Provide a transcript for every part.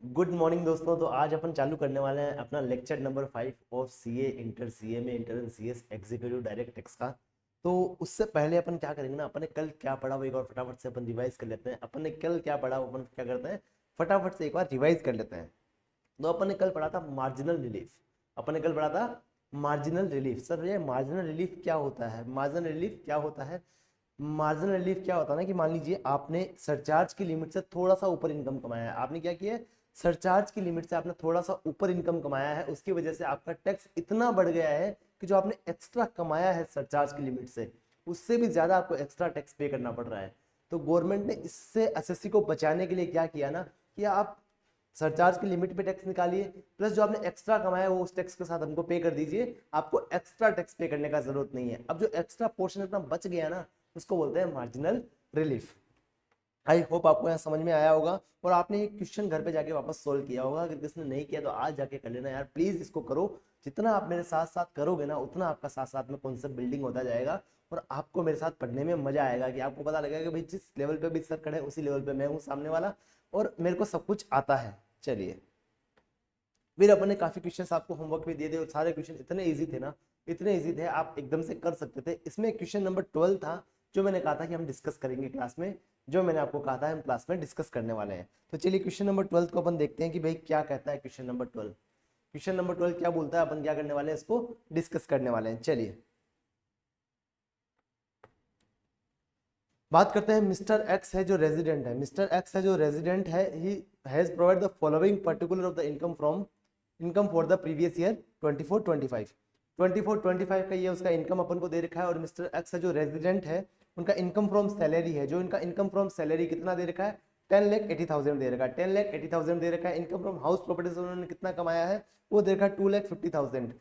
Good morning दोस्तों। तो आज अपन चालू करने वाले हैं अपना lecture number 5 of CA inter CA में inter and CS executive direct tax का। तो उससे पहले अपन क्या करेंगे ना, अपन ने कल क्या पढ़ा वो एक बार फटाफट से अपन रिवाइज कर लेते हैं। अपन ने कल क्या पढ़ा वो अपन क्या करते हैं, फटाफट से एक बार रिवाइज कर लेते हैं। तो अपन ने कल पढ़ा था मार्जिनल रिलीफ। अपन ने कल पढ़ा था मार्जिनल रिलीफ। सर ये मार्जिनल रिलीफ क्या होता है? मार्जिनल रिलीफ क्या होता है? मार्जिनल रिलीफ क्या होता है ना कि मान लीजिए आपने सरचार्ज की लिमिट से थोड़ा सा ऊपर इनकम कमाया है। आपने क्या किया है, सरचार्ज की लिमिट से आपने थोड़ा सा ऊपर इनकम कमाया है, उसकी वजह से आपका टैक्स इतना बढ़ गया है कि जो आपने एक्स्ट्रा कमाया है सरचार्ज की लिमिट से, उससे भी ज्यादा आपको एक्स्ट्रा टैक्स पे करना पड़ रहा है। तो गवर्नमेंट ने इससे एसएससी को बचाने के लिए क्या किया ना, कि आप सरचार्ज की लिमिट पे टैक्स निकालिए, प्लस जो आपने एक्स्ट्रा कमाया है वो उस टैक्स के साथ हमको पे कर दीजिए। आपको एक्स्ट्रा टैक्स पे करने का जरूरत नहीं है। अब जो एक्स्ट्रा पोर्शन अपना बच गया ना, उसको बोलते हैं मार्जिनल रिलीफ। आई होप आपको यहाँ समझ में आया होगा और आपने ये क्वेश्चन घर पे जाके वापस सोल्व किया होगा। अगर किसी ने नहीं किया तो आज जाके कर लेना यार, प्लीज इसको करो। जितना आप मेरे साथ साथ करोगे ना, उतना आपका साथ साथ में कॉन्सेप्ट बिल्डिंग होता जाएगा और आपको मेरे साथ पढ़ने में मजा आएगा कि आपको पता लगेगा कि भाई जिस लेवल पे भी सर खड़े हैं उसी लेवल पे मैं हूँ सामने वाला, और मेरे को सब कुछ आता है। चलिए, फिर अपन ने काफी क्वेश्चंस आपको होमवर्क में दिए थे और सारे क्वेश्चन इतने इजी थे ना, इतने इजी थे आप एकदम से कर सकते थे। इसमें क्वेश्चन नंबर 12 था जो मैंने कहा था कि हम डिस्कस करेंगे क्लास में, जो मैंने आपको कहा था हम क्लास में डिस्कस करने वाले हैं। तो चलिए क्वेश्चन नंबर 12 को अपन देखते हैं कि भाई क्या कहता है क्वेश्चन नंबर 12। क्वेश्चन नंबर 12 क्या बोलता है, अपन क्या करने वाले हैं, इसको डिस्कस करने वाले हैं। चलिए बात करते हैं। मिस्टर एक्स है जो रेजिडेंट है, मिस्टर एक्स है जो रेजिडेंट है, he has provide the following particular of the income for the previous year 24-25। 24-25 का ये उसका इनकम अपन को दे रखा है। और मिस्टर एक्स है जो रेजिडेंट है, उनका इनकम फ्रॉम सैलरी है, जो इनका इनकम फ्रॉम सैलरी कितना दे रखा है, 10,80,000 दे रखा है। 10,80,000 दे रखा है। इनकम फ्रॉम हाउस प्रॉपर्टी से उन्होंने कितना कमाया है, वो दे रखा है 2,50,000।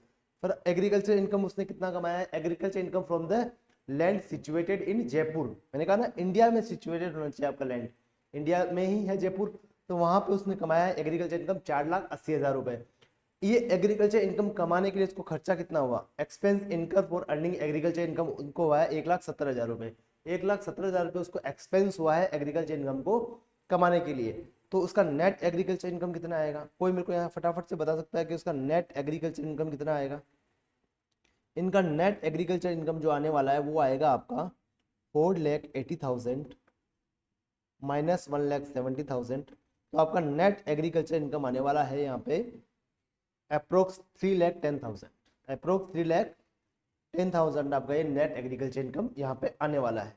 पर एग्रीकल्चर इनकम उसने कितना कमाया है, agriculture income from the land situated in Jaipur. मैंने कहा ना इंडिया में सिचुएटेड होना चाहिए आपका लैंड, इंडिया में ही है जयपुर। तो वहां पे उसने कमाया है एग्रीकल्चर इनकम 4,80,000 रुपए। ये एग्रीकल्चर इनकम कमाने के लिए इसको खर्चा कितना हुआ, एक्सपेंस इनकर फॉर अर्निंग एग्रीकल्चर इनकम उनको हुआ है 1,70,000 रुपए। 1,70,000 रुपए उसको एक्सपेंस हुआ है एग्रीकल्चर इनकम को कमाने के लिए। तो उसका नेट एग्रीकल्चर इनकम कितना आएगा, कोई मेरे को यहाँ फटाफट से बता सकता है कि उसका नेट एग्रीकल्चर इनकम कितना आएगा? इनका नेट एग्रीकल्चर इनकम जो आने वाला है वो आएगा आपका 4,80,000 माइनस 1,70,000। तो आपका नेट एग्रीकल्चर इनकम आने वाला है यहाँ पे अप्रोक्स 3,10,000। अप्रोक्स 3,10,000 आपका ये नेट एग्रीकल्चर इनकम यहाँ पे आने वाला है।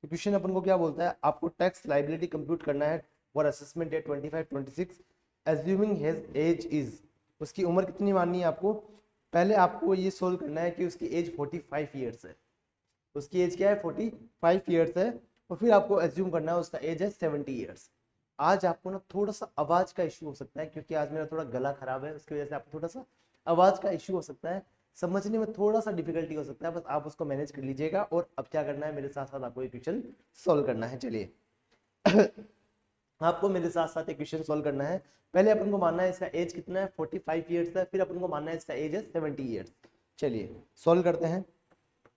तो क्वेश्चन अपन को क्या बोलता है, आपको टैक्स लाइबिलिटी कंप्यूट करना है for assessment date 25-26 assuming his age is. उसकी उम्र कितनी माननी है आपको? पहले आपको ये सोल्व करना है कि उसकी एज 45 ईयर्स है। उसकी एज क्या है, 45 ईयर्स है। और फिर आपको एज्यूम करना है उसका एज है 70 ईयर्स। आज आपको ना थोड़ा सा आवाज का इश्यू हो सकता है क्योंकि आज मेरा थोड़ा गला खराब है, उसकी वजह से आपको थोड़ा सा आवाज का इश्यू हो सकता है, समझने में थोड़ा सा डिफिकल्टी हो सकता है, बस आप उसको मैनेज कर लीजिएगा। और अब क्या करना है, मेरे साथ साथ आपको ये क्वेश्चन सोल्व करना है। चलिए आपको मेरे साथ साथ एक क्वेश्चन सोल्व करना है। पहले अपन को मानना है इसका एज कितना है, 45 ईयर्स है। फिर अपन को मानना है इसका एज है 70 ईयर्स। चलिए सोल्व करते हैं।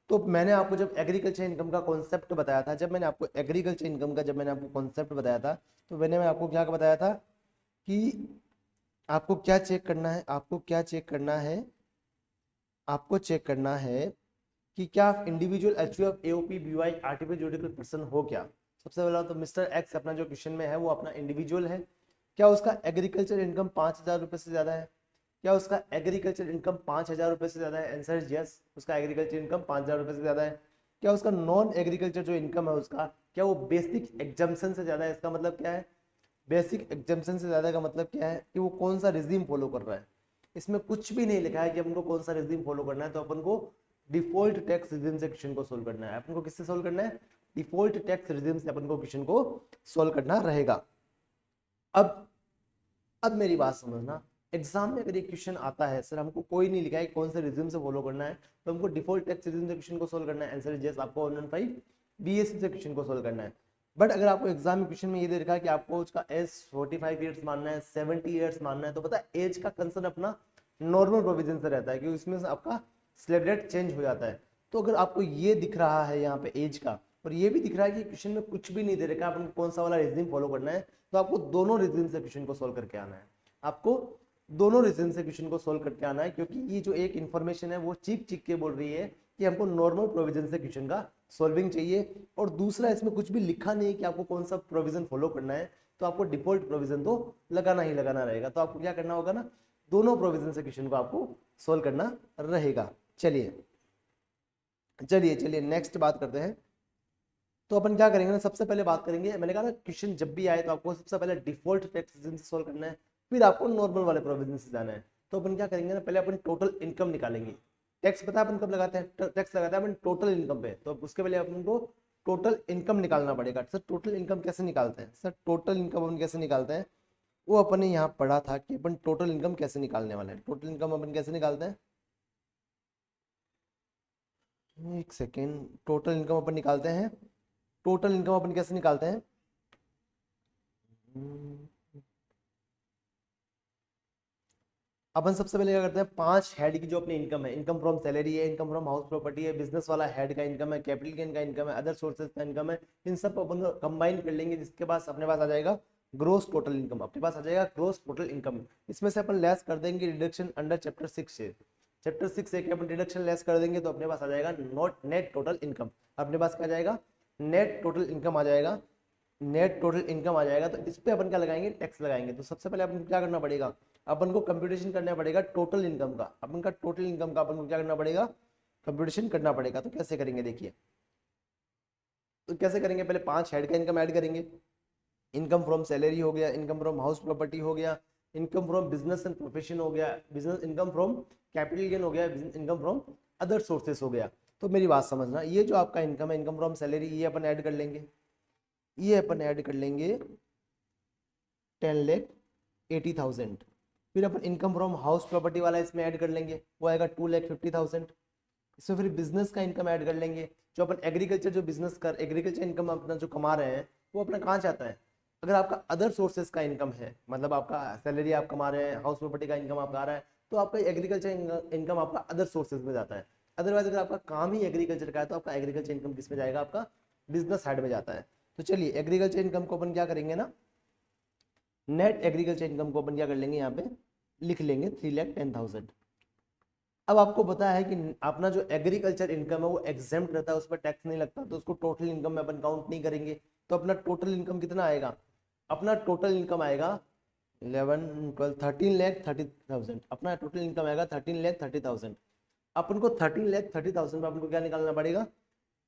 तो मैंने आपको जब एग्रीकल्चर इनकम का कॉन्सेप्ट बताया था, जब मैंने आपको एग्रीकल्चर इनकम का जब मैंने आपको कॉन्सेप्ट बताया था, तो मैंने मैं आपको क्या बताया था कि आपको क्या चेक करना है, आपको क्या चेक करना है, आपको चेक करना है कि क्या आप individual HUF AOP BY artificial judicial person हो क्या। सबसे पहला तो मिस्टर एक्स अपना जो क्वेश्चन में है वो अपना इंडिविजुअल है। क्या उसका एग्रीकल्चर इनकम 5,000 रुपए से ज्यादा है? क्या उसका एग्रीकल्चर इनकम 5,000 रुपए से ज्यादा है? आंसर इज यस, उसका एग्रीकल्चर इनकम 5,000 रुपए से ज्यादा है। क्या उसका नॉन एग्रीकल्चर जो इनकम है उसका, क्या वो बेसिक एग्जाम्पशन से ज्यादा है? इसका मतलब क्या है, बेसिक एग्जाम्पशन से ज्यादा का मतलब क्या है कि वो कौन सा रिजीम फॉलो कर रहा है। इसमें कुछ भी नहीं लिखा है कि अपन को कौन सा रिजीम फॉलो करना है, तो अपन को डिफॉल्ट टैक्स रिजीम से क्वेश्चन को सोल्व करना है। अपन को किससे सोल्व करना है, डिफॉल्ट टैक्स रिजीम से अपन को क्वेश्चन को सोल्व करना रहेगा। अब अब मेरी बात समझना, एग्जाम में अगर ये क्वेश्चन आता है, सर हमको कोई नहीं लिखा है कौन से रिज्यूम से फॉलो करना है, तो हमको डिफॉल्ट टैक्स रिज्यूम से क्वेश्चन को सोल्व करना है। आंसर इज यस, आपको 115 बीएससी से क्वेश्चन को सोल्व करना है। बट अगर आपको एग्जाम में क्वेश्चन में ये दे रखा है कि आपको उसका एज 45 ईयर्स मानना है, 70 ईयर्स मानना है, तो पता है एज का कंसर्न अपना नॉर्मल प्रोविजन से रहता है कि उसमें से आपका स्लैब रेट चेंज हो जाता है। तो अगर आपको ये दिख रहा है यहाँ पे एज का, और ये भी दिख रहा है कि क्वेश्चन में कुछ भी नहीं दे रखा है, आपको कौन सा वाला रीजनिंग फॉलो करना है, तो आपको दोनों रीजनिंग से क्वेश्चन को सोल्व करके आना है। आपको दोनों रीजन से क्वेश्चन को सोल्व करके आना है, क्योंकि ये जो एक इन्फॉर्मेशन है वो चीख चीख के बोल रही है कि हमको नॉर्मल प्रोविजन से क्वेश्चन का सॉल्विंग चाहिए, और दूसरा इसमें कुछ भी लिखा नहीं है कि आपको कौन सा प्रोविजन फॉलो करना है, तो आपको डिफॉल्ट प्रोविजन तो लगाना ही लगाना रहेगा। तो आपको क्या करना होगा ना, दोनों प्रोविजन से क्वेश्चन को आपको सोल्व करना रहेगा। चलिए चलिए चलिए नेक्स्ट बात करते हैं। तो अपन क्या करेंगे ना, सबसे पहले बात करेंगे, मैंने कहा ना क्वेश्चन जब भी आए तो आपको सबसे पहले डिफॉल्ट टैक्स रीजन से सोल्व करना है, फिर आपको नॉर्मल वाले प्रोविजन से जाना है। तो अपन क्या करेंगे ना, पहले अपन टोटल इनकम निकालेंगे। टैक्स पता है अपन कब लगाते हैं, टैक्स लगाते हैं अपन टोटल इनकम पे, तो उसके पहले अपन को टोटल इनकम निकालना पड़ेगा। सर टोटल इनकम कैसे निकालते हैं, सर टोटल इनकम अपन कैसे निकालते हैं, वो अपन ने यहाँ पढ़ा था कि अपन टोटल इनकम कैसे निकालने वाले हैं। टोटल इनकम अपन कैसे निकालते हैं, एक सेकेंड, टोटल इनकम अपन निकालते हैं। टोटल इनकम अपन कैसे निकालते हैं, अपन सबसे पहले क्या करते हैं, 5 हेड की जो अपनी इनकम है, इनकम फ्रॉम सैलरी है, इनकम फ्रॉम हाउस प्रॉपर्टी है, बिजनेस वाला हेड का इनकम है, कैपिटल गेन का इनकम है, अदर सोर्सेज का इनकम है, इन सब को अपन कंबाइन कर लेंगे, जिसके पास अपने पास आ जाएगा ग्रोस टोटल इनकम। अपने पास आ जाएगा ग्रोस टोटल इनकम। इसमें से अपन लेस कर देंगे डिडक्शन अंडर चैप्टर 6 से। चैप्टर 6 से अपन डिडक्शन लेस कर देंगे तो अपने पास आ जाएगा नॉट नेट टोटल इनकम। अपने पास क्या जाएगा, नेट टोटल इनकम आ जाएगा। नेट टोटल इनकम आ जाएगा, तो इस पे अपन क्या लगाएंगे, टैक्स लगाएंगे। तो सबसे पहले अपन को क्या करना पड़ेगा, अपन को कंप्यूटेशन करना पड़ेगा टोटल इनकम का। अपन का टोटल इनकम का अपन को क्या करना पड़ेगा, कंप्यूटेशन करना पड़ेगा। तो कैसे करेंगे देखिए, तो कैसे करेंगे, पहले 5 हेड का इनकम ऐड करेंगे। इनकम फ्रॉम सैलरी हो गया, इनकम फ्रॉम हाउस प्रॉपर्टी हो गया, income from business and profession हो गया, business income from capital gain हो गया, इनकम फ्रॉम अदर सोर्सेस हो गया। तो मेरी बात समझना, ये जो आपका इनकम है, इनकम फ्रॉम सैलरी, ये अपन ऐड कर लेंगे, ये अपन ऐड कर लेंगे 10,80,000। फिर अपन इनकम फ्रॉम हाउस प्रॉपर्टी वाला इसमें ऐड कर लेंगे, वो आएगा 2,50,000। इसमें फिर बिजनेस का इनकम ऐड कर लेंगे, जो अपन एग्रीकल्चर जो बिजनेस कर एग्रीकल्चर इनकम अपना जो कमा रहे हैं वो अपना कहाँ जाता है। अगर आपका अदर सोर्सेज का इनकम है, मतलब आपका सैलरी आप कमा रहे हैं, हाउस प्रॉपर्टी का इनकम आपका आ रहा है, तो आपका एग्रीकल्चर इनकम आपका अदर सोर्सेज में जाता है। अदरवाइज अगर आपका काम ही एग्रीकल्चर का है तो आपका एग्रीकल्चर इनकम किस में जाएगा, आपका बिजनेस साइड में जाता है। तो चलिए एग्रीकल्चर इनकम को अपन क्या करेंगे ना, नेट एग्रीकल्चर इनकम को अपन क्या कर लेंगे, यहाँ पे लिख लेंगे 3,10,000। अब आपको पता है कि अपना जो एग्रीकल्चर इनकम है वो एग्जेम्प्ट रहता है, उस पर टैक्स नहीं लगता, तो उसको टोटल इनकम में अपन काउंट नहीं करेंगे। तो अपना टोटल इनकम कितना आएगा, अपना टोटल इनकम आएगा 11, 12, 13,30,000। अपना टोटल इनकम आएगा 13,30,000। अपन को 13,30,000 में अपन को क्या निकालना पड़ेगा,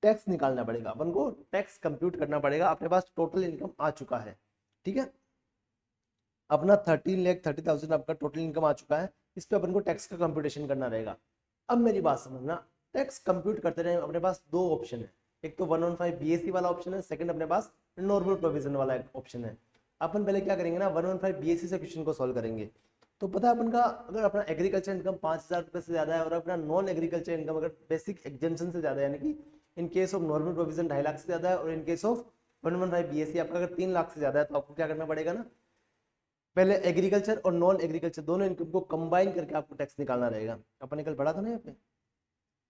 टैक्स निकालना पड़ेगा। अपन को टैक्स कंप्यूट करना पड़ेगा। अपने पास टोटल इनकम आ चुका है, ठीक है, अपना 13,30,000 आपका टोटल इनकम आ चुका है। इस पे अपन को टैक्स का कंप्यूटेशन करना रहेगा। अब मेरी बात समझना, टैक्स कंप्यूट करते रहे अपने पास दो ऑप्शन है, एक तो 115 बीएससी वाला ऑप्शन है, सेकंड अपने पास नॉर्मल प्रोविजन वाला ऑप्शन है। अपन पहले क्या करेंगे ना, 115 बीएससी से क्वेश्चन को सॉल्व करेंगे। तो पता है अपन का, अगर अपना एग्रीकल्चर इनकम 5,000 रुपये से ज्यादा है और अपना नॉन एग्रीकल्चर इनकम अगर बेसिक एग्जेम्पशन से ज्यादा है, यानी कि in case of normal provision 2.5 lakh से ज्यादा है, और इन केस ऑफ 115 बीएससी आपका अगर 3 लाख से ज्यादा है, तो आपको क्या करना पड़ेगा ना, पहले एग्रीकल्चर और नॉन एग्रीकल्चर दोनों इनकम को कंबाइन करके आपको टैक्स निकालना रहेगा। अपन ने कल पढ़ा था ना यहाँ पे,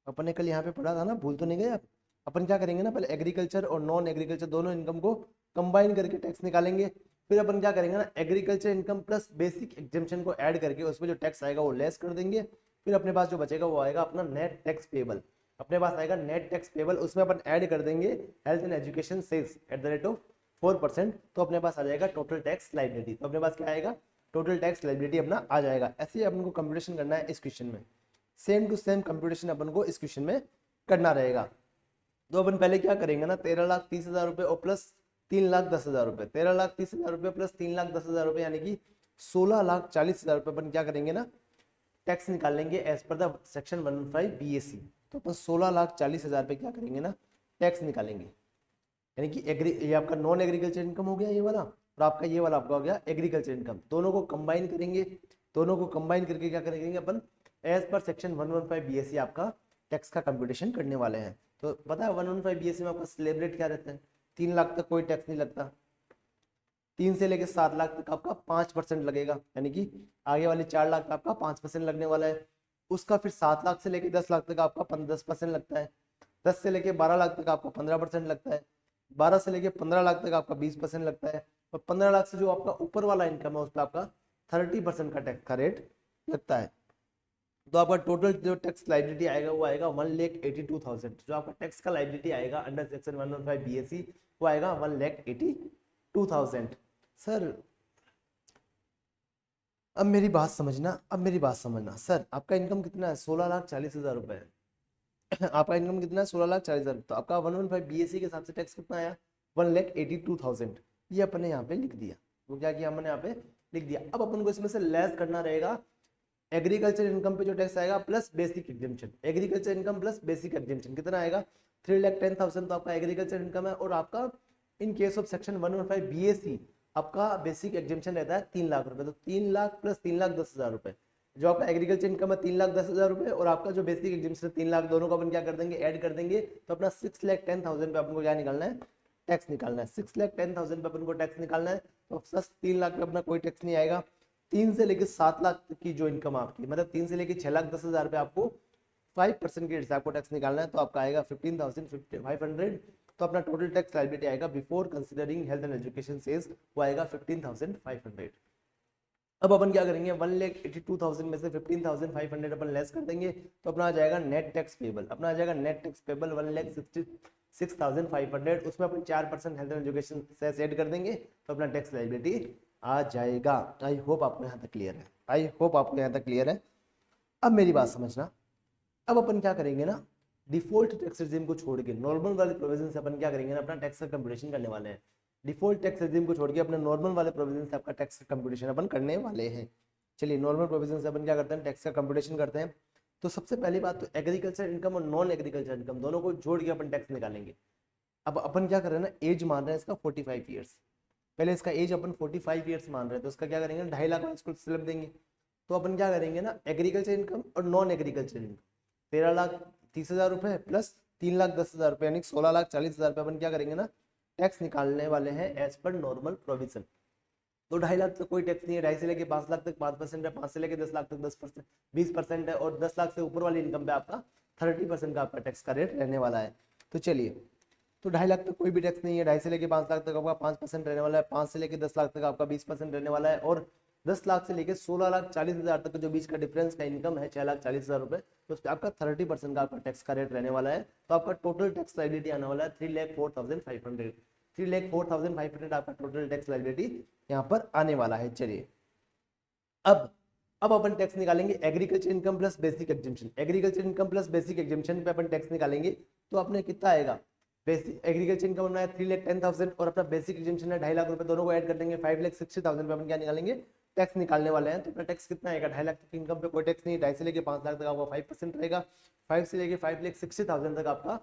अपन ने कल यहाँ पे पढ़ा था ना, भूल तो नहीं गए आप। अपन क्या करेंगे ना, पहले एग्रीकल्चर और नॉन एग्रीकल्चर दोनों इनकम को कंबाइन करके टैक्स निकालेंगे। फिर अपन क्या करेंगे ना, agriculture income plus basic exemption को ऐड करके उसमें जो टैक्स आएगा वो लेस कर देंगे। फिर अपने पास जो बचेगा वो आएगा अपना नेट टैक्स पेबल। अपने पास आएगा नेट टैक्स पेबल, उसमें अपन ऐड कर देंगे health and education cess at the rate of 4%। तो अपने पास आ जाएगा टोटल टैक्स लाइबिलिटी। तो अपने पास क्या आएगा, टोटल टैक्स लाइबिलिटी अपना आ जाएगा। ऐसे ही अपन को कंप्यूटेशन करना है इस क्वेश्चन में, सेम टू सेम कंप्यूटेशन अपन को इस क्वेश्चन में करना रहेगा। तो अपन पहले क्या करेंगे ना, 13,30,000 रुपये और प्लस 3,10,000 रुपये, 13,30,000 रुपये प्लस 3,10,000 रुपये, यानी कि 16,40,000 रुपये अपन क्या करेंगे ना, टैक्स निकालेंगे as per the section 115 BSc. तो अपन 16,40,000 रुपये क्या करेंगे ना, टैक्स निकालेंगे। यानी कि ये आपका नॉन एग्रीकल्चर इनकम हो गया ये वाला, और आपका ये वाला आपका हो गया एग्रीकल्चर इनकम। दोनों को कंबाइन करेंगे, दोनों को कंबाइन करके क्या करेंगे अपन, एज पर सेक्शन 115 बीएससी आपका टैक्स का कंप्यूटेशन करने वाले हैं। तो पता है 115 बीएससी में आपका स्लैब रेट क्या रहता है, 3 लाख तक कोई टैक्स नहीं लगता, 3 से लेकर 7 लाख तक आपका 5% लगेगा, यानी कि आगे वाले 4 लाख का आपका 5% लगने वाला है। उसका फिर 7 लाख से लेकर 10 लाख तक आपका 10% लगता है, 10 से लेकर 12 लाख तक आपका 15% लगता है, 12 से लेकर 15 लाख तक आपका 20% लगता है, और 15 लाख से जो आपका ऊपर वाला इनकम है उस पर आपका 30% का टैक्स का रेट लगता है। तो आपका टोटल जो टैक्स लाइबिलिटी आएगा वो आएगा 1,82,000। जो आपका टैक्स का लाइबिलिटी आएगा अंडर सेक्शन 115 BAC वो आएगा 1,82,000। सर अब मेरी बात समझना सर, आपका इनकम कितना है? 16,40,000 रुपए है। आपका इनकम कितना है? 16,40,000। तो आपका 115 BAC के हिसाब से टैक्स कितना आया? 1,82,000। ये अपने यहाँ पे लिख दिया। वो क्या किया हमने यहाँ पे लिख दिया। अब अपन को इसमें से लेस करना रहेगा एग्रीकल्चर इनकम पे जो टैक्स आएगा plus basic exemption. Agriculture income plus basic exemption कितना आएगा? 3,10,000 तो आपका एग्रीकल्चर इनकम है। और आपका in case of section 115 BAC आपका बेसिक एग्जेम्पशन रहता है 3 लाख रुपए। तो 3 लाख प्लस 3,10,000 रुपए, जो आपका एग्रीकल्चर इनकम है 3,10,000 रुपए और आपका जो बेसिक एग्जेम्पशन है 3 लाख, दोनों को अपन क्या कर देंगे? ऐड कर देंगे। तो अपना 6,10,000 पे अपन को क्या निकालना है? टैक्स निकालना है। 6,10,000 पे अपन को टैक्स निकालना है। तो प्लस 3 लाख पे अपना कोई टैक्स नहीं आएगा। 3 से लेकर 7 लाख की जो इनकम आपकी, मतलब 3 से लेकर 6,10,000 पे आपको 5% के रेट से आपको टैक्स निकालना है। तो आपका आएगा 15,500। तो अपना टोटल टैक्स लायबिलिटी आएगा before considering health and education cess वो आएगा 15,500। अब अपन क्या करेंगे? 1,82,000 में से 15,500 अपन लेस कर देंगे। तो अपना आ जाएगा नेट टैक्स पेबल। अपना आ जाएगा नेट टैक्स पेबल 1,66,500। उसमें अपन 4% health and education cess add कर देंगे। तो अपना टैक्स लायबिलिटी आ जाएगा। आई होप आपको यहाँ तक क्लियर है। आई होप आपको यहाँ तक क्लियर है। अब मेरी बात समझना, अब अपन क्या करेंगे ना, डिफॉल्ट टैक्स रेजिम को छोड़ के नॉर्मल वाले प्रोविजन से अपन क्या करेंगे ना, अपना टैक्स का कंप्यूटेशन करने वाले हैं। डिफॉल्ट टैक्स रेजिम को छोड़ के अपने नॉर्मल वाले प्रोविजन से आपका टैक्स का कंप्यूटेशन अपन करने वाले हैं। चलिए नॉर्मल प्रोविजन से अपन क्या करते हैं? टैक्स का कंप्यूटेशन करते हैं। तो सबसे पहली बात तो एग्रीकल्चर इनकम और नॉन एग्रीकल्चर इनकम दोनों को जोड़ के अपन टैक्स निकालेंगे। अब अपन क्या कर रहे हैं ना, एज मान रहे हैं इसका 45 ईयर्स। पहले इसका एज अपन 45 ईयर्स मान रहे हैं। तो इसका क्या करेंगे? 2.5 लाख इसको स्लैब देंगे। तो अपन क्या करेंगे ना, एग्रीकल्चर इनकम और नॉन एग्रीकल्चर इनकम 13,30,000 रुपए प्लस 3,10,000 रुपए यानी 16,40,000 रुपए अपन क्या करेंगे ना, टैक्स निकालने वाले हैं एज पर नॉर्मल प्रोविजन। तो 2.5 लाख तक कोई टैक्स नहीं है। 2.5 से लेके 5 लाख तक 5% है। 5 से लेके 10 लाख तक 10%, 20% है। और 10 लाख से ऊपर वाली इनकम पे आपका 30% का आपका टैक्स का रेट रहने वाला है। तो चलिए, तो 2.5 लाख तक कोई भी टैक्स नहीं है। 2.5 से लेके 5 लाख तक आपका 5% रहने वाला है। 5 से लेके 10 लाख तक आपका 20% रहने वाला है। और 10 लाख से लेके 16,40,000 तक जो बीच का डिफरेंस का इनकम है 6,40,000 रुपए, तो उस पर आपका 30% का आपका टैक्स का रेट रहने वाला है। तो आपका टोटल टैक्स लायबिलिटी आने वाला है 3,04,500। 3,04,500 आपका टोटल टैक्स लायबिलिटी यहाँ पर आने वाला है। चलिए अब अपन टैक्स निकालेंगे agriculture income plus basic exemption. Agriculture income plus basic exemption पे अपन टैक्स निकालेंगे। तो अपने कितना आएगा? बेसिक एग्रीकल्चर इनकम अपना है 3,10,000 और अपना बेसिक एग्जेम्पशन है 2.5 लाख रुपए। दोनों को ऐड कर देंगे 5,60,000 पे अपन क्या निकालेंगे? टैक्स निकालने वाले हैं। तो अपना टैक्स कितना आएगा? 2.5 लाख तक इनकम पे कोई टैक्स नहीं। 2.5 से लेके 5 लाख तक आपका 5% रहेगा। 5 से लेके 5,60,000 तक आपका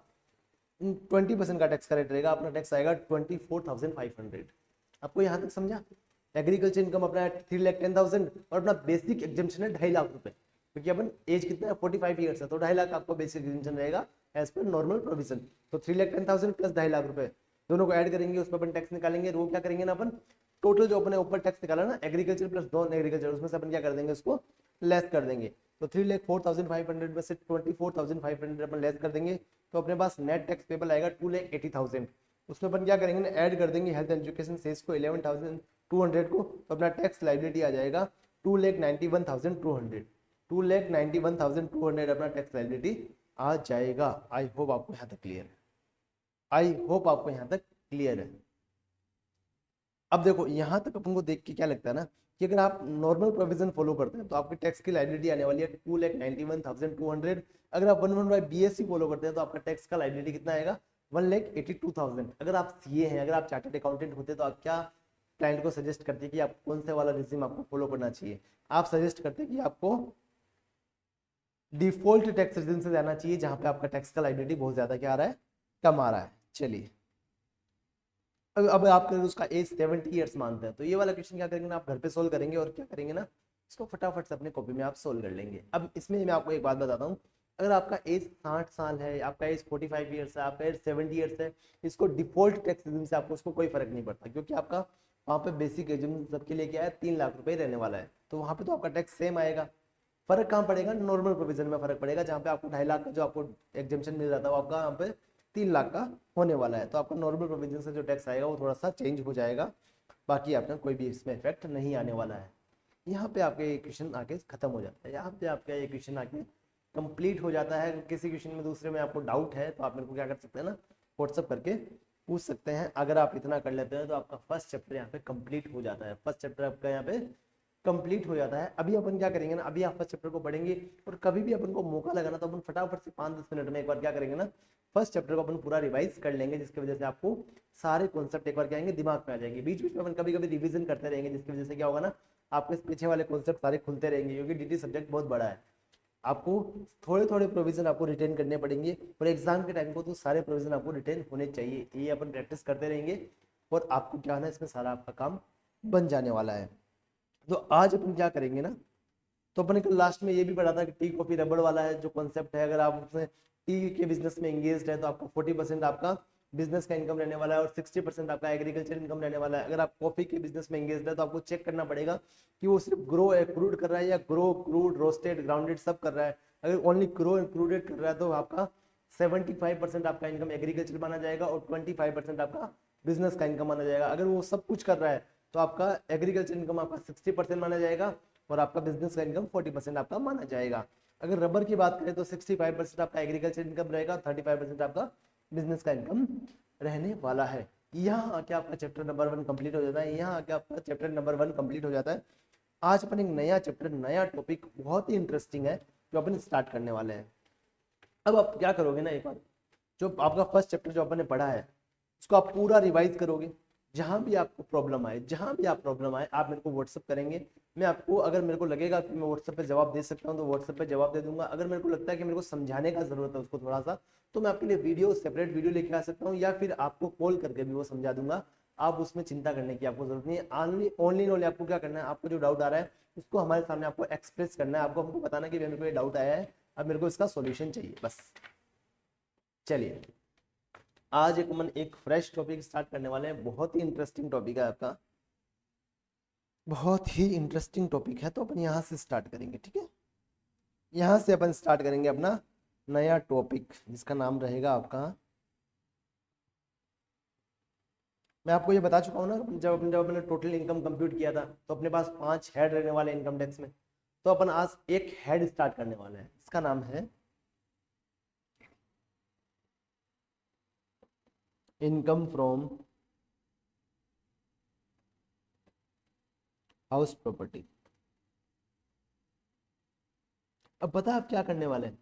20% का टैक्स का रेट रहेगा। अपना टैक्स आएगा 24,500। आपको यहाँ तक समझा? एग्रीकल्चर इनकम अपना है 3,10,000 और अपना बेसिक एग्जेम्पशन है 2.5 लाख रुपए, क्योंकि अपन एज कितना है 45 ईयर्स है। तो 2.5 लाख आपको बेसिक एग्जेम्पशन रहेगा एज पर नॉर्मल प्रोविजन। तो 3,10,000 प्लस 2.5 लाख रुपए दोनों को ऐड करेंगे, उस पर अपन टैक्स निकालेंगे। वो क्या करेंगे ना, अपन टोटल जो अपने ऊपर टैक्स निकाला ना एग्रीकल्चर प्लस नॉन एग्रीकल्चर, उसमें से अपन क्या कर देंगे? उसको लेस कर देंगे। तो 3,04,500 में से 24,500 अपन लेस कर देंगे। तो अपने पास नेट टैक्स पेबल आएगा 2,80,000। उसमें अपन क्या करेंगे ना, ऐड कर देंगे हेल्थ एजुकेशन सेस को 11,200 को। तो अपना टैक्स लायबिलिटी आ जाएगा 2,91,200। 2,91,200 अपना टैक्स लायबिलिटी आ जाएगा। आई होप आपको यहाँ तक क्लियर है। आई होप आपको यहाँ तक क्लियर है। अब देखो यहाँ तक अपन को देख के क्या लगता है ना, कि अगर आप नॉर्मल प्रोविजन फॉलो करते हैं तो आपकी टैक्स की लायबिलिटी आने वाली है 2,91,200। अगर आप 115 BAC फॉलो करते हैं तो आपका टैक्स का लायबिलिटी कितना आएगा? 1,82,000। अगर आप सीए हैं, अगर आप चार्टर्ड अकाउंटेंट होते तो आप क्या क्लाइंट को सजेस्ट करते हैं कि आप कौन से वाला रिजिम आपको फॉलो करना चाहिए? आप सजेस्ट करते हैं कि आपको डिफॉल्ट टैक्स रिजिम से जाना चाहिए, जहां पे आपका टैक्स का लायबिलिटी बहुत ज्यादा क्या आ रहा है? कम आ रहा है। चलिए अब आप करेंगे उसका एज 70 ईयर्स मानते हैं, तो ये वाला क्वेश्चन क्या करेंगे ना, आप घर पे सोल्व करेंगे और क्या करेंगे ना, इसको फटाफट से अपने कॉपी में आप सोल्व कर लेंगे। अब इसमें मैं आपको एक बात बताता हूँ, अगर आपका एज 60 साल है, आपका एज 45 ईयर्स है, आपका एज 70 ईयर्स है, इसको डिफॉल्ट टैक्स रिजिम से आपको उसको कोई फर्क नहीं पड़ता, क्योंकि आपका वहाँ पे बेसिक एग्जाम सबके लिए क्या है 3 लाख रुपए रहने वाला है। तो वहाँ पे तो आपका टैक्स सेम आएगा। फर्क कहाँ पड़ेगा? नॉर्मल प्रोविजन में फर्क पड़ेगा, जहाँ पे आपको 2.5 लाख का जो आपको एग्जेम्पशन मिल रहा था वो आपका यहाँ पे 3 लाख का होने वाला है। तो आपका नॉर्मल प्रोविजन से जो टैक्स आएगा वो थोड़ा सा चेंज हो जाएगा। बाकी आपका कोई भी इसमें इफेक्ट नहीं आने वाला है। यहाँ पे आपका ये क्वेश्चन आके खत्म हो जाता है, यहाँ पे आपका ये क्वेश्चन आके कंप्लीट हो जाता है। किसी क्वेश्चन में दूसरे में आपको डाउट है तो आप मेरे को क्या कर सकते हैं ना, व्हाट्सअप करके पूछ सकते हैं। अगर आप इतना कर लेते हैं तो आपका फर्स्ट चैप्टर यहाँ पे कंप्लीट हो जाता है, फर्स्ट चैप्टर आपका यहाँ पे कंप्लीट हो जाता है। अभी अपन क्या करेंगे ना, अभी आप फर्स्ट चैप्टर को पढ़ेंगे और कभी भी अपन को मौका लगा ना तो अपन फटाफट से 5-10 मिनट में एक बार क्या करेंगे ना, फर्स्ट चैप्टर को अपन पूरा रिवाइज कर लेंगे, जिसकी वजह से आपको सारे कॉन्सेप्ट एक बार क्या आएंगे दिमाग में आ जाएंगे। बीच बीच में अपन कभी कभी रिवीजन करते रहेंगे, जिसकी वजह से क्या होगा ना, आपके पीछे वाले कॉन्सेप्ट सारे खुलते रहेंगे, क्योंकि डीटी सब्जेक्ट बहुत बड़ा है। आपको थोड़े थोड़े प्रोविजन आपको रिटेन करने पड़ेंगे और एग्जाम के टाइम को तो सारे प्रोविजन आपको रिटेन होने चाहिए। ये अपन प्रैक्टिस करते रहेंगे और आपको क्या है इसमें सारा आपका काम बन जाने वाला है। तो आज अपन क्या करेंगे ना, तो अपने कल लास्ट में ये भी पढ़ा था कि टी कॉफी रबड़ वाला है जो कॉन्सेप्ट है, अगर आप उसमें टी के बिजनेस में एंगेज्ड है तो आपको 40% आपका बिजनेस का इनकम रहने वाला है और 60% आपका एग्रीकल्चर इनकम रहने वाला है। अगर आप कॉफी के बिजनेस में एंगेज्ड है तो आपको चेक करना पड़ेगा कि वो सिर्फ ग्रो एक्रूड कर रहा है या ग्रो क्रूड रोस्टेड ग्राउंडेड सब कर रहा है। अगर ओनली ग्रो इंक्लूडेड कर रहा है तो आपका 75% आपका इनकम एग्रीकल्चर माना जाएगा और 25% आपका बिजनेस का इनकम माना जाएगा। अगर वो सब कुछ कर रहा है तो आपका एग्रीकल्चर इनकम आपका 60% माना जाएगा और आपका बिजनेस का इनकम 40% आपका माना जाएगा। अगर रबर की बात करें तो 65% आपका एग्रीकल्चर इनकम रहेगा, 35% आपका बिजनेस का इनकम रहने वाला है। यहाँ आके आपका चैप्टर नंबर 1 कंप्लीट हो जाता है, यहाँ आके आपका चैप्टर नंबर 1 कंप्लीट हो जाता है। आज अपन एक नया चैप्टर, नया टॉपिक बहुत ही इंटरेस्टिंग है जो अपन स्टार्ट करने वाले हैं। अब आप क्या करोगे ना, एक बार जो आपका फर्स्ट चैप्टर जो अपन ने पढ़ा है उसको आप पूरा रिवाइज करोगे। जहां भी आपको प्रॉब्लम आए, जहां भी आप प्रॉब्लम आए आप मेरे को व्हाट्सअप करेंगे। मैं आपको अगर मेरे को लगेगा कि मैं व्हाट्सअप पे जवाब दे सकता हूं तो व्हाट्सअप पे जवाब दे दूंगा। अगर मेरे को लगता है कि मेरे को समझाने का जरूरत है उसको थोड़ा सा, तो मैं आपके लिए वीडियो सेपरेट वीडियो लेके आ सकता हूँ या फिर आपको कॉल करके भी वो समझा दूंगा। आप उसमें चिंता करने की आपको जरूरत नहीं है। ओनली ओनली आपको क्या करना है, आपको जो डाउट आ रहा है उसको हमारे सामने आपको एक्सप्रेस करना है, आपको हमको बताना कि मेरे को ये डाउट आया है, अब मेरे को इसका सॉल्यूशन चाहिए, बस। चलिए आज एक मन एक फ्रेश टॉपिक स्टार्ट करने वाले हैं, बहुत ही इंटरेस्टिंग टॉपिक है आपका, बहुत ही इंटरेस्टिंग टॉपिक है। तो अपन यहाँ से स्टार्ट करेंगे, ठीक है। यहाँ से अपन स्टार्ट करेंगे अपना नया टॉपिक जिसका नाम रहेगा आपका, मैं आपको ये बता चुका हूँ ना, जब अपने टोटल इनकम कंप्यूट किया था तो अपने पास 5 हेड रहने वाले इनकम टैक्स में। तो अपन आज एक हेड स्टार्ट करने वाले हैं, इसका नाम है इनकम फ्रॉम हाउस प्रॉपर्टी। अब पता है आप क्या करने वाले हैं,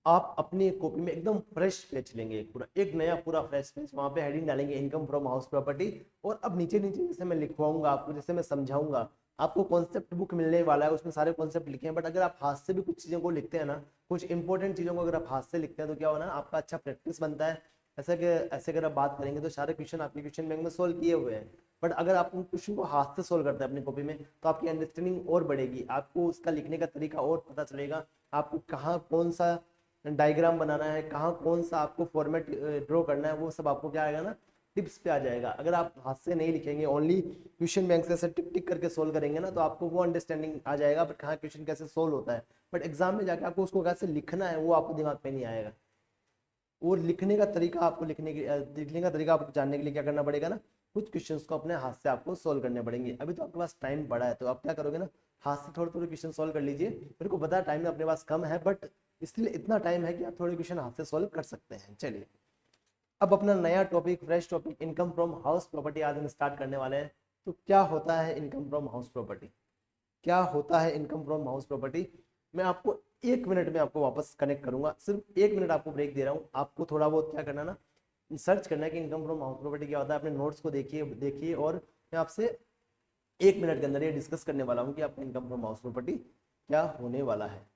आप अपनी कॉपी में एकदम फ्रेश पेज लेंगे, एक पूरा एक नया पूरा फ्रेश पेज, वहां पे हेडिंग डालेंगे इनकम फ्रॉम हाउस प्रॉपर्टी। और अब नीचे नीचे जैसे मैं लिखवाऊंगा आपको, जैसे मैं समझाऊंगा आपको, कॉन्सेप्ट बुक मिलने वाला है उसमें सारे कॉन्सेप्ट लिखे हैं। बट अगर आप हाथ से भी कुछ चीजों को लिखते हैं ना, कुछ इंपॉर्टेंट चीजों को अगर आप हाथ से लिखते हैं तो क्या होना, आपका अच्छा प्रैक्टिस बनता है। ऐसे अगर आप बात करेंगे तो सारे क्वेश्चन आपके क्वेश्चन बैंक में सोल्व किए हुए हैं। बट अगर आप उन क्वेश्चन को हाथ से सोल्व करते हैं अपनी कॉपी में तो आपकी अंडरस्टैंडिंग और बढ़ेगी, आपको उसका लिखने का तरीका और पता चलेगा, आपको कहाँ कौन सा डायग्राम बनाना है, कहाँ कौन सा आपको फॉर्मेट ड्रॉ करना है, वो सब आपको क्या आएगा ना, टिप्स पे आ जाएगा। अगर आप हाथ से नहीं लिखेंगे, ओनली क्वेश्चन बैंक से ऐसे टिक टिक करके सोल्व करेंगे ना, तो आपको वो अंडरस्टैंडिंग आ जाएगा बट कहाँ क्वेश्चन कैसे सोल्व होता है। बट एग्जाम में जाके आपको उसको कैसे लिखना है वो आपको दिमाग में नहीं आएगा। और लिखने का तरीका आपको लिखने का तरीका आपको जानने के लिए क्या करना पड़ेगा ना, कुछ क्वेश्चंस को अपने हाथ से आपको सोल्व करने पड़ेंगे। अभी तो आपके पास टाइम पड़ा है तो आप क्या करोगे ना, हाथ से थोड़े थोड़े क्वेश्चन सोल्व कर लीजिए। मेरे को पता है टाइम अपने पास कम है, बट इसलिए इतना टाइम है कि आप थोड़े क्वेश्चन हाथ से सोल्व कर सकते हैं। चलिए अब अपना नया topic, fresh topic, income from house property आज हम स्टार्ट करने वाले हैं। तो क्या होता है इनकम फ्रॉम हाउस प्रॉपर्टी, क्या होता है इनकम फ्रॉम हाउस प्रॉपर्टी, मैं आपको 1 मिनट में आपको वापस कनेक्ट करूंगा। सिर्फ 1 मिनट आपको ब्रेक दे रहा हूँ, आपको थोड़ा बहुत क्या करना ना, सर्च करना है कि इनकम फ्रॉम हाउस प्रॉपर्टी क्या होता है। अपने नोट्स को देखिए देखिए और मैं आपसे 1 मिनट के अंदर ये डिस्कस करने वाला हूँ कि आपका इनकम फ्रॉम हाउस प्रॉपर्टी क्या होने वाला है।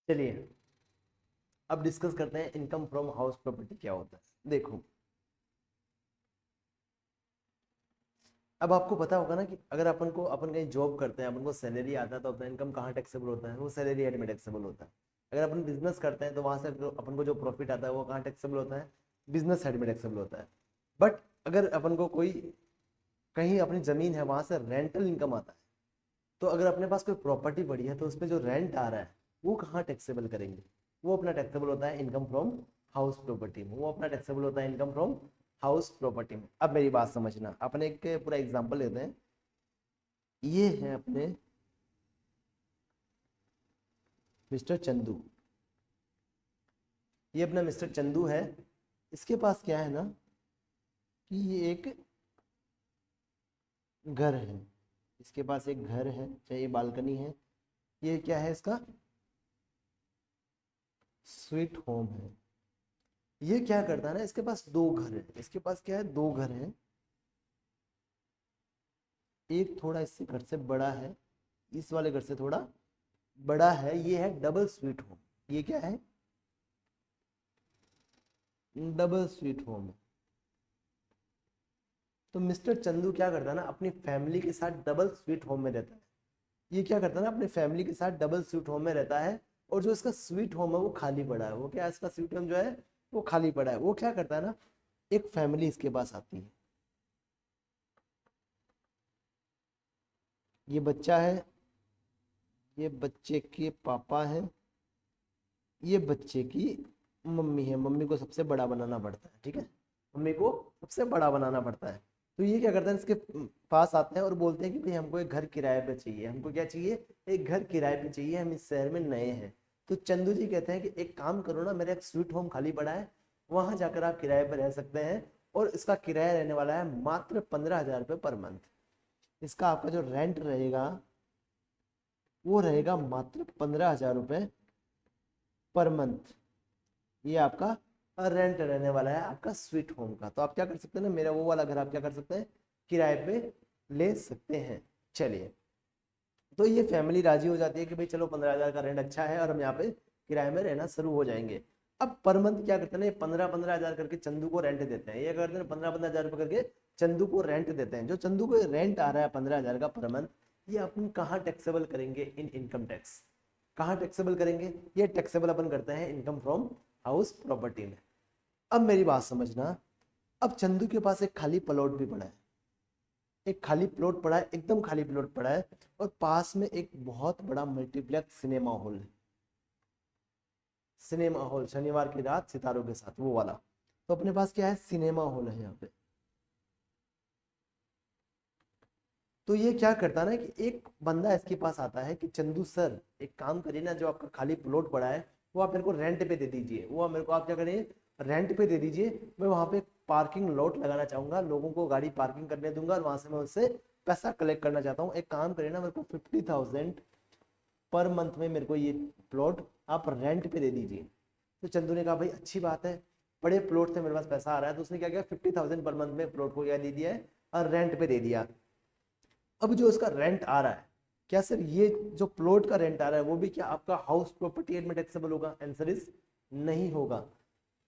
चलिए अब डिस्कस करते हैं इनकम फ्रॉम हाउस प्रॉपर्टी क्या होता है। देखो अब आपको पता होगा ना कि अगर अपन कहीं जॉब करते हैं, अपन को सैलरी आता है, तो अपना इनकम कहाँ टैक्सेबल होता है? वो सैलरी हेड में टैक्सेबल होता है। अगर अपन बिजनेस करते हैं तो वहां से अपन को जो प्रॉफिट आता है वो कहाँ टैक्सेबल होता है? बिजनेस हेड में टैक्सेबल होता है। बट अगर अपन को कोई कहीं अपनी जमीन है वहां से रेंटल इनकम आता है, तो अगर अपने पास कोई प्रॉपर्टी पड़ी है तो उसमें जो रेंट आ रहा है वो कहाँ टैक्सेबल करेंगे? वो अपना टैक्सेबल होता है इनकम फ्रॉम हाउस प्रॉपर्टी में। वो अपना टैक्सेबल होता है इनकम फ्रॉम हाउस प्रॉपर्टी में। अब मेरी बात समझना, अपन एक पूरा एग्जांपल लेते हैं। ये है अपने मिस्टर चंदू। ये अपना मिस्टर चंदू है। इसके पास क्या है ना कि ये एक घर है। इसके पास एक घर है, चाहे ये बालकनी है। ये क्या है इसका? स्वीट होम है। ये क्या करता है ना, इसके पास दो घर है। इसके पास क्या है? दो घर है। एक थोड़ा इससे घर से बड़ा है, इस वाले घर से थोड़ा बड़ा है। ये है डबल स्वीट होम। ये क्या है? Double sweet home. तो मिस्टर चंदू क्या करता है ना, अपनी फैमिली के साथ डबल स्वीट होम में रहता है। ये क्या करता है ना, अपनी फैमिली के साथ डबल स्वीट होम में रहता है। और जो इसका स्वीट होम है वो खाली पड़ा है। वो क्या है? इसका स्वीट होम जो है वो खाली पड़ा है। वो क्या करता है ना, एक फैमिली इसके पास आती है। ये बच्चा है, ये बच्चे के पापा हैं, ये बच्चे की मम्मी है। मम्मी को सबसे बड़ा बनाना पड़ता है, ठीक है? मम्मी को सबसे बड़ा बनाना पड़ता है। तो ये क्या करते हैं, इसके पास आते हैं और बोलते हैं कि भाई हमको एक घर किराए पे चाहिए। हमको क्या चाहिए? एक घर किराए पे चाहिए, हम इस शहर में नए हैं। तो चंदू जी कहते हैं कि एक काम करो ना, मेरा एक स्वीट होम खाली पड़ा है, वहां जाकर आप किराए पर रह सकते हैं। और इसका किराया रहने वाला है मात्र 15,000 रुपये पर मंथ। इसका आपका जो रेंट रहेगा वो रहेगा मात्र 15,000 रुपये पर मंथ। ये आपका रेंट रहने वाला है आपका स्वीट होम का। तो आप क्या कर सकते हैं ना, मेरा वो वाला घर आप क्या कर सकते हैं? किराए पे ले सकते हैं। चलिए, तो ये फैमिली राजी हो जाती है कि भाई चलो 15,000 का रेंट अच्छा है और हम यहाँ पे किराए में रहना शुरू हो जाएंगे। अब पर मंथ क्या करते हैं ना, ये 15-15 हजार करके चंदू को रेंट देते हैं। ये करते हैं 15-15 हजार रुपये करके चंदू को रेंट देते हैं। जो चंदू को रेंट आ रहा है 15,000 का पर मंथ, ये अपन कहाँ टैक्सेबल करेंगे? इन इनकम टैक्स। कहाँ टैक्सेबल करेंगे? ये टैक्सेबल अपन करते हैं इनकम फ्रॉम हाउस प्रॉपर्टी में। अब मेरी बात समझना, अब चंदू के पास एक खाली प्लॉट भी पड़ा है। एक खाली प्लॉट पड़ा है, एकदम खाली प्लॉट पड़ा है। और पास में एक बहुत बड़ा मल्टीप्लेक्स सिनेमा हॉल है। सिनेमा हॉल शनिवार की रात सितारों के साथ, वो वाला। तो अपने पास क्या है? सिनेमा हॉल है यहाँ पे। तो ये क्या करता है ना कि एक बंदा इसके पास आता है कि चंदू सर एक काम करिए ना, जो आपका खाली प्लॉट पड़ा है वो आप मेरे को रेंट पे दे दीजिए। वो मेरे को आप क्या करिए? रेंट पे दे दीजिए। मैं वहाँ पे पार्किंग लॉट लगाना चाहूंगा, लोगों को गाड़ी पार्किंग करने दूंगा और वहां से मैं उससे पैसा कलेक्ट करना चाहता हूँ। एक काम करिए ना, मेरे को 50,000 पर मंथ में मेरे को ये प्लॉट आप रेंट पे दे दीजिए। तो चंदू ने कहा भाई अच्छी बात है, बड़े प्लॉट से मेरे पास पैसा आ रहा है। तो उसने क्या किया? 50,000 पर मंथ में प्लॉट को क्या दे दिया है? और रेंट पे दे दिया। अब जो इसका रेंट आ रहा है, क्या सर ये जो प्लॉट का रेंट आ रहा है वो भी क्या आपका हाउस प्रॉपर्टी एड में टैक्सेबल होगा? आंसर इज नहीं होगा।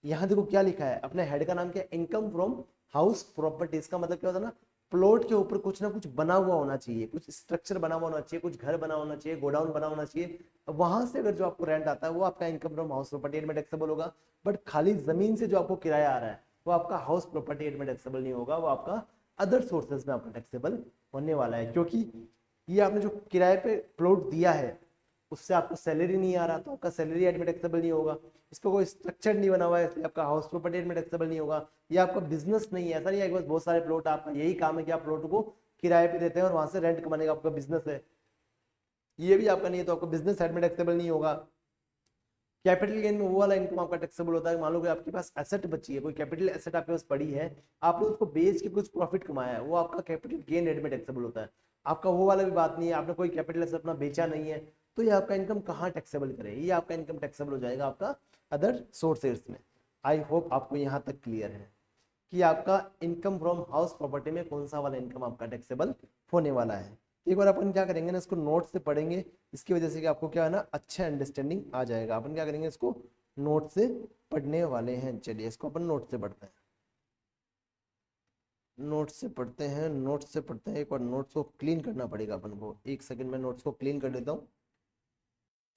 यहाँ देखो क्या लिखा है, अपने हेड का नाम क्या है? Income from house property. इसका मतलब क्या होता है ना, प्लॉट के ऊपर कुछ ना कुछ बना हुआ होना चाहिए, कुछ स्ट्रक्चर बना हुआ होना चाहिए, कुछ घर बना होना चाहिए, गोडाउन बना होना चाहिए। वहां से अगर जो आपको रेंट आता है वो आपका income from house property head में टैक्सेबल होगा। बट खाली जमीन से जो आपको किराया आ रहा है वो आपका हाउस प्रॉपर्टी एड में टैक्सेबल नहीं होगा, वो आपका अदर सोर्सेज में आपका टैक्सेबल होने वाला है। क्योंकि ये आपने जो किराए पे प्लॉट दिया है उससे आपको सैलरी नहीं आ रहा, तो आपका सैलरी एड में टैक्सेबल नहीं होगा। इस पर कोई स्ट्रक्चर नहीं बना हुआ है, इसलिए आपका हाउस प्रॉपर्टी एड में टैक्सेबल नहीं होगा। ये आपका बिजनेस नहीं है, ऐसा नहीं है कि बस बहुत सारे प्लॉट, आपका यही काम है कि आप प्लॉट को किराए पे देते हैं और वहां से रेंट कमाने का आपका बिजनेस है। ये भी आपका नहीं है, तो आपका बिजनेस साइड में टैक्सेबल नहीं होगा। कैपिटल गेन में वो वाला इनकम आपका टैक्सेबल होता है। मान लो कि आपके पास एसेट बची है, कोई कैपिटल एसेट आपके पास पड़ी है, आपने उसको बेच के कुछ प्रॉफिट कमाया है, वो आपका कैपिटल गेन रेट में टैक्सेबल होता है। आपका वो वाला भी बात नहीं है, आपने कोई कैपिटल एसेट अपना बेचा नहीं है, तो ये आपका इनकम कहाँ टैक्सेबल करे? ये आपका इनकम टैक्सेबल हो जाएगा आपका अदर सोर्सेज में। आई होप आपको यहाँ तक क्लियर है कि आपका इनकम फ्रॉम हाउस प्रॉपर्टी में कौन सा वाला इनकम आपका टैक्सेबल होने वाला है। एक बार अपन क्या करेंगे ना, इसको नोट से पढ़ेंगे, इसकी वजह से कि आपको क्या है ना अच्छा अंडरस्टैंडिंग आ जाएगा। अपन क्या करेंगे, इसको नोट से पढ़ने वाले हैं। चलिए इसको अपन नोट से पढ़ते हैं। नोट्स से पढ़ते हैं, नोट्स से पढ़ते हैं। एक बार नोट्स को क्लीन करना पड़ेगा अपन को, एक सेकंड में नोट्स को क्लीन कर देता हूँ।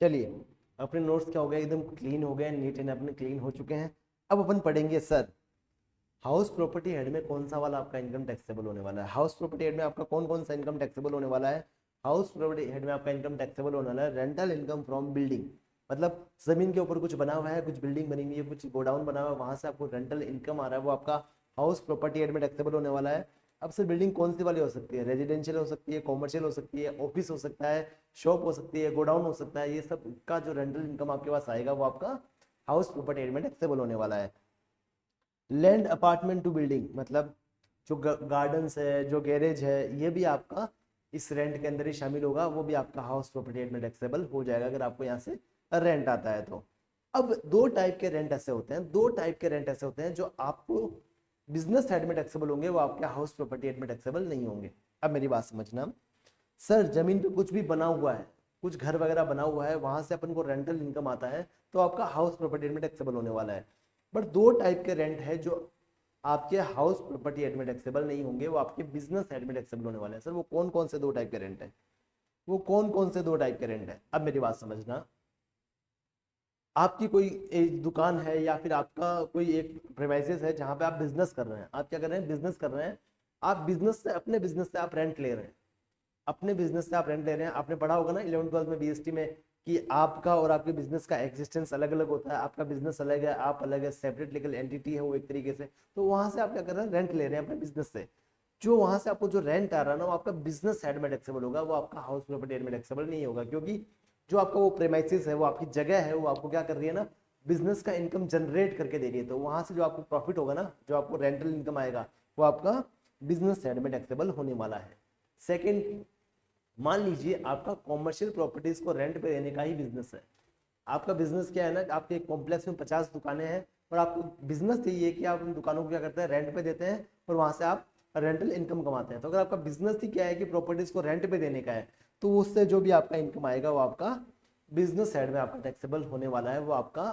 चलिए, अपने नोट्स क्या हो गए, एकदम क्लीन हो गए, नीट एंड अपने क्लीन हो चुके हैं। अब अपन पढ़ेंगे सर, हाउस प्रॉपर्टी हेड में कौन सा वाला आपका इनकम टैक्सेबल होने वाला है। हाउस प्रॉपर्टी हेड में आपका कौन कौन सा इनकम टैक्सेबल होने वाला है। हाउस प्रॉपर्टी हेड में आपका इनकम टैक्सेबल होने वाला है रेंटल इनकम फ्रॉम बिल्डिंग, मतलब जमीन के ऊपर कुछ बना हुआ है, कुछ बिल्डिंग बनी हुई है, कुछ गोडाउन बना हुआ है, वहां से आपको रेंटल इनकम आ रहा है, वो आपका हाउस प्रॉपर्टी हेड में टैक्सेबल होने वाला है। अब सर बिल्डिंग कौन सी वाली हो सकती है, रेजिडेंशियल हो सकती है, कॉमर्शियल हो सकती है, ऑफिस हो सकता है, शॉप हो सकती है, गोडाउन हो सकता है, ये सब का जो रेंटल इनकम आपके पास आएगा वो आपका हाउस प्रॉपर्टी हेड में टैक्सेबल होने वाला है। लैंड अपार्टमेंट टू बिल्डिंग, मतलब जो गार्डन्स है, जो गैरेज है, ये भी आपका इस रेंट के अंदर ही शामिल होगा, वो भी आपका हाउस प्रॉपर्टी में टैक्सेबल हो जाएगा अगर आपको यहाँ से रेंट आता है तो। अब दो टाइप के रेंट ऐसे होते हैं, दो टाइप के रेंट ऐसे होते हैं जो आपको बिजनेस हेड में टैक्सेबल होंगे, वो आपके हाउस प्रॉपर्टी हेड में टैक्सेबल नहीं होंगे। अब मेरी बात समझना, सर जमीन पे कुछ भी बना हुआ है, कुछ घर वगैरह बना हुआ है, वहां से अपन को रेंटल इनकम आता है, तो आपका हाउस प्रॉपर्टी में टैक्सेबल होने वाला है। बट दो टाइप के रेंट है जो आपके हाउस प्रॉपर्टी एड में टैक्सेबल नहीं होंगे, वो आपके बिजनेस एड में टैक्सेबल होने वाले हैं। सर वो कौन कौन से दो टाइप के रेंट है, वो कौन कौन से दो टाइप के रेंट है। अब मेरी बात समझना, आपकी कोई एक दुकान है या फिर आपका कोई एक प्रेमाइसेस है जहां पे आप बिजनेस कर रहे हैं, आप क्या कर रहे हैं, बिजनेस कर रहे हैं, आप बिजनेस से, अपने बिजनेस से आप रेंट ले रहे हैं, अपने बिजनेस से आप रेंट ले रहे हैं। आपने पढ़ा होगा ना 11th 12th में बीएसटी में कि आपका और आपके बिजनेस का एग्जिस्टेंस अलग अलग होता है, आपका बिजनेस अलग है, आप अलग है, सेपरेट लीगल एंटिटी है वो एक तरीके से। तो वहां से आप क्या कर रहे हैं, रेंट ले रहे हैं अपने बिजनेस से। जो वहां से आपको जो रेंट आ रहा है ना, वो आपका बिजनेस साइड में टैक्सेबल होगा, वो आपका हाउस प्रॉपर्टी में टैक्सेबल नहीं होगा, क्योंकि जो आपका वो प्रेमाइसिस है, वो आपकी जगह है, वो आपको क्या कर रही है ना, बिजनेस का इनकम जनरेट करके दे रही है। तो वहां से जो आपको प्रॉफिट होगा ना, जो आपको रेंटल इनकम आएगा, वो आपका बिजनेस साइड में टैक्सेबल होने वाला है। सेकेंड, मान लीजिए आपका कॉमर्शियल प्रॉपर्टीज को रेंट पे देने का ही बिजनेस है। आपका बिजनेस क्या है ना, आपके एक कॉम्प्लेक्स में 50 दुकानें हैं, और आपको बिजनेस यही है कि आप उन दुकानों को क्या करते हैं, रेंट पे देते हैं, और वहां से आप रेंटल इनकम कमाते हैं। तो अगर आपका बिजनेस ही क्या है कि प्रॉपर्टीज को रेंट पे देने का है, तो उससे जो भी आपका इनकम आएगा वो आपका बिजनेस साइड में आपका टैक्सेबल होने वाला है, वो आपका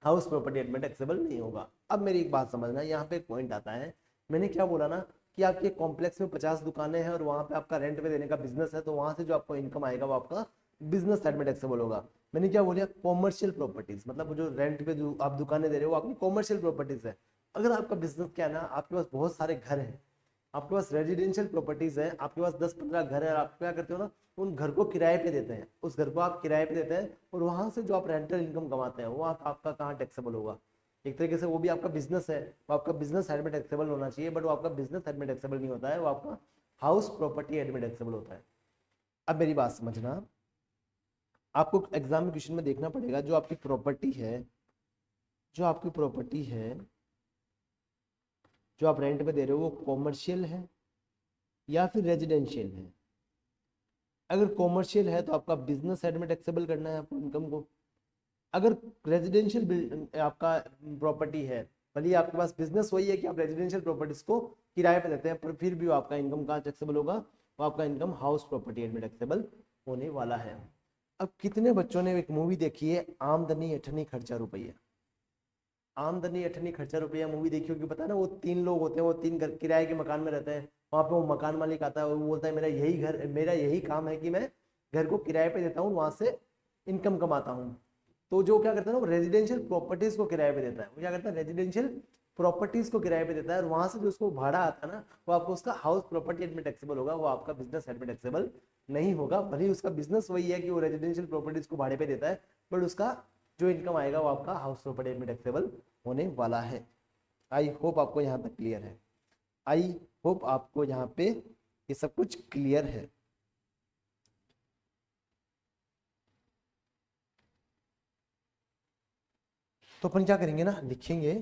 हाउस प्रॉपर्टी में टैक्सेबल नहीं होगा। अब मेरी एक बात समझना, यहाँ पे एक पॉइंट आता है, मैंने क्या बोला ना कि आपके कॉम्प्लेक्स में 50 दुकानें हैं और वहां पे आपका रेंट पे देने का बिजनेस है, तो वहां से जो आपको इनकम आएगा वो आपका बिजनेस साइड में टैक्सेबल होगा। मैंने क्या बोलिया, कॉमर्शियल प्रॉपर्टीज, मतलब जो रेंट पे जो आप दुकानें दे रहे हो वो आपकी कॉमर्शियल प्रॉपर्टीज है। अगर आपका बिजनेस क्या है ना, आपके पास बहुत सारे घर हैं, आपके पास रेजिडेंशियल प्रॉपर्टीज है, आपके पास 10-15 घर है, आप क्या करते हो ना, उन घर को किराए पे देते हैं, उस घर को आप किराए पे देते हैं, और वहां से जो आप रेंटल इनकम कमाते हैं वो आपका कहाँ टैक्सेबल होगा। एक तरीके से वो भी आपका बिजनेस है, वो आपका बिजनेस साइड में टैक्सेबल होना चाहिए, बट वो आपका बिजनेस साइड में टैक्सेबल नहीं होता है, वो आपका हाउस प्रॉपर्टी हेड में टैक्सेबल होता है। अब मेरी बात समझना, आपको एग्जाम में क्वेश्चन में देखना पड़ेगा, जो आपकी प्रॉपर्टी है, जो आपकी प्रॉपर्टी है, जो आप रेंट पे दे रहे हो, वो कॉमर्शियल है या फिर रेजिडेंशियल है। अगर कॉमर्शियल है तो आपका बिजनेस साइड में टैक्सेबल करना है आपको इनकम को। अगर रेजिडेंशियल आपका प्रॉपर्टी है, भले ही आपके पास बिजनेस वही है कि आप रेजिडेंशियल प्रॉपर्टीज को किराए पे देते हैं, पर फिर भी वो आपका इनकम कहाँ टैक्सेबल होगा, वो आपका इनकम हाउस प्रॉपर्टी में टैक्सेबल होने वाला है। अब कितने बच्चों ने एक मूवी देखी है, आमदनी अठनी खर्चा रुपया। आमदनी अठनी खर्चा रुपया मूवी देखी होगी, पता है ना, वो तीन लोग होते हैं, वो तीन घर किराए के मकान में रहते हैं, वहां पे वो मकान मालिक आता है और वो बोलता है मेरा यही घर, मेरा यही काम है कि मैं घर को किराए पे देता हूँ, वहां से इनकम कमाता हूँ। तो जो क्या करता है ना, वो रेजिडेंशियल प्रॉपर्टीज को किराए पे देता है, वो क्या करता है, रेजिडेंशियल प्रॉपर्टीज को किराए पे देता है, और वहां से जो उसको भाड़ा आता है ना, वो आपको उसका हाउस प्रॉपर्टी में टैक्सेबल होगा, वो आपका बिजनेस में टैक्सेबल नहीं होगा। भले ही उसका बिजनेस वही है कि वो रेजिडेंशियल प्रॉपर्टीज को भाड़े पे देता है, बट उसका जो इनकम आएगा वो आपका हाउस प्रॉपर्टी में टैक्सेबल होने वाला है। आई होप आपको यहाँ तक क्लियर है, आई होप आपको यहाँ पे ये सब कुछ क्लियर है। तो अपन क्या करेंगे ना, लिखेंगे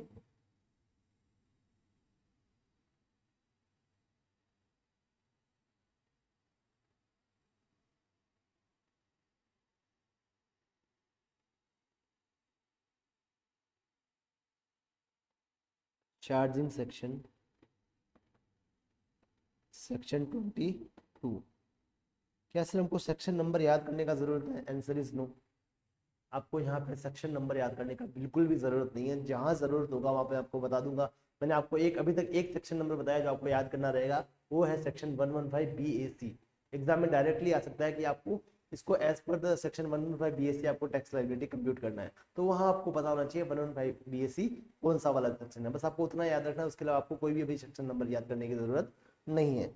चार्जिंग सेक्शन, सेक्शन 22। क्या सर हमको सेक्शन नंबर याद करने का जरूरत है, आंसर इज नो। आपको यहाँ पे सेक्शन नंबर याद करने का बिल्कुल भी जरूरत नहीं है, जहां जरूरत होगा वहां पे आपको बता दूंगा मैंने आपको एक अभी तक एक सेक्शन नंबर बताया जो आपको याद करना रहेगा, वो है सेक्शन 115 BAC। एग्जाम में डायरेक्टली आ सकता है कि आपको इसको as per the section 115 BAC आपको टैक्स लायबिलिटी कंप्यूट करना है, तो वहाँ आपको पता होना चाहिए 115 BAC कौन सा वाला सेक्शन है, बस आपको उतना याद रखना है, उसके अलावा आपको कोई भी अभी सेक्शन नंबर याद करने की जरूरत नहीं है।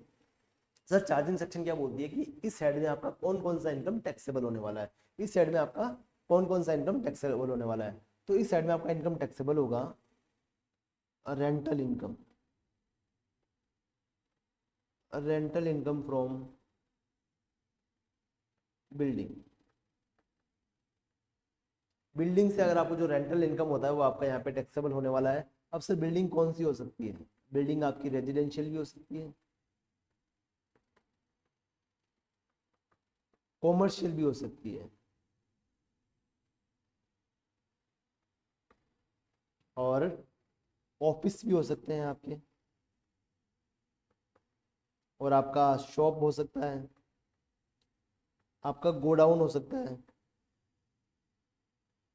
सर चार्जिंग सेक्शन क्या बोलती है कि इस साइड में आपका कौन कौन सा इनकम टैक्सेबल होने वाला है, इस साइड में आपका कौन कौन सा इनकम टैक्सेबल होने वाला है। तो इस साइड में आपका इनकम टैक्सेबल होगा rental income, rental income from building. Building से अगर आपको जो रेंटल इनकम होता है वो आपका यहाँ पे टैक्सेबल होने वाला है। अब सर बिल्डिंग कौन सी हो सकती है, बिल्डिंग आपकी रेजिडेंशियल भी हो सकती है, कॉमर्शियल भी हो सकती है, और ऑफिस भी हो सकते हैं आपके, और आपका शॉप हो सकता है, आपका गोडाउन हो सकता है,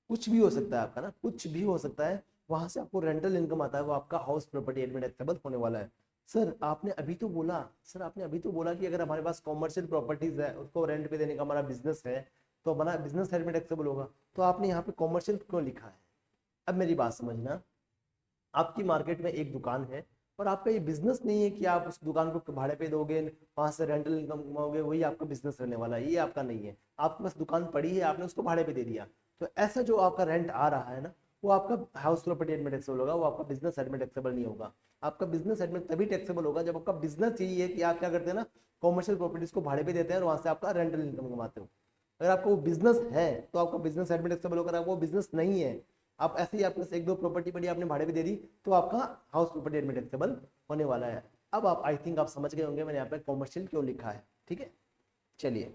कुछ भी हो सकता है आपका ना, कुछ भी हो सकता है। वहां से आपको रेंटल इनकम आता है, वो आपका हाउस प्रॉपर्टी एडमिटेबल होने वाला है। सर आपने अभी तो बोला, सर आपने अभी तो बोला कि अगर हमारे पास कॉमर्शियल प्रॉपर्टीज है उसको रेंट पे देने का हमारा बिजनेस है, तो हमारा बिजनेस एडमिटेबल होगा। तो आपने यहाँ पे कॉमर्शियल क्यों लिखा है? अब मेरी बात समझना, आपकी मार्केट में एक दुकान है और आपका ये बिजनेस नहीं है कि आप उस दुकान को भाड़े पे दोगे, वहां से रेंटल इनकम कमाओगे, वही आपका बिजनेस रहने वाला है, ये आपका नहीं है। आपके पास दुकान पड़ी है, आपने उसको भाड़े पे दे दिया, तो ऐसा जो आपका रेंट आ रहा है ना, वो आपका हाउस प्रॉपर्टी एडमिट टैक्सेबल होगा, वो आपका बिजनेस एडमिट टैक्सेबल नहीं होगा। आपका बिजनेस एडमिट तभी टैक्सेबल होगा जब आपका बिजनेस यही है कि आप क्या करते हैं ना, कॉमर्शियल प्रॉपर्टीज को भाड़े पे देते हैं और वहां से आपका रेंटल इनकम कमाते हो। अगर आपको वो बिजनेस है तो आपका बिजनेस एडमिट टैक्सेबल होगा, अगर वो बिजनेस नहीं है, आप ऐसे ही आपके पास एक दो प्रॉपर्टी पड़ी आपने भाड़े पे दे दी, तो आपका हाउस प्रॉपर्टी एडमिट टैक्सेबल होने वाला है। अब आप आई थिंक आप समझ गए होंगे मैंने यहाँ पे कॉमर्शियल क्यों लिखा है, ठीक है। चलिए,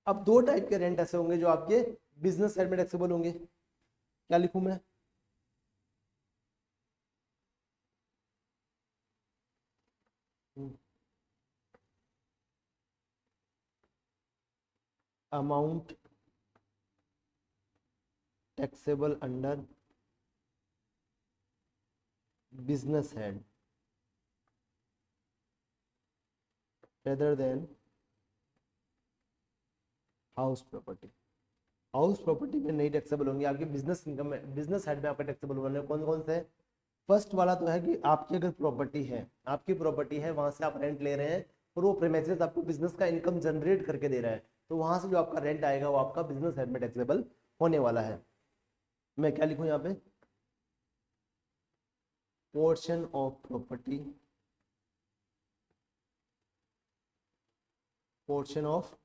अब दो टाइप के रेंट ऐसे होंगे जो आपके बिजनेस साइड में टैक्सेबल होंगे। क्या लिखूं मैं? Amount taxable under business head rather than house property. House property में नहीं टैक्सेबल होंगे, आपके बिजनेस इनकम में, बिजनेस हेड में आपका टैक्सेबल होने कौन कौन से? फर्स्ट वाला तो है कि आपकी अगर प्रॉपर्टी है, आपकी प्रॉपर्टी है, वहां से आप रेंट ले रहे हैं और वो प्रीमाइसेस आपको बिजनेस का इनकम जनरेट करके दे रहा है, तो वहां से जो आपका रेंट आएगा वो आपका बिजनेस हेड में टैक्सेबल होने वाला है। मैं क्या लिखूं यहाँ पे? Portion of property, portion of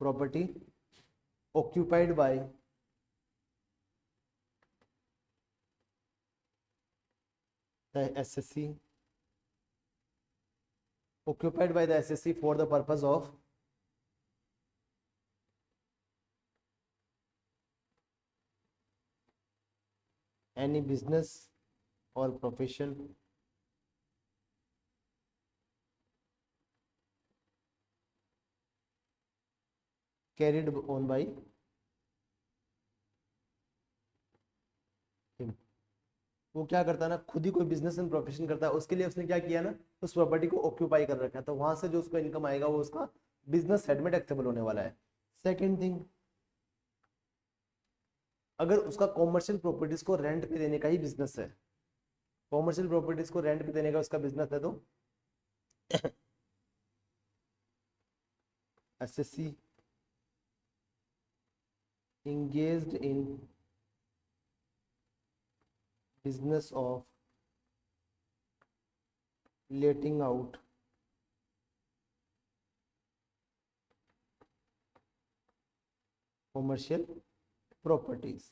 property occupied by the SSC, occupied by the SSC for the purpose of any business or profession carried on by him। वो क्या करता है ना, खुद ही कोई बिजनेस एंड प्रोफेशन करता है, उसके लिए उसने क्या किया ना, उस प्रॉपर्टी को ऑक्यूपाई कर रखा है, तो वहां से जो उसको इनकम आएगा वो उसका बिजनेस हेड में टैक्सेबल होने वाला है। सेकेंड थिंग, अगर उसका कॉमर्शियल प्रॉपर्टीज को रेंट पे देने का ही बिजनेस है, कॉमर्शियल प्रॉपर्टीज को रेंट पे देने का उसका बिजनेस है, तो SSC engaged in business of letting out commercial properties।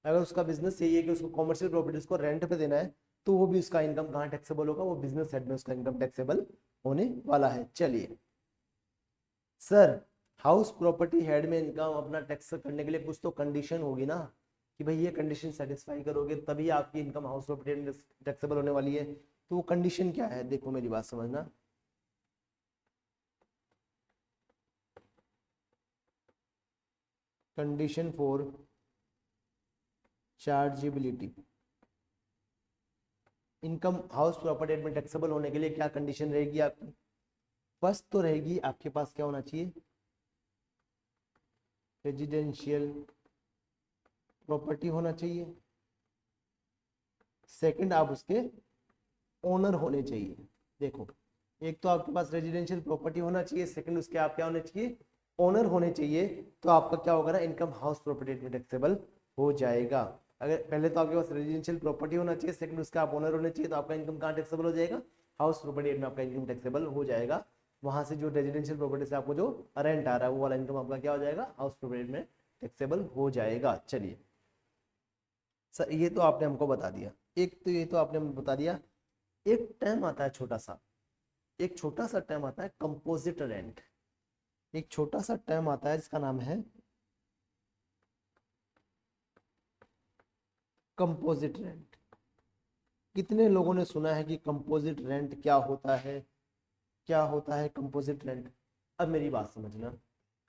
अगर उसका बिजनेस यही है कि उसको कॉमर्शियल प्रॉपर्टीज को रेंट पे देना है, तो वो भी उसका इनकम कहाँ टैक्सेबल होगा, वो बिजनेस हेड में उसका इनकम टैक्सेबल होने वाला है। चलिए सर, हाउस प्रॉपर्टी हेड में इनकम अपना टैक्स करने के लिए कुछ तो कंडीशन होगी ना, कि भाई ये कंडीशन सेटिस्फाई करोगे तभी आपकी इनकम हाउस प्रॉपर्टी टैक्सेबल होने वाली है। तो वो कंडीशन क्या है, देखो मेरी बात समझना। Condition for chargeability. Income house property head में टैक्सेबल होने के लिए क्या कंडीशन रहेगी आपकी? फर्स्ट तो रहेगी आपके पास क्या होना चाहिए, रेजिडेंशियल प्रॉपर्टी होना चाहिए। सेकंड, आप उसके ओनर होने चाहिए। देखो, एक तो आपके पास रेजिडेंशियल प्रॉपर्टी होना चाहिए, सेकंड उसके आप क्या होने चाहिए, ओनर होने चाहिए। तो आपका क्या होगा ना, इनकम हाउस प्रॉपर्टी में टैक्सेबल हो जाएगा। अगर पहले तो आपके पास रेजिडेंशियल प्रॉपर्टी होना चाहिए, सेकंड उसका आप ओनर होने चाहिए, तो आपका इनकम कहाँ टैक्सेबल हो जाएगा, हाउस प्रॉपर्टी में आपका इनकम टैक्सेबल हो जाएगा। वहां से जो रेजिडेंशियल प्रॉपर्टी से आपको जो रेंट आ रहा है वो वाला इनकम आपका क्या हो जाएगा, हाउस प्रॉपर्टी में टैक्सेबल हो जाएगा। चलिए सर, ये तो आपने हमको बता दिया। एक तो ये तो आपने हमको बता दिया। एक टर्म आता है छोटा सा, एक छोटा सा टर्म आता है कंपोजिट रेंट। एक छोटा सा टर्म आता है जिसका नाम है कंपोजिट रेंट। कितने लोगों ने सुना है कि कंपोजिट रेंट क्या होता है, क्या होता है कंपोजिट रेंट? अब मेरी बात समझना,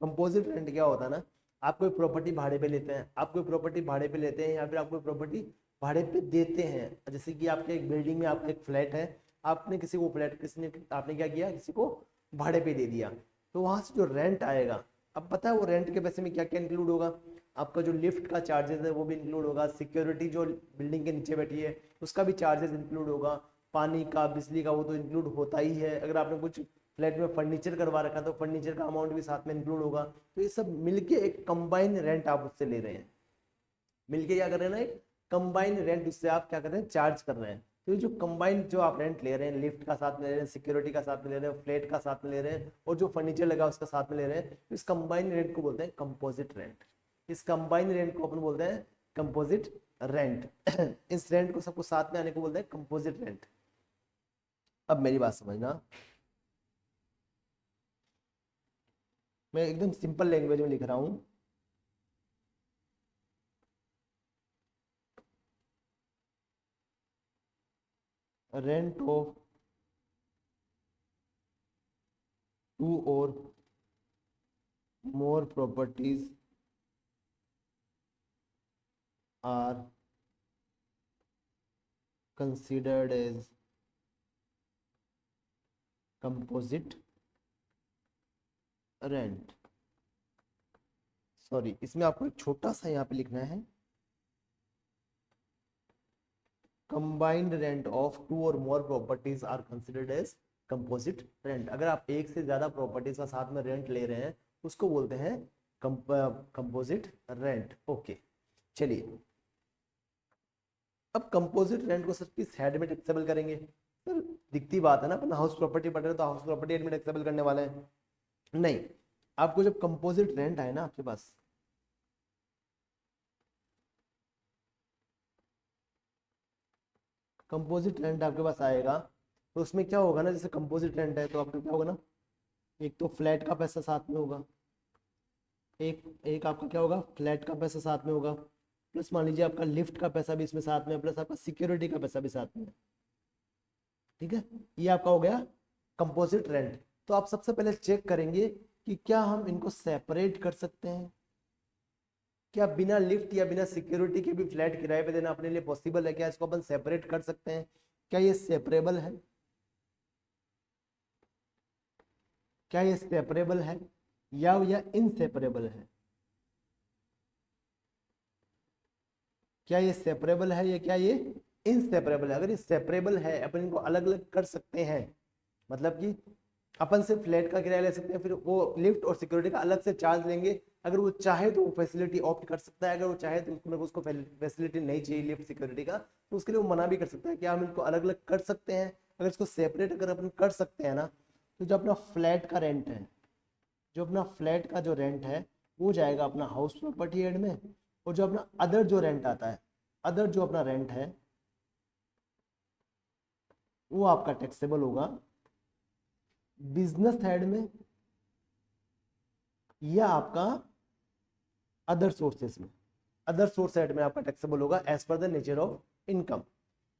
कंपोजिट रेंट क्या होता है ना, आप कोई प्रॉपर्टी भाड़े पे लेते हैं, आप कोई प्रॉपर्टी भाड़े पे लेते हैं या फिर आप कोई प्रॉपर्टी भाड़े पे देते हैं। जैसे कि आपके एक बिल्डिंग में आपका एक फ्लैट है, आपने किसी को फ्लैट किसने आपने क्या किया, किसी को भाड़े पे दे दिया। तो वहां से जो रेंट आएगा, अब पता है वो रेंट के पैसे में क्या क्या इंक्लूड होगा, आपका जो लिफ्ट का चार्जेस है वो भी इंक्लूड होगा, सिक्योरिटी जो बिल्डिंग के नीचे बैठी है उसका भी चार्जेस इंक्लूड होगा, पानी का बिजली का वो तो इंक्लूड होता ही है। अगर आपने कुछ फ्लैट में फर्नीचर करवा रखा तो फर्नीचर का अमाउंट भी साथ में इंक्लूड होगा। तो ये सब मिलके एक कंबाइन रेंट आप उससे ले रहे हैं, मिलके क्या कर रहे हैं ना, एक कंबाइन रेंट उससे आप क्या कर रहे हैं, चार्ज कर रहे हैं। तो ये जो कंबाइन जो आप रेंट ले रहे हैं, लिफ्ट का साथ में ले रहे हैं, सिक्योरिटी का साथ में ले रहे हैं, फ्लैट का साथ में ले रहे हैं और जो फर्नीचर लगा उसका साथ में ले रहे हैं, तो इस कंबाइन रेंट को बोलते हैं कंपोजिट रेंट। इस कंबाइन रेंट को अपन बोलते हैं कंपोजिट रेंट। इस रेंट को सबको साथ में आने को बोलते हैं कंपोजिट रेंट। अब मेरी बात समझना, मैं एकदम सिंपल लैंग्वेज में लिख रहा हूं। Rent of 2 or more properties are considered as composite rent। Sorry, इसमें आपको एक छोटा सा यहाँ पे लिखना है, combined rent of 2 or more properties are considered as composite rent। अगर आप एक से ज्यादा प्रॉपर्टीज का साथ में रेंट ले रहे हैं उसको बोलते हैं कंपोजिट रेंट। ओके, चलिए अब कंपोजिट रेंट को सर किस हेड में टैक्सेबल करेंगे? सर दिखती बात है ना, अपन हाउस प्रॉपर्टी पढ़ रहे हैं तो हाउस प्रॉपर्टी हेड में टैक्सेबल करने वाले हैं। नहीं, आपको जब कंपोजिट रेंट आए ना आपके पास, कंपोजिट रेंट आपके पास आएगा तो उसमें क्या होगा ना, जैसे कंपोजिट रेंट है तो आपका क्या होगा ना, एक तो फ्लैट का पैसा साथ में होगा, एक एक आपका क्या होगा, फ्लैट का पैसा साथ में होगा, प्लस मान लीजिए आपका लिफ्ट का पैसा भी इसमें साथ में, प्लस आपका सिक्योरिटी का पैसा भी साथ में। ठीक है, ये आपका हो गया कंपोजिट रेंट। तो आप सबसे पहले चेक करेंगे कि क्या हम इनको सेपरेट कर सकते हैं, क्या बिना लिफ्ट या बिना सिक्योरिटी के भी फ्लैट किराए पे देना अपने लिए पॉसिबल है, क्या इसको अपन सेपरेट कर सकते हैं, क्या ये सेपरेबल है, क्या ये सेपरेबल है या इनसेपरेबल है, क्या ये सेपरेबल है या क्या ये इनसेपरेबल है। अगर ये सेपरेबल है अपन इनको अलग अलग कर सकते हैं, मतलब कि अपन सिर्फ फ्लैट का किराया ले सकते हैं, फिर वो लिफ्ट और सिक्योरिटी का अलग से चार्ज लेंगे। अगर वो चाहे तो वो फैसिलिटी ऑप्ट कर सकता है, अगर वो चाहे तो उसको फैसिलिटी नहीं चाहिए लिफ्ट सिक्योरिटी का तो उसके लिए वो मना भी कर सकता है। क्या हम इनको अलग अलग कर सकते हैं? अगर इसको सेपरेट अगर अपन कर सकते हैं ना, तो जो अपना फ्लैट का रेंट है, जो अपना फ्लैट का जो रेंट है वो जाएगा अपना हाउस प्रॉपर्टी हेड में, और जो अपना अदर जो रेंट आता है, अदर जो अपना रेंट है वो आपका टैक्सेबल होगा बिजनेस हेड में या आपका अदर सोर्सेस में। अदर सोर्स हेड में आपका टैक्सेबल होगा as per the nature of income.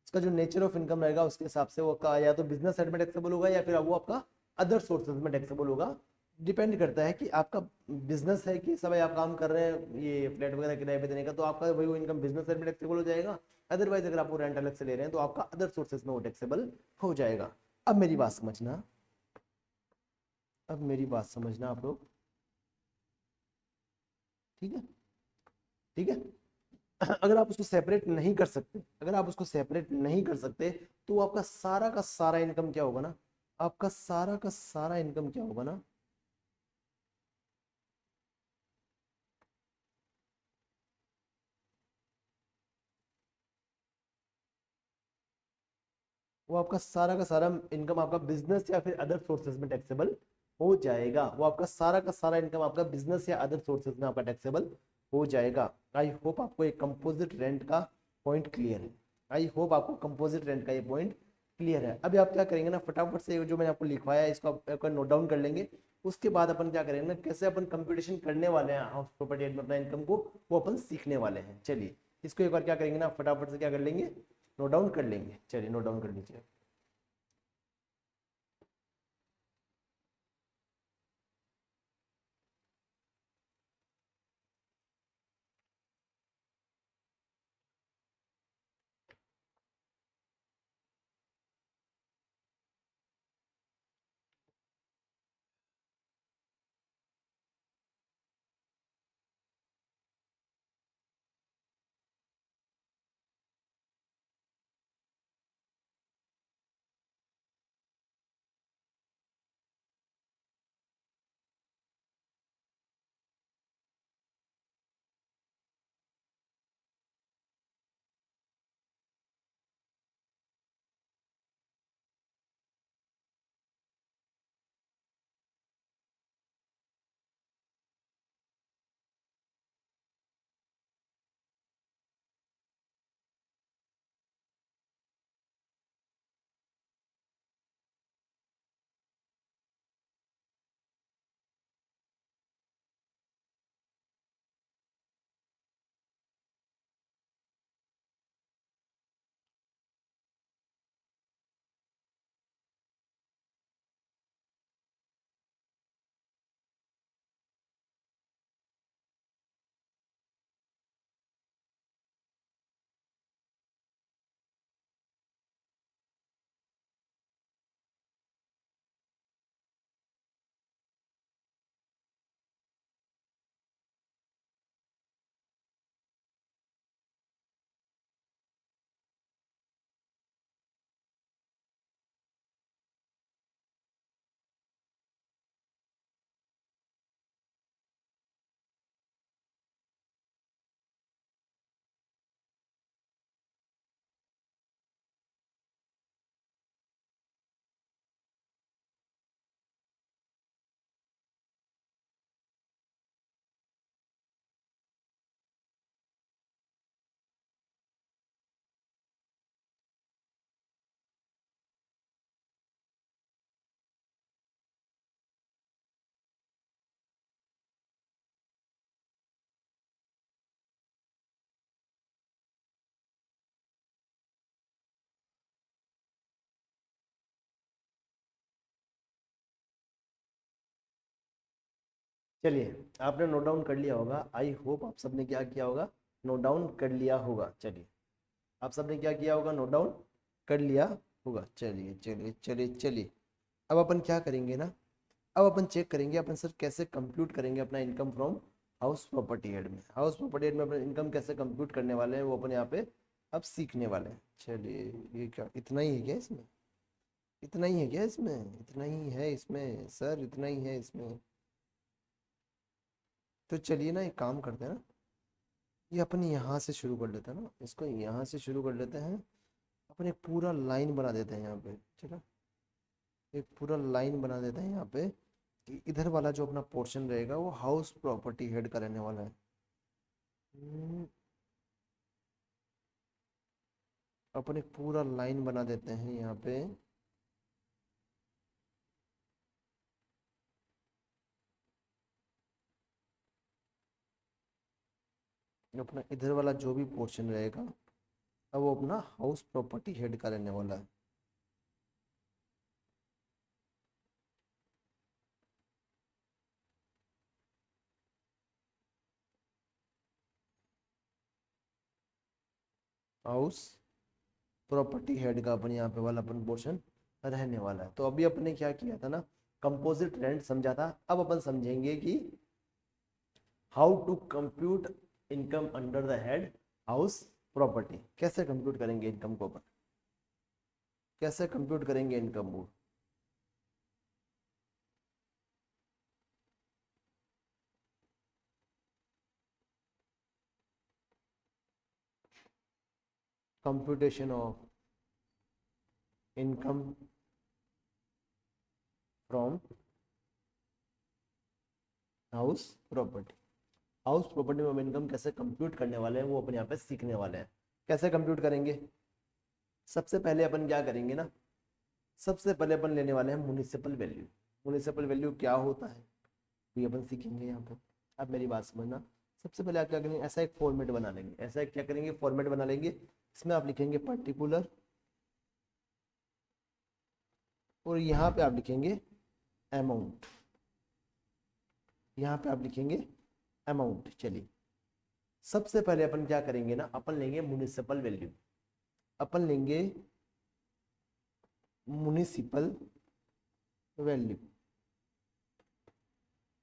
इसका जो नेचर ऑफ इनकम रहेगा उसके हिसाब से वो या तो बिजनेस हेड में टैक्सेबल होगा या फिर वो आपका अदर सोर्सेज में टैक्सेबल होगा। डिपेंड करता है कि आपका बिजनेस है कि सब आप काम कर रहे हैं ये फ्लैट वगैरह किराए पे देने का, तो आपका वही वो इनकम बिजनेस में टैक्सेबल हो जाएगा। अदरवाइज अगर आप वो रेंट अलग से ले रहे हैं तो आपका अदर सोर्सेज में वो टैक्सेबल हो जाएगा। अब मेरी बात समझना, अब मेरी बात समझना आप लोग, ठीक है, ठीक है। अगर आप उसको सेपरेट नहीं कर सकते, अगर आप उसको सेपरेट नहीं कर सकते, तो आपका सारा का सारा इनकम क्या होगा ना, आपका सारा का सारा इनकम क्या होगा ना, वो आपका सारा का सारा इनकम आपका बिजनेस या फिर अदर सोर्सेज में टैक्सेबल हो जाएगा। वो आपका सारा का सारा इनकम आपका बिजनेस या अदर सोर्सेज में आपका टैक्सेबल हो जाएगा। आई होप आपको एक कंपोजिट रेंट का पॉइंट क्लियर है। आई होप आपको कंपोजिट रेंट का ये पॉइंट क्लियर है। अभी आप क्या करेंगे ना, फटाफट से जो मैंने आपको लिखवाया है इसको आप नोट डाउन कर लेंगे। उसके बाद अपन क्या करेंगे ना, कैसे अपन कंप्यूटेशन करने वाले हैं हाउस प्रॉपर्टी में अपना इनकम को, वो अपन सीखने वाले हैं। चलिए इसको एक बार क्या करेंगे ना, फटाफट से क्या कर लेंगे, नोट डाउन कर लेंगे। चलिए नोट डाउन कर लीजिए। चलिए आपने नोट डाउन कर लिया होगा। आई होप आप सबने क्या किया होगा, नोट डाउन कर लिया होगा। चलिए आप सबने क्या किया होगा, नोट डाउन कर लिया होगा। चलिए चलिए चलिए चलिए, अब अपन क्या करेंगे ना, अब अपन चेक करेंगे अपन सर कैसे कंप्यूट करेंगे अपना income from house property head में। हाउस प्रॉपर्टी हेड में अपना इनकम कैसे कंप्यूट करने वाले हैं वो अपन यहाँ पे अब सीखने वाले हैं। चलिए ये क्या इतना ही है क्या इसमें, इतना ही है क्या इसमें, इतना ही है इसमें सर, इतना ही है इसमें। तो चलिए ना एक काम करते हैं ना, ये अपन यहाँ से शुरू कर लेते हैं ना, इसको यहाँ से शुरू कर लेते हैं। अपन एक पूरा लाइन बना देते हैं यहाँ पे, चलो एक पूरा लाइन बना देते हैं यहाँ पे कि इधर वाला जो अपना पोर्शन रहेगा वो हाउस प्रॉपर्टी हेड का रहने वाला है। हम्म, अपन एक पूरा लाइन बना देते हैं यहाँ पे। अपना इधर वाला जो भी पोर्शन रहेगा अब वो अपना हाउस प्रॉपर्टी हेड का रहने वाला है। हाउस प्रॉपर्टी हेड का अपन यहाँ पे वाला अपन पोर्शन रहने वाला है। तो अभी अपन ने क्या किया था ना, कंपोजिट रेंट समझा था। अब अपन समझेंगे कि how to compute income under the head house property. कैसे कंप्यूट करेंगे इनकम को अपन, कैसे कंप्यूट करेंगे इनकम को। Computation of income from house property. House property में हम इनकम कैसे कंप्यूट करने वाले हैं वो अपन यहाँ पे सीखने वाले हैं। कैसे कंप्यूट करेंगे, सबसे पहले अपन क्या करेंगे ना, सबसे पहले अपन लेने वाले हैं म्युनिसिपल वैल्यू। म्युनिसिपल वैल्यू क्या होता है ये अपन सीखेंगे यहाँ पे। अब मेरी बात समझना, सबसे पहले आप क्या करेंगे, ऐसा एक फॉर्मेट बना लेंगे। ऐसा एक क्या करेंगे, फॉर्मेट बना लेंगे। इसमें आप लिखेंगे पर्टिकुलर और यहाँ पे आप लिखेंगे अमाउंट। यहाँ पे आप लिखेंगे अमाउंट। चलिए सबसे पहले अपन क्या करेंगे ना, अपन लेंगे म्युनिसिपल वैल्यू। अपन लेंगे म्युनिसिपल वैल्यू,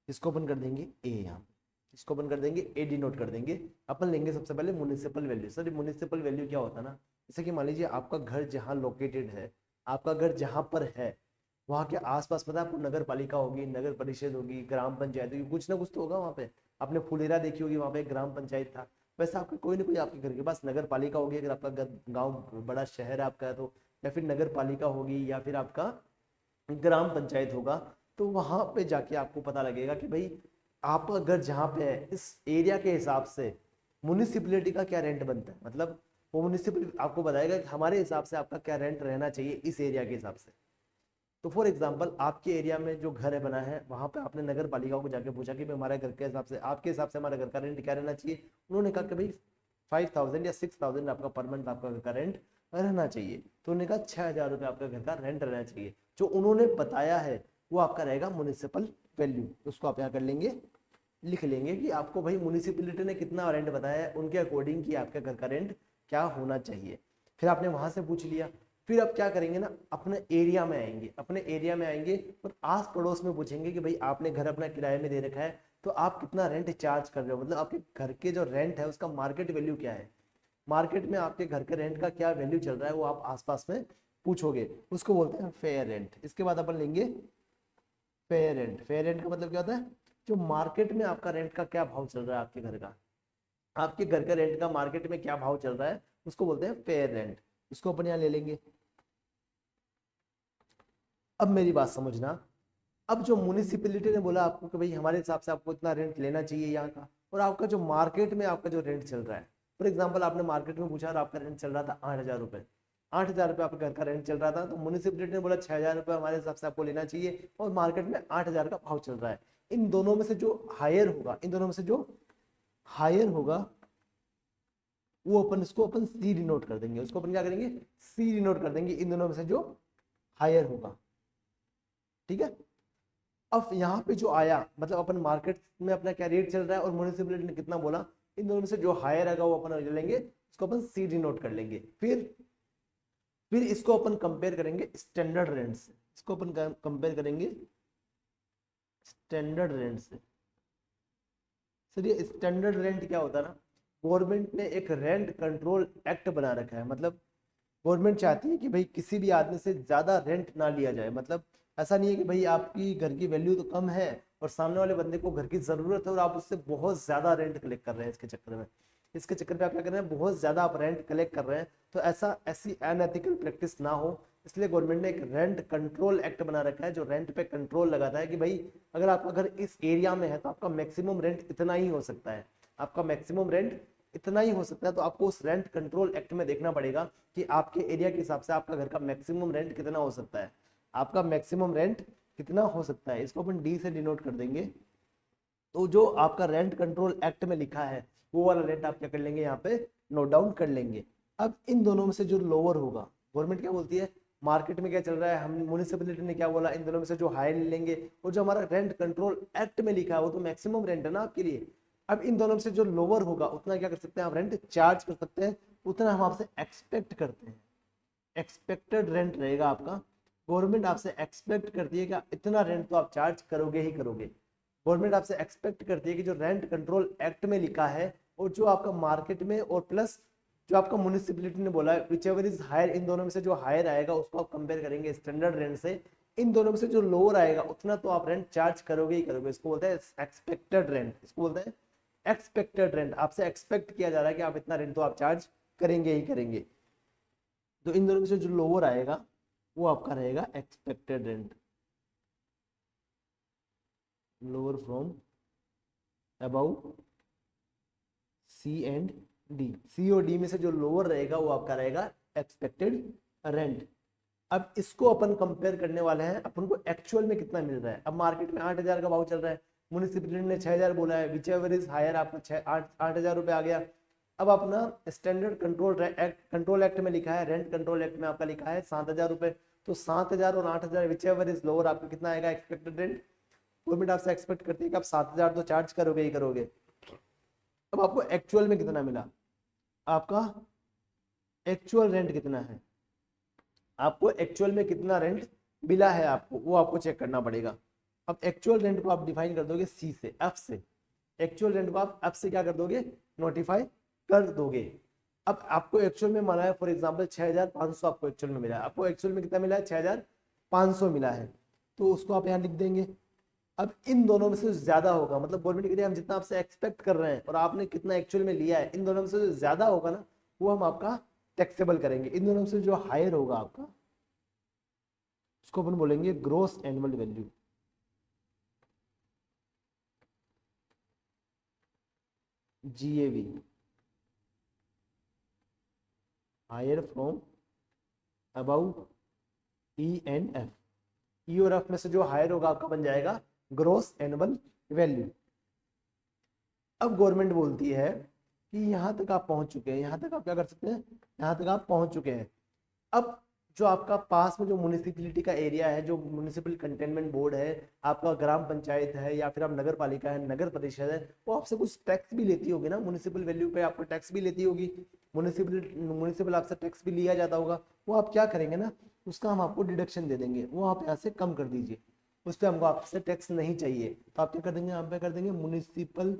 इसको अपन कर देंगे ए। यहाँ इसको अपन कर देंगे ए, डिनोट कर देंगे। अपन लेंगे सबसे पहले municipal value. Sir municipal value क्या होता है ना, जैसे कि मान लीजिए आपका घर जहाँ लोकेटेड है, आपका घर जहाँ पर है वहाँ के आसपास पता है आपको नगर पालिका होगी, नगर परिषद होगी, ग्राम पंचायत होगी, कुछ ना कुछ तो होगा वहाँ पे। आपने फुलेरा देखी होगी, वहाँ पे एक ग्राम पंचायत था। वैसे आपका कोई ना कोई आपके घर के पास नगर पालिका होगी। अगर आपका गाँव बड़ा शहर है आपका तो, या फिर नगर पालिका होगी, या फिर आपका ग्राम पंचायत होगा। तो वहां पे जाके आपको पता लगेगा कि भाई आपका घर जहाँ पे है इस एरिया के हिसाब से म्युनिसिपैलिटी का क्या रेंट बनता है। मतलब वो म्युनिसिपल आपको बताएगा कि हमारे हिसाब से आपका क्या रेंट रहना चाहिए इस एरिया के हिसाब से। तो फॉर एग्जांपल आपके एरिया में जो घर है बना है, वहां पे आपने नगर पालिका को जाके पूछा कि भाई हमारे घर के हिसाब से, आपके हिसाब से हमारे घर का रेंट क्या रहना चाहिए। उन्होंने कहा कि भाई 5000 या 6000 आपका पर मंथ आपका घर का रेंट रहना चाहिए। तो उन्होंने कहा 6000 रुपये आपका घर का रेंट रहना चाहिए। जो उन्होंने बताया है वो आपका रहेगा म्युनिसिपल वैल्यू। उसको आप यहाँ कर लेंगे, लिख लेंगे कि आपको भाई म्युनिसिपैलिटी ने कितना रेंट बताया है, उनके अकॉर्डिंग कि आपके घर का रेंट क्या होना चाहिए। फिर आपने वहां से पूछ लिया। फिर आप क्या करेंगे ना, अपने एरिया में आएंगे। अपने एरिया में आएंगे और आस पड़ोस में पूछेंगे कि भाई आपने घर अपना किराए में दे रखा है, तो आप कितना रेंट चार्ज कर रहे हो। मतलब आपके घर के जो रेंट है उसका मार्केट वैल्यू क्या है, मार्केट में आपके घर के रेंट का क्या वैल्यू चल रहा है, वो आप आसपास में पूछोगे। उसको बोलते हैं फेयर रेंट। इसके बाद अपन लेंगे फेयर रेंट। फेयर रेंट का मतलब क्या होता है, जो मार्केट में आपका रेंट का क्या भाव चल रहा है, आपके घर का, आपके घर का रेंट का मार्केट में क्या भाव चल रहा है, उसको बोलते हैं फेयर रेंट। इसको अपन यहाँ ले लेंगे। अब मेरी बात समझना, अब जो म्युनिसिपैलिटी ने बोला आपको कि भाई हमारे हिसाब से आपको इतना रेंट लेना चाहिए यहाँ का, और आपका जो मार्केट में आपका जो रेंट चल रहा है, फॉर एग्जाम्पल आपने मार्केट में पूछा और आपका रेंट चल रहा था 8000 रुपये। 8000 रुपये आपके घर का रेंट चल रहा था, तो म्युनिसिपैलिटी ने बोला 6000 रुपये हमारे हिसाब से आपको लेना चाहिए, और मार्केट में 8000 का भाव चल रहा है। इन दोनों में से जो हायर होगा, इन दोनों में से जो हायर होगा वो अपन इसको अपन सी डिनोट कर देंगे। उसको अपन क्या करेंगे, सी डिनोट कर देंगे, इन दोनों में से जो हायर होगा। ठीक है। अब यहाँ पे जो आया, मतलब अपन मार्केट में अपना क्या रेट चल रहा है और म्युनिसिपैलिटी ने कितना बोला, इन दोनों में से जो हायर आएगा वो अपन ले लेंगे, इसको अपन सी डिनोट कर लेंगे। फिर इसको अपन कंपेयर करेंगे स्टैंडर्ड रेंट से। इसको अपन कंपेयर करेंगे स्टैंडर्ड रेंट से। सर ये स्टैंडर्ड रेंट क्या होता है ना, गवर्नमेंट ने एक रेंट कंट्रोल एक्ट बना रखा है। मतलब गवर्नमेंट चाहती है कि भाई किसी भी आदमी से ज्यादा रेंट ना लिया जाए। मतलब ऐसा नहीं है कि भाई आपकी घर की वैल्यू तो कम है और सामने वाले बंदे को घर की जरूरत है और आप उससे बहुत ज्यादा रेंट कलेक्ट कर रहे हैं। इसके चक्कर में आप क्या कर रहे हैं, बहुत ज्यादा आप रेंट कलेक्ट कर रहे हैं। तो ऐसी अनएथिकल प्रैक्टिस ना हो, इसलिए गवर्नमेंट ने एक रेंट कंट्रोल एक्ट बना रखा है जो रेंट पे कंट्रोल लगाता है कि भाई अगर आपका घर इस एरिया में है तो आपका मैक्सिमम रेंट इतना ही हो सकता है, आपका मैक्सिमम रेंट इतना ही हो सकता है। तो आपको उस रेंट कंट्रोल एक्ट में देखना पड़ेगा कि आपके एरिया के हिसाब से आपका घर का मैक्सिमम रेंट कितना हो सकता है, आपका मैक्सिमम रेंट कितना हो सकता है। इसको अपन डी से डिनोट कर देंगे। तो जो आपका रेंट कंट्रोल एक्ट में लिखा है वो वाला रेंट आप क्या कर लेंगे, यहाँ पे नोट डाउन कर लेंगे। अब इन दोनों में से जो लोअर होगा, गवर्नमेंट क्या बोलती है, मार्केट में क्या चल रहा है, हम म्युनिसिपैलिटी ने क्या बोला, इन दोनों में से जो हायर ले लेंगे। और जो हमारा रेंट कंट्रोल एक्ट में लिखा है वो तो मैक्सिमम रेंट है ना आपके लिए। अब इन दोनों में से जो लोअर होगा उतना क्या कर सकते हैं आप रेंट चार्ज कर सकते हैं, उतना हम आपसे एक्सपेक्ट करते हैं। एक्सपेक्टेड रेंट रहेगा आपका। गवर्नमेंट आपसे एक्सपेक्ट करती है कि इतना रेंट तो आप चार्ज करोगे ही करोगे। गवर्नमेंट आपसे एक्सपेक्ट करती है कि जो रेंट कंट्रोल एक्ट में लिखा है और जो आपका मार्केट में और प्लस जो आपका म्युनिसिपैलिटी ने बोला है, विच एवर इज हायर, इन दोनों में से जो हायर आएगा उसको आप कंपेयर करेंगे स्टैंडर्ड रेंट से, इन दोनों में से जो लोअर आएगा उतना तो आप रेंट चार्ज करोगे ही करोगे। इसको बोलते हैं एक्सपेक्टेड रेंट। इसको बोलते हैं एक्सपेक्टेड रेंट। आपसे एक्सपेक्ट किया जा रहा है कि आप इतना रेंट तो आप चार्ज करेंगे ही करेंगे। तो इन दोनों में से जो लोअर आएगा वो आपका रहेगा expected rent. Lower from above C and D. C और डी में से जो लोअर रहेगा वो आपका रहेगा एक्सपेक्टेड रेंट। अब इसको अपन कंपेयर करने वाले हैं अपन को एक्चुअल में कितना मिल रहा है। अब मार्केट में 8,000 का भाव चल रहा है, म्युनिसिपैलिटी ने 6,000 बोला है, विच एवर इज हायर आपका 8,000 रुपये आ गया। अब अपना स्टैंडर्ड कंट्रोल एक्ट में लिखा है, रेंट कंट्रोल एक्ट में आपका लिखा है 7,000 रुपये। तो 7,000 और 8,000 विच एवर इज लोअर आपका कितना आएगा एक्सपेक्टेड रेंट। गवर्नमेंट आपसे एक्सपेक्ट करती है कि आप 7,000 तो चार्ज करोगे ही करोगे। अब आपको एक्चुअल में कितना मिला, आपका एक्चुअल रेंट कितना है, आपको एक्चुअल में कितना रेंट मिला है आपको वो आपको चेक करना पड़ेगा। अब एक्चुअल रेंट को आप डिफाइन कर दोगे सी से, एफ से। एक्चुअल रेंट को आप एफ से क्या कर दोगे, नोटिफाई कर दोगे। अब आपको एक्चुअल में माना है फॉर एग्जांपल 6,500 आपको एक्चुअल में मिला है। आपको एक्चुअल में कितना मिला है, 6,500 मिला है। तो उसको आप यहाँ लिख देंगे। अब इन दोनों में से ज्यादा होगा, मतलब गवर्नमेंट के लिए हम जितना आपसे एक्सपेक्ट कर रहे हैं और आपने कितना एक्चुअल में लिया है, इन दोनों में से जो ज्यादा होगा ना वो हम आपका टैक्सेबल करेंगे। इन दोनों में से जो हायर होगा आपका उसको अपन बोलेंगे gross annual value. GAV, higher from above E and F। E और F में से जो हायर होगा आपका बन जाएगा ग्रोस एनुअल वैल्यू। अब गवर्नमेंट बोलती है कि यहाँ तक आप पहुंच चुके हैं, यहाँ तक आप क्या कर सकते हैं, यहाँ तक आप पहुंच चुके हैं। अब जो आपका पास में जो म्युनिसिपैलिटी का एरिया है, जो म्युनिसिपल कंटेनमेंट बोर्ड है, आपका ग्राम पंचायत है या फिर आप नगर पालिका है, नगर परिषद है, वो आपसे कुछ टैक्स भी लेती होगी ना, म्युनिसिपल वैल्यू पे आपको टैक्स भी लेती होगी। म्युनिसिपल आपसे टैक्स भी लिया जाता होगा। वो आप क्या करेंगे ना, उसका हम आपको डिडक्शन दे देंगे, वो आप यहाँ से कम कर दीजिए, उस पर हमको आपसे टैक्स नहीं चाहिए। तो आप क्या कर देंगे, यहाँ पे कर देंगे municipal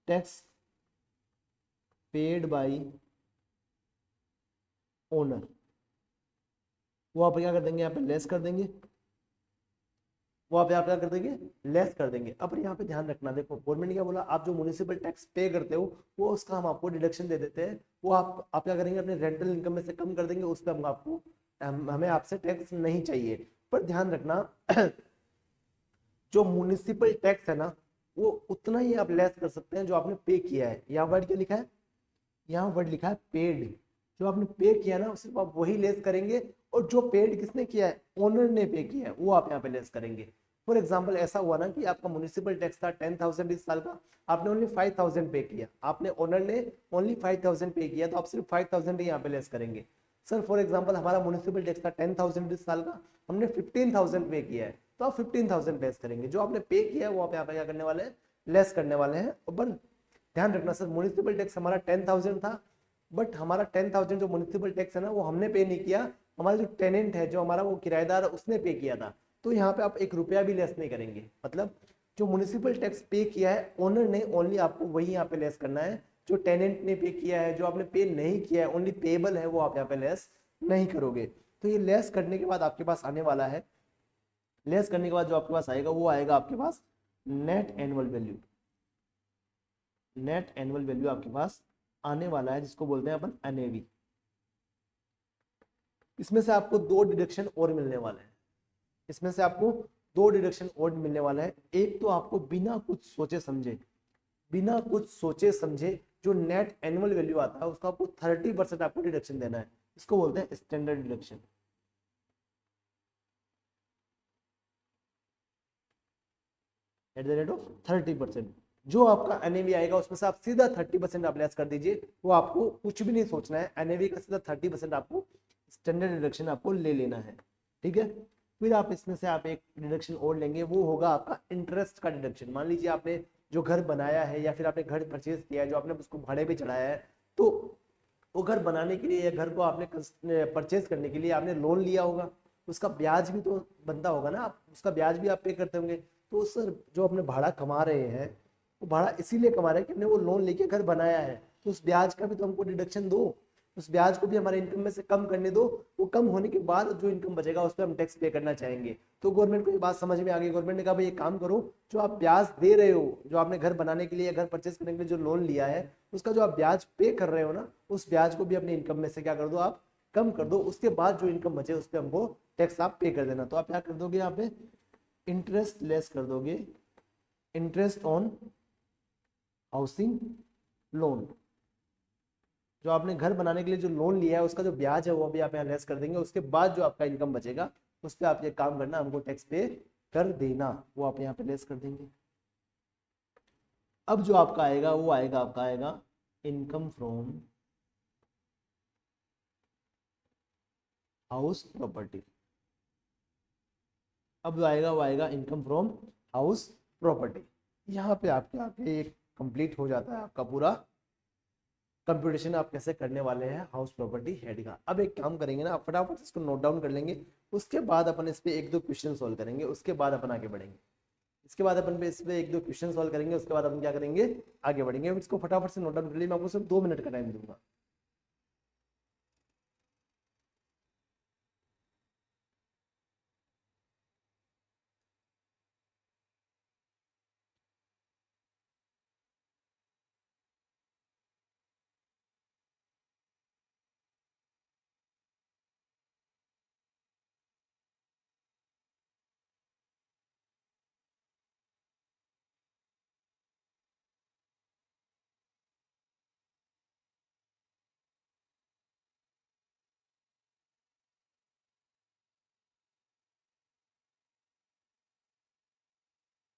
tax paid by owner. वो आप क्या कर देंगे, यहाँ पे लेस कर देंगे, वो आप यहाँ पे क्या कर देंगे, लेस कर देंगे। अब यहाँ पे ध्यान रखना, देखो गवर्नमेंट ने क्या बोला, आप जो म्युनिसिपल टैक्स पे करते हो वो उसका हम आपको डिडक्शन दे देते हैं। वो आप क्या करेंगे, अपने रेंटल इनकम में से कम कर देंगे, उस पर हम आपको हमें आपसे टैक्स नहीं चाहिए। पर ध्यान रखना जो म्युनिसिपल टैक्स है ना वो उतना ही आप लेस कर सकते हैं जो आपने पे किया है। यहाँ वर्ड क्या लिखा है, यहाँ वर्ड लिखा है पेड। जो आपने पे किया ना सिर्फ आप वही लेस करेंगे, और जो पेड किसने किया है, ओनर ने पे किया है, वो आप यहाँ पे लेस करेंगे। फॉर एग्जाम्पल ऐसा हुआ ना कि आपका म्युनिसिपल टैक्स था 10,000 इस साल का, आपने ओनली 5,000 पे किया, आपने ओनर ने ओनली 5,000 पे किया, तो आप सिर्फ 5,000 ही यहाँ पे लेस करेंगे। सर फॉर एग्जाम्पल हमारा म्युनिसिपल टैक्स था 10,000 इस साल का, हमने 15,000 पे किया है, तो आप 15,000 लेस करेंगे। जो आपने पे किया है वो आप यहाँ पे क्या करने वाले हैं, लेस करने वाले हैं। और ध्यान रखना सर, म्युनिसिपल टैक्स हमारा 10,000 था, बट हमारा 10,000 जो म्युनिसिपल टैक्स है ना वो हमने पे नहीं किया, हमारा जो टेनेंट है, जो हमारा वो किराएदार है, उसने पे किया था। तो यहाँ पे आप 1 रुपया भी लेस नहीं करेंगे। मतलब जो म्युनिसिपल टैक्स पे किया है ओनर ने, ओनली आपको वही यहाँ पे लेस करना है। जो टेनेंट ने पे किया है, जो आपने पे नहीं किया है, ओनली पेएबल है, वो आप यहाँ पे लेस नहीं करोगे। तो ये लेस करने के बाद आपके पास आने वाला है, लेस करने के बाद जो आपके पास आएगा वो आएगा आपके पास net annual value. Net annual value आपके पास आने वाला है, जिसको बोलते हैं अपन NAV। इसमें से आपको 2 डिडक्शन और मिलने वाले हैं। इसमें से आपको 2 डिडक्शन और मिलने वाला है। एक तो आपको बिना कुछ सोचे समझे जो नेट एनुअल वैल्यू आता है उसका आपको 30% आपको डिडक्शन देना है। इसको बोलते हैं standard deduction. Eight the rate of 30%। जो आपका NAV आएगा उसमें से आप सीधा 30% आप लेस कर दीजिए। वो आपको कुछ भी नहीं सोचना है, NAV का सीधा 30% आपको स्टैंडर्ड डिडक्शन आपको ले लेना है। ठीक है, फिर आप इसमें से आप एक डिडक्शन और लेंगे, वो होगा आपका इंटरेस्ट का डिडक्शन। मान लीजिए आपने जो घर बनाया है या फिर आपने घर परचेज किया है, जो आपने उसको भाड़े पे चढ़ाया है, तो वो घर बनाने के लिए या घर को आपने परचेज करने के लिए आपने लोन लिया होगा, उसका ब्याज भी तो बनता होगा ना, आप उसका ब्याज भी आप पे करते होंगे। तो सर जो अपने भाड़ा कमा रहे हैं, वो भाड़ा इसीलिए कमा रहे हैं कि हमने वो लोन लेके घर बनाया है, तो उस ब्याज का भी तो हमको डिडक्शन दो, उस ब्याज को भी हमारे इनकम में से कम करने दो। वो कम होने के बाद जो इनकम बचेगा उस पर हम टैक्स पे करना चाहेंगे। तो गवर्नमेंट को ये बात समझ में आ गई, गवर्नमेंट ने कहा भाई एक काम करो, जो आप ब्याज दे रहे हो, जो आपने घर बनाने के लिए या घर परचेज करने के लिए जो लोन लिया है, उसका जो आप ब्याज पे कर रहे हो ना, उस ब्याज को भी अपने इनकम में से क्या कर दो, आप कम कर दो। उसके बाद जो इनकम बचे उस पर हमको टैक्स आप पे कर देना। तो आप क्या कर दोगे, यहाँ पे इंटरेस्ट लेस कर दोगे, इंटरेस्ट ऑन हाउसिंग लोन। जो आपने घर बनाने के लिए जो लोन लिया है उसका जो ब्याज है वो भी आप यहाँ लेस कर देंगे। उसके बाद जो आपका इनकम बचेगा उस पर आप ये काम करना, हमको टैक्स पे कर देना, वो आप यहाँ पे लेस कर देंगे। अब जो आपका आएगा वो आएगा, आपका आएगा इनकम फ्रॉम हाउस प्रॉपर्टी। अब जो आएगा वो आएगा इनकम फ्रॉम हाउस प्रॉपर्टी। यहाँ पे आपके आके कंप्लीट हो जाता है आपका पूरा कंप्यूटेशन आप कैसे करने वाले हैं हाउस प्रॉपर्टी हेड का। अब एक काम करेंगे ना, आप फटाफट इसको नोट डाउन कर लेंगे, उसके बाद अपन इस पे एक दो क्वेश्चन सॉल्व करेंगे, उसके बाद अपन आगे बढ़ेंगे। इसके बाद अपन इस पे एक दो क्वेश्चन सॉल्व करेंगे, उसके बाद अपन क्या करेंगे, आगे बढ़ेंगे। अब इसको फटाफट से नोट डाउन कर लिए, मैं आपको सिर्फ 2 मिनट का टाइम दूंगा।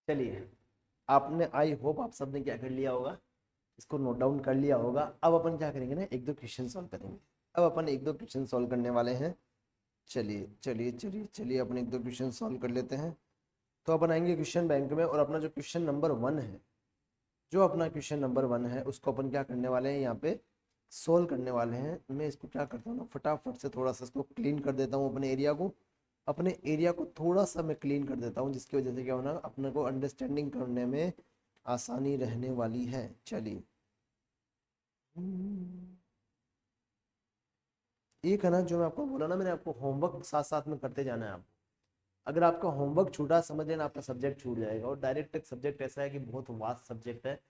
चलिए, आपने आई होप आप सबने क्या कर लिया होगा, इसको नोट डाउन कर लिया होगा। अब अपन क्या करेंगे ना, एक दो क्वेश्चन सॉल्व करेंगे। अब अपन एक दो क्वेश्चन सॉल्व करने वाले हैं। चलिए चलिए चलिए चलिए, अपन एक दो क्वेश्चन सॉल्व कर लेते हैं। तो अपन आएंगे क्वेश्चन बैंक में, और अपना जो क्वेश्चन नंबर 1 है, जो अपना क्वेश्चन नंबर 1 है उसको अपन क्या करने वाले हैं, यहाँ पे सोल्व करने वाले हैं। मैं इसको क्या करता हूँ ना, फटाफट से थोड़ा सा इसको क्लीन कर देता हूँ, अपने एरिया को थोड़ा सा मैं क्लीन कर देता हूँ, जिसकी वजह से क्या होना, अपने को अंडरस्टैंडिंग करने में आसानी रहने वाली है। चलिए, एक है ना जो मैं आपको बोला ना, मैंने आपको होमवर्क साथ साथ में करते जाना है आपको। अगर आपका होमवर्क छूटा, समझ लेना आपका सब्जेक्ट छूट जाएगा। और डायरेक्ट एक सब्जेक्ट ऐसा है कि बहुत वास्ट सब्जेक्ट है,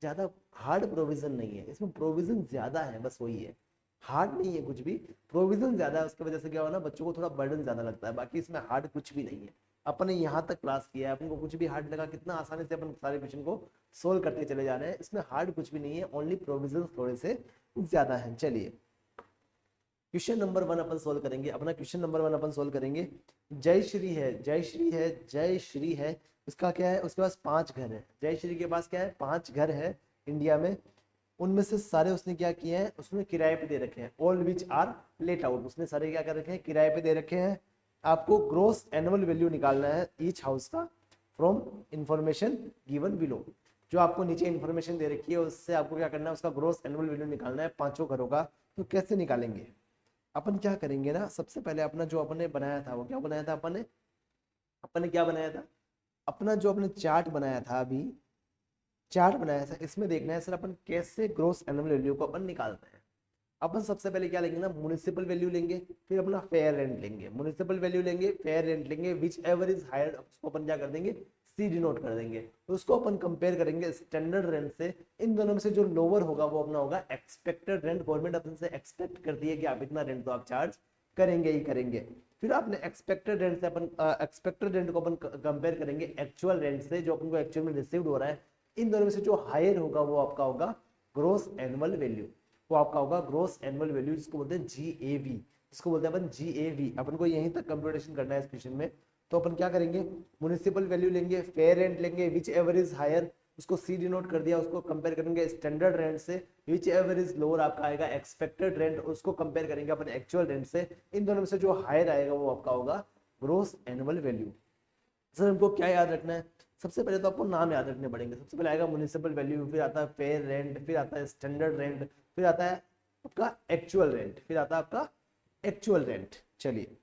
ज़्यादा हार्ड प्रोविजन नहीं है इसमें, प्रोविजन ज़्यादा है, बस वही है, हार्ड नहीं है कुछ भी, प्रोविजन ज़्यादा है। उसकी वजह से क्या हुआ ना, बच्चों को थोड़ा बर्डन ज़्यादा लगता है, बाकी इसमें हार्ड कुछ भी नहीं है। अपन ने यहाँ तक क्लास किया है, अपन को कुछ भी हार्ड लगा, कितना आसानी से अपन सारे क्वेश्चन को सोल्व करते चले जा रहे हैं। इसमें हार्ड कुछ भी नहीं है, ओनली प्रोविजन थोड़े से ज़्यादा है। चलिए, क्वेश्चन नंबर 1 अपन सोल्व करेंगे। अपना क्वेश्चन नंबर 1 अपन सोल्व करेंगे। जय श्री है, जय श्री है, जय श्री है, उसका क्या है, उसके पास 5 घर है। जय श्री के पास क्या है, 5 घर है इंडिया में। उनमें से सारे उसने क्या किए हैं, उसने किराए पे दे रखे हैं, all which are let out. उसने सारे क्या कर रखे हैं, किराए पे दे रखे हैं। आपको ग्रोस एनुअल वैल्यू निकालना है ईच हाउस का फ्रॉम इंफॉर्मेशन गिवन बिलो। जो आपको नीचे इंफॉर्मेशन दे रखी है उससे आपको क्या करना है, उसका ग्रोस एनुअल वैल्यू निकालना है पांचों घरों का। तो कैसे निकालेंगे, अपन क्या करेंगे ना, सबसे पहले अपना जो अपन ने बनाया था, वो क्या बनाया था अपन ने क्या बनाया था, अपना जो अपने चार्ट बनाया था, अभी चार्ट बनाया था, इसमें देखना है सर अपन कैसे ग्रोस एनुअल वैल्यू को अपन निकालते हैं। अपन सबसे पहले क्या लेंगे ना, म्युनिसिपल वैल्यू लेंगे, फिर अपना फेयर रेंट लेंगे, म्युनिसिपल वैल्यू लेंगे, फेयर रेंट लेंगे, विच एवर इज हायर, उसको अपन क्या कर देंगे, सी डिनोट कर देंगे। तो उसको अपन कंपेयर करेंगे स्टैंडर्ड रेंट से। इन दोनों में से जो लोअर होगा वो अपना होगा एक्सपेक्टेड रेंट। गवर्नमेंट अपन से एक्सपेक्ट करती है कि आप इतना रेंट तो आप चार्ज करेंगे ही करेंगे। फिर आपने एक्सपेक्टेड रेंट से अपन एक्सपेक्टेड रेंट को अपन कंपेयर करेंगे एक्चुअल रेंट से, जो अपन को एक्चुअल में रिसीव्ड हो रहा है। इन दोनों में से जो हायर होगा वो आपका होगा ग्रोस एनुअल वैल्यू, वो आपका होगा ग्रोस एनुअल वैल्यू, जिसको बोलते हैं जीएवी, जिसको बोलते हैं अपन जीएवी। अपन को यहीं तक कंप्यूटेशन करना है इस क्वेश्चन में। तो अपन क्या करेंगे, म्युनिसिपल वैल्यू लेंगे, फेयर रेंट लेंगे, विच एवर इज हायर, उसको सी डिनोट कर दिया, उसको कंपेयर करेंगे स्टैंडर्ड रेंट से। विच एवर इज लोअर आपका आएगा एक्सपेक्टेड रेंट, उसको कंपेयर करेंगे अपन एक्चुअल रेंट से। इन दोनों में से जो हायर आएगा वो आपका होगा ग्रोस एनुअल वैल्यू। सर हमको क्या याद रखना है, सबसे पहले तो आपको नाम याद रखने पड़ेंगे। सबसे पहले आएगा म्युनिसिपल वैल्यू, फिर आता है फेयर रेंट, फिर आता है स्टैंडर्ड रेंट, फिर आता है आपका एक्चुअल रेंट, फिर आता है आपका एक्चुअल रेंट। चलिए,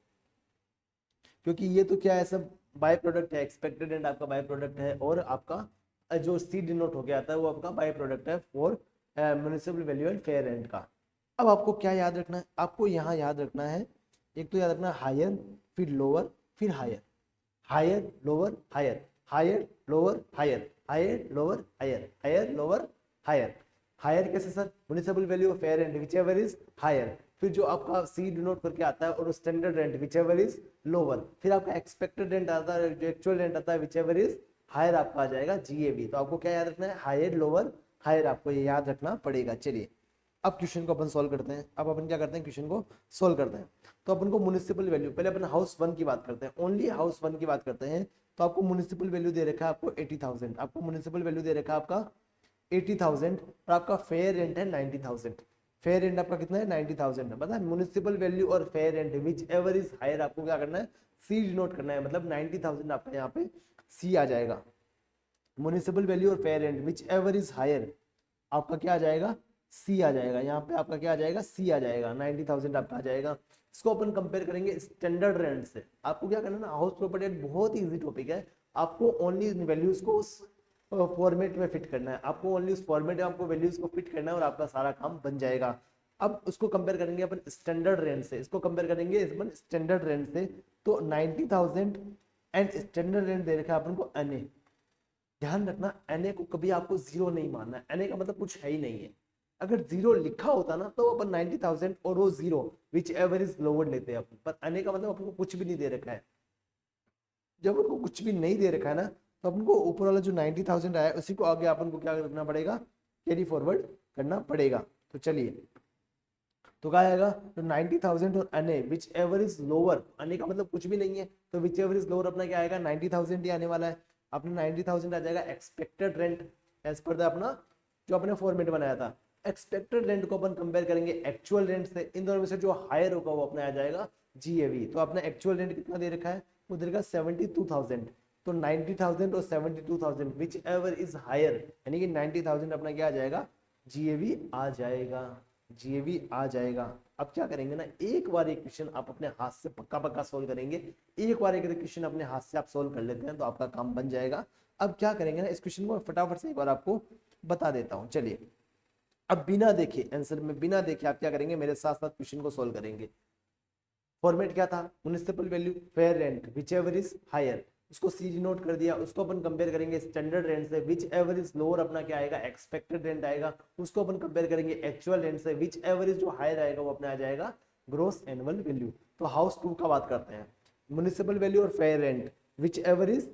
क्योंकि ये तो क्या है, सब बाय प्रोडक्ट है, एक्सपेक्टेड रेंट आपका बाय प्रोडक्ट है, और आपका जो सी डिनोट हो गया आता है वो आपका बाय प्रोडक्ट है for municipal value and fair rent का। अब आपको क्या याद रखना है, आपको यहाँ याद रखना है, एक तो याद रखना है हायर, फिर लोअर, फिर higher, higher lower higher, higher lower higher, higher lower higher, higher lower higher. Higher कैसे sir, municipal value fair rent whichever is higher, फिर जो आपका सी डिनोट करके आता है और standard rent whichever is lower, फिर आपका एक्सपेक्टेड रेंट आता है, जो एक्चुअल रेंट आता है विच एवर इज हायर, आपका आ जाएगा जीएवी। तो आपको क्या याद रखना है, हायर लोअर हायर, आपको ये याद रखना पड़ेगा। चलिए, अब क्वेश्चन को अपन सॉल्व करते हैं। अब अपन क्या करते हैं, क्वेश्चन को सॉल्व करते हैं। तो अपन को म्युनिसिपल वैल्यू, पहले अपन हाउस वन की बात करते हैं, ओनली हाउस वन की बात करते हैं। तो आपको म्युनिसिपल वैल्यू दे रखा है आपको 80,000, आपको म्युनिसिपल वैल्यू दे रखा है आपका 80,000, और आपका फेयर रेंट है 90,000। फेयर रेंट आपका कितना है, 90,000 है। मतलब म्युनिसिपल वैल्यू और fair rent whichever is higher, आपको क्या करना है, सी डिनोट करना है, मतलब 90,000 आपका यहाँ पे सी आ जाएगा। म्युनिसिपल वैल्यू और fair rent whichever is higher, आपका क्या आ जाएगा, सी आ जाएगा। यहाँ पे आपका क्या आ जाएगा, सी आ जाएगा, 90,000 आपका आ जाएगा। इसको अपन कंपेयर करेंगे स्टैंडर्ड रेंट से। आपको क्या करना है ना, हाउस प्रॉपर्टी बहुत इजी टॉपिक है, आपको ओनली वैल्यूज को उस फॉर्मेट में फिट करना है, आपको ओनली उस फॉर्मेट में आपको वैल्यूज को फिट करना है और आपका सारा काम बन जाएगा। अब उसको कंपेयर करेंगे अपन स्टैंडर्ड रेंट से, इसको कंपेयर करेंगे अपन स्टैंडर्ड रेंट से। तो 90,000 एंड स्टैंडर्ड रेंट दे रखा है अपन को एनए। ध्यान रखना, एनए को कभी आपको जीरो नहीं मानना है, एनए का मतलब कुछ है ही नहीं है। अगर जीरो लिखा होता ना तो अपन 90,000 और वो zero which ever is lower लेते हैं अपन, पर एनए का मतलब अपन को कुछ भी नहीं दे रखा है। जब अपन को कुछ भी नहीं दे रखा है ना, तो अपन को ऊपर वाला जो 90,000 आया उसी को आगे अपन को क्या करना पड़ेगा, कैरी फॉरवर्ड करना पड़ेगा। तो चलिए, तो क्या आएगा, तो 90,000 और NA whichever is lower, NA का मतलब कुछ भी नहीं है, तो विच एवर इज लोअर अपना क्या आएगा, 90,000 ही आने वाला है। अपना 90,000 आ जाएगा expected rent as per the अपना जो अपने फॉर्मेट बनाया था। एक्सपेक्टेड रेंट को अपन कंपेयर करेंगे एक्चुअल रेंट से, इन दोनों में से जो हायर होगा वो अपना आ जाएगा जीएवी। तो अपना एक्चुअल रेंट कितना दे रखा है, वो दे रखा 72,000। तो 90,000 और 72,000 विच एवर इज हायर, यानी कि 90,000 अपना क्या आ जाएगा, जीएवी आ जाएगा, जीएवी आ जाएगा। अब क्या करेंगे ना, एक बार एक क्वेश्चन आप अपने हाथ से पक्का पक्का सोल्व करेंगे, एक बार एक क्वेश्चन अपने हाथ से आप सोल्व कर लेते हैं तो आपका काम बन जाएगा। अब क्या करेंगे ना, इस क्वेश्चन को फटाफट से एक बार आपको बता देता हूं। चलिए, अब बिना देखे आंसर में, बिना देखे आप क्या करेंगे, मेरे साथ साथ क्वेश्चन को सोल्व करेंगे। फॉर्मेट क्या था, municipal value fair rent whichever is higher, उसको सी नोट कर दिया, उसको अपन कंपेयर करेंगे स्टैंडर्ड रेंट से, विच एवर इज लोअर अपना क्या आएगा, एक्सपेक्टेड रेंट आएगा। उसको अपन कंपेयर करेंगे एक्चुअल रेंट से, विच एवर इज जो हायर आएगा वो अपना आ जाएगा ग्रोस एनुअल वैल्यू। तो हाउस टू का बात करते हैं, म्युनिसिपल वैल्यू और fair rent whichever is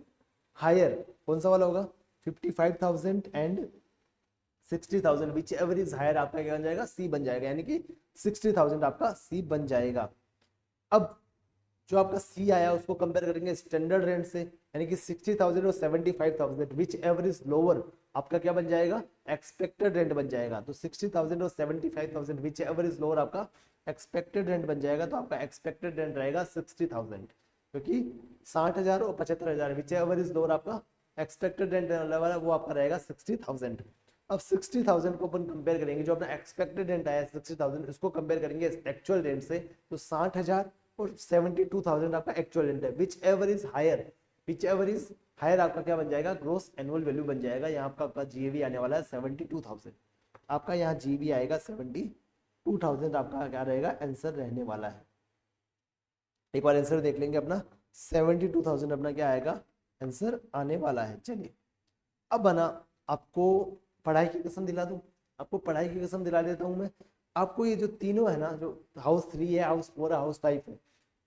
higher, कौन सा वाला होगा, 55,000 and 60,000 whichever is higher, आपका क्या बन जाएगा, सी बन जाएगा, यानी कि 60,000 आपका सी बन जाएगा। अब जो आपका सी आया उसको कंपेयर करेंगे स्टैंडर्ड रेंट से, यानी कि 60,000 और 75,000 विच एवरेज लोअर, आपका क्या बन जाएगा, एक्सपेक्टेड रेंट बन जाएगा। तो 60,000 और 75,000 विच एवरेज लोअर आपका एक्सपेक्टेड रेंट बन जाएगा। तो आपका एक्सपेक्टेड रेंट रहेगा 60,000, क्योंकि 60,000 और 75,000 विच एवरेज लोअर आपका एक्सपेक्टेड रेंट लेवल है वो आपका रहेगा 60,000। अब 60,000 को अपन कंपेयर करेंगे, जो अपना एक्सपेक्टेड रेंट आया 60,000 इसको कंपेयर करेंगे एक्चुअल रेंट से, तो 60,000 और 72,000 आपका एक्चुअल रेंट है, whichever is higher, whichever is higher आपका क्या बन जाएगा, ग्रोस एनुअल वैल्यू बन जाएगा। यहाँ आपका जीएवी आने वाला है 72,000, आपका यहाँ जीवी आएगा 72,000, आपका क्या रहेगा आंसर रहने वाला है। एक बार आंसर देख लेंगे अपना, 72,000 अपना क्या आएगा आंसर आने वाला है। चलिए, अब बना, आपको पढ़ाई की कसम दिला दूं, आपको पढ़ाई की कसम दिला देता हूं मैं। आपको ये जो तीनों है ना, जो हाउस 3 है, हाउस 4 है, हाउस 5 है,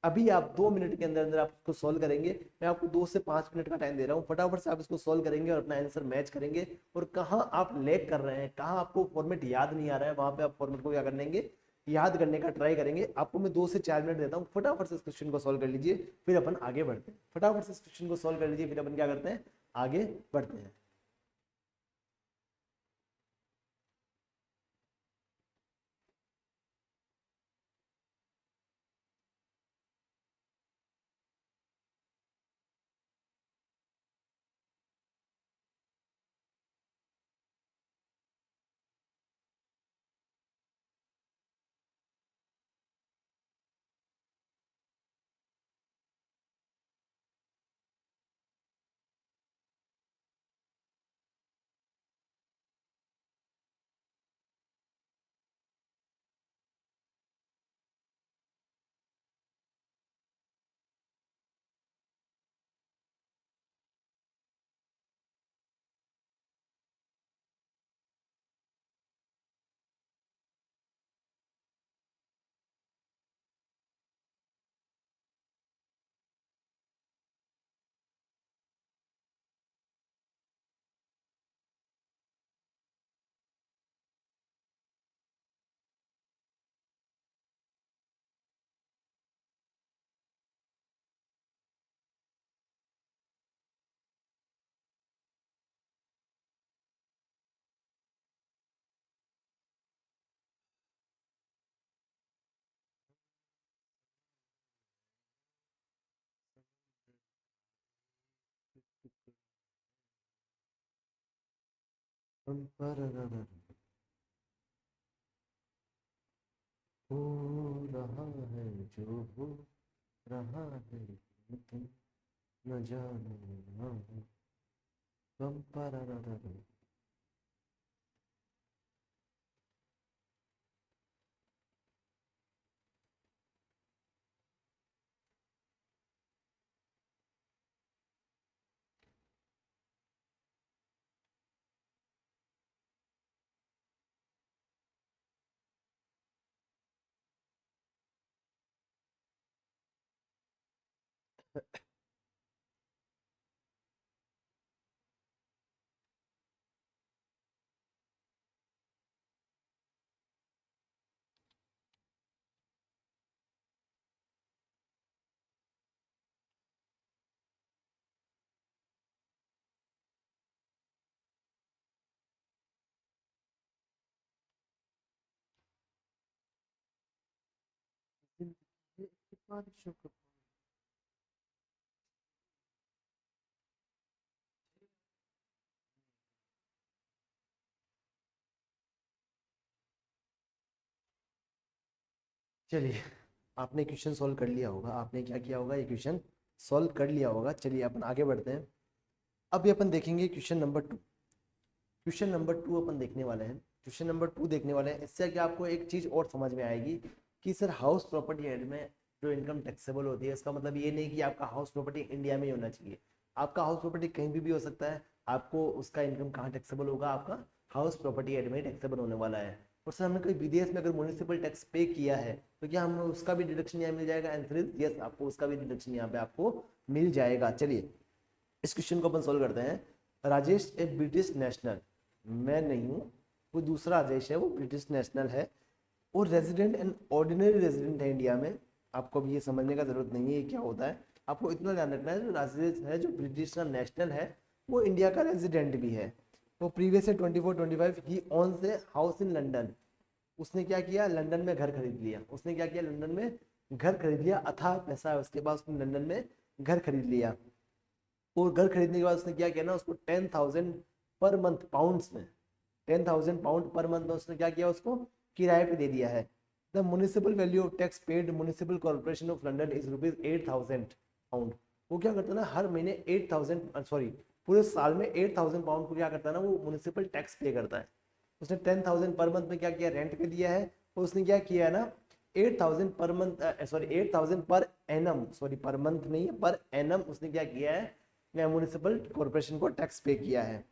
अभी आप 2 मिनट के अंदर अंदर आप इसको सोल्व करेंगे। मैं आपको 2 से 5 मिनट का टाइम दे रहा हूँ, फटाफट से आप इसको सोल्व करेंगे और अपना आंसर मैच करेंगे। और कहाँ आप लैग कर रहे हैं, कहाँ आपको फॉर्मेट याद नहीं आ रहा है, वहां पे आप फॉर्मेट को क्या कर लेंगे, याद करने का ट्राई करेंगे। आपको मैं 2 से 4 मिनट देता हूँ, फटाफट से इस क्वेश्चन को सोल्व कर लीजिए, फिर अपन आगे बढ़ते हैं। फटाफट से इस क्वेश्चन को सोल्व कर लीजिए, फिर अपन क्या करते हैं, आगे बढ़ते हैं। पम परररर, हो रहा है जो हो रहा है, तुम न जानो ना, पम परररर। बारिशों का चलिए, आपने क्वेश्चन सॉल्व कर लिया होगा, आपने क्या किया होगा, ये क्वेश्चन सॉल्व कर लिया होगा। चलिए अपन आगे बढ़ते हैं। अभी अपन देखेंगे क्वेश्चन नंबर 2। क्वेश्चन नंबर 2 अपन देखने वाले हैं। क्वेश्चन नंबर 2 देखने वाले हैं, इससे क्या आपको एक चीज और समझ में आएगी कि सर हाउस प्रॉपर्टी एड में जो इनकम टैक्सेबल होती है, इसका मतलब ये नहीं कि आपका हाउस प्रॉपर्टी इंडिया में ही होना चाहिए। आपका हाउस प्रॉपर्टी कहीं भी हो सकता है, आपको उसका इनकम कहाँ टैक्सेबल होगा, आपका हाउस प्रॉपर्टी एड में टैक्सेबल होने वाला है। और सर हमने कोई विदेश में अगर म्युनिसिपल टैक्स पे किया है तो क्या हमें उसका भी डिडक्शन यहाँ मिल जाएगा? आंसर इज यस, आपको उसका भी डिडक्शन यहाँ पे आपको मिल जाएगा। चलिए इस क्वेश्चन को अपन सोल्व करते हैं। राजेश ए ब्रिटिश नेशनल, मैं नहीं हूँ, वो दूसरा राजेश है, वो ब्रिटिश नेशनल है और रेजिडेंट एंड ऑर्डिनरी रेजिडेंट है इंडिया में। आपको अब ये समझने का जरूरत नहीं है ये क्या होता है, आपको इतना ध्यान रखना है जो राजेश है जो ब्रिटिश का नेशनल है वो इंडिया का रेजिडेंट भी है। वो प्रीवियस है 24-25 he owns a house in London. उसने क्या किया, लंदन में घर खरीद लिया। उसने क्या किया, लंदन में घर खरीद लिया, अथाह पैसा है उसके पास, उसने लंदन में घर खरीद लिया। और घर खरीदने के बाद उसने क्या किया ना, उसको 10,000 पर मंथ पाउंड्स में, 10,000 पाउंड पर मंथ में उसने क्या किया, उसको किराए पे दे दिया है। The municipal value of tax paid municipal corporation of London is ₹8,000। वो क्या करता है ना, हर महीने 8,000 सॉरी पूरे साल में 8,000 पाउंड को क्या करता है ना, वो म्युनिसिपल टैक्स पे करता है। उसने 10,000 पर मंथ में क्या किया, रेंट पे दिया है। और उसने क्या किया है ना, 8,000 per month, sorry 8,000 per annum, sorry per month नहीं है पर एनम, उसने क्या किया है, म्युनिसिपल कॉर्पोरेशन को टैक्स पे किया है।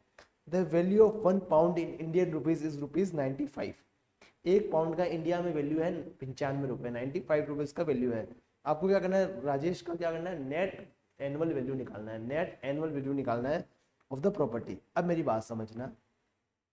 The value of 1 pound in Indian rupees is ₹95। 1 pound का इंडिया में वैल्यू है 95 रुपए, 95 रुपीज का वैल्यू है। आपको क्या करना है, राजेश का क्या करना है, नेट एनुअल वैल्यू निकालना है, नेट एनुअल वैल्यू निकालना है ऑफ द प्रॉपर्टी। अब मेरी बात समझना,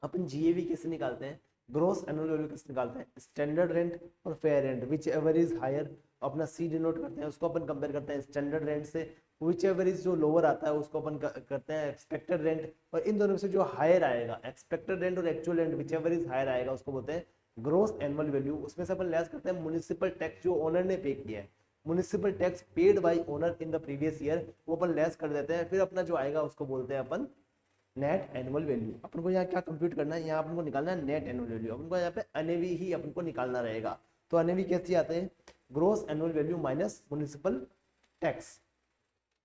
अपन जीएवी कैसे निकालते हैं, ग्रोस एनुअल वैल्यू कैसे निकालते हैं, स्टैंडर्ड रेंट और fair rent, whichever is higher अपना सी डिनोट करते हैं, उसको अपन कंपेयर करते हैं स्टैंडर्ड रेंट से। विच एवर इज जो लोअर आता है उसको अपन करते हैं एक्सपेक्टेड रेंट। और इन दोनों में से जो हायर आएगा, एक्सपेक्टेड रेंट और actual rent, whichever is higher आएगा उसको बोलते हैं ग्रोस एनुअल वैल्यू। उसमें से अपन लेस करते हैं म्युनिसिपल टैक्स जो ओनर ने पे किया है, municipal tax paid by owner in the previous year, वो अपन लेस कर देते हैं। फिर अपना जो आएगा उसको बोलते हैं अपन नेट एनुअल वैल्यू। अपन को यहाँ क्या कंप्यूट करना है, यहाँ अपन को निकालना है नेट एनुअल वैल्यू। अपन को यहाँ पे अनेवी ही अपन को निकालना रहेगा। तो अनेवी कैसे आते हैं, gross annual value minus municipal tax.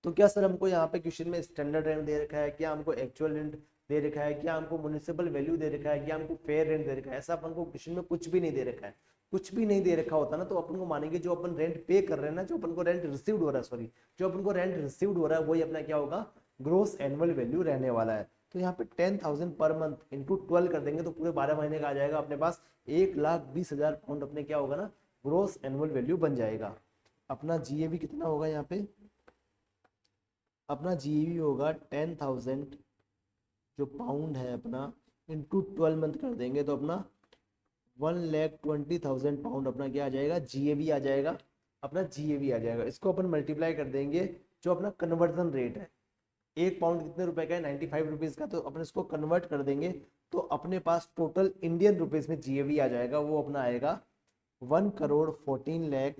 तो क्या सर हमको यहाँ पे क्वेश्चन में स्टैंडर्ड रेंट दे रखा है, क्या हमको एक्चुअल रेंट दे रखा है, क्या हमको म्युनिसिपल वैल्यू दे रखा है, क्या हमको फेयर रेंट दे रखा है? ऐसा अपन को क्वेश्चन में कुछ भी नहीं दे रखा है। कुछ भी नहीं दे रखा होता ना तो अपन को मानेंगे जो अपन रेंट पे कर रहे हैं ना, जो अपन को रेंट रिसीव्ड हो रहा है, सॉरी जो अपन को रेंट रिसीव्ड हो रहा है वही अपना क्या होगा, ग्रोस एनुअल वैल्यू रहने वाला है। तो यहाँ पे 10,000 पर मंथ इंटू 12 कर देंगे तो पूरे 12 महीने का आ जाएगा अपने पास 1,20,000 पाउंड अपने क्या होगा ना, ग्रोस एनुअल वैल्यू बन जाएगा। अपना जीएवी कितना होगा यहाँ पे, अपना जीएवी होगा 10,000 जो पाउंड है अपना इंटू 12 मंथ कर देंगे तो अपना 1,20,000 पाउंड अपना क्या आ जाएगा, जीएवी आ जाएगा। अपना जीएवी आ जाएगा, इसको अपन मल्टीप्लाई कर देंगे जो अपना कन्वर्जन रेट है। 1 पाउंड कितने रुपए का है, 95 रुपीज का। तो अपन इसको कन्वर्ट कर देंगे तो अपने पास टोटल इंडियन रुपीज में जीएवी आ जाएगा, वो अपना आएगा 1,14,00,000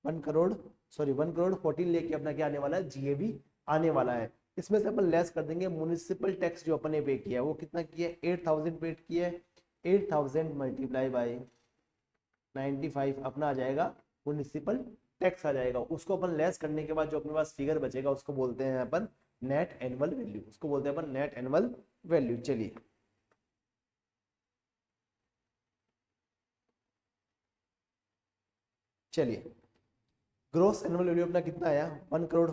1 करोड़ 14 लाख की अपना क्या आने वाला है, जीएवी आने वाला है। इसमें से अपन लेस कर देंगे म्युनिसिपल टैक्स जो अपन ने पे किया है, वो कितना किया है, 8000 पे किया है। 8000 मल्टीप्लाई बाई 95 अपना आ जाएगा म्युनिसिपल टैक्स आ जाएगा। उसको अपन लेस करने के बाद जो अपने पास फिगर बचेगा उसको बोलते हैं अपन नेट एनुअल वैल्यू, उसको बोलते हैं अपन नेट एनुअल वैल्यू। चलिए चलिए ग्रोस एनुअल वैल्यू अपना कितना आया, 1 करोड़,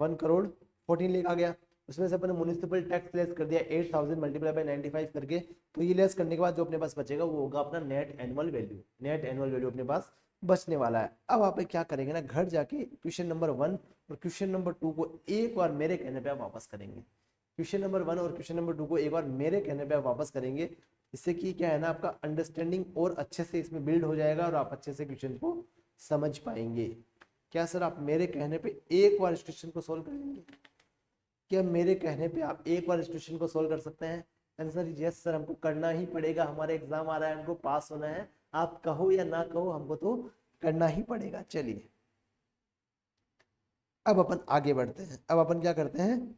1 करोड़ 14 लाख आ गया। उसमें से अपन ने म्युनिसिपल टैक्स लेस कर दिया 8000 मल्टीप्लाई बाय 95 करके, तो ये लेस करने के बाद जो अपने पास बचेगा वो होगा अपना net annual value. Net annual value अपने पास बचने वाला है। अब आप क्या करेंगे ना, घर जाके क्वेश्चन नंबर 1 और क्वेश्चन नंबर 2 को एक बार मेरे कहने पे आप वापस करेंगे। क्वेश्चन नंबर 1 और क्वेश्चन नंबर 2 को एक बार मेरे कहने पे आप वापस करेंगे। इससे कि क्या है ना, आपका अंडरस्टैंडिंग और अच्छे से इसमें बिल्ड हो जाएगा और आप अच्छे से क्वेश्चन को समझ पाएंगे। क्या सर आप मेरे कहने पे एक बार इस क्वेश्चन को सोल्व कर लेंगे? क्या मेरे कहने पे आप एक बार इस क्वेश्चन को सोल्व कर सकते हैं? आंसर यस सर, हमको करना ही पड़ेगा, हमारे एग्जाम आ रहा है, हमको पास होना है, आप कहो या ना कहो हमको तो करना ही पड़ेगा। चलिए अब अपन आगे बढ़ते हैं। अब अपन क्या करते हैं,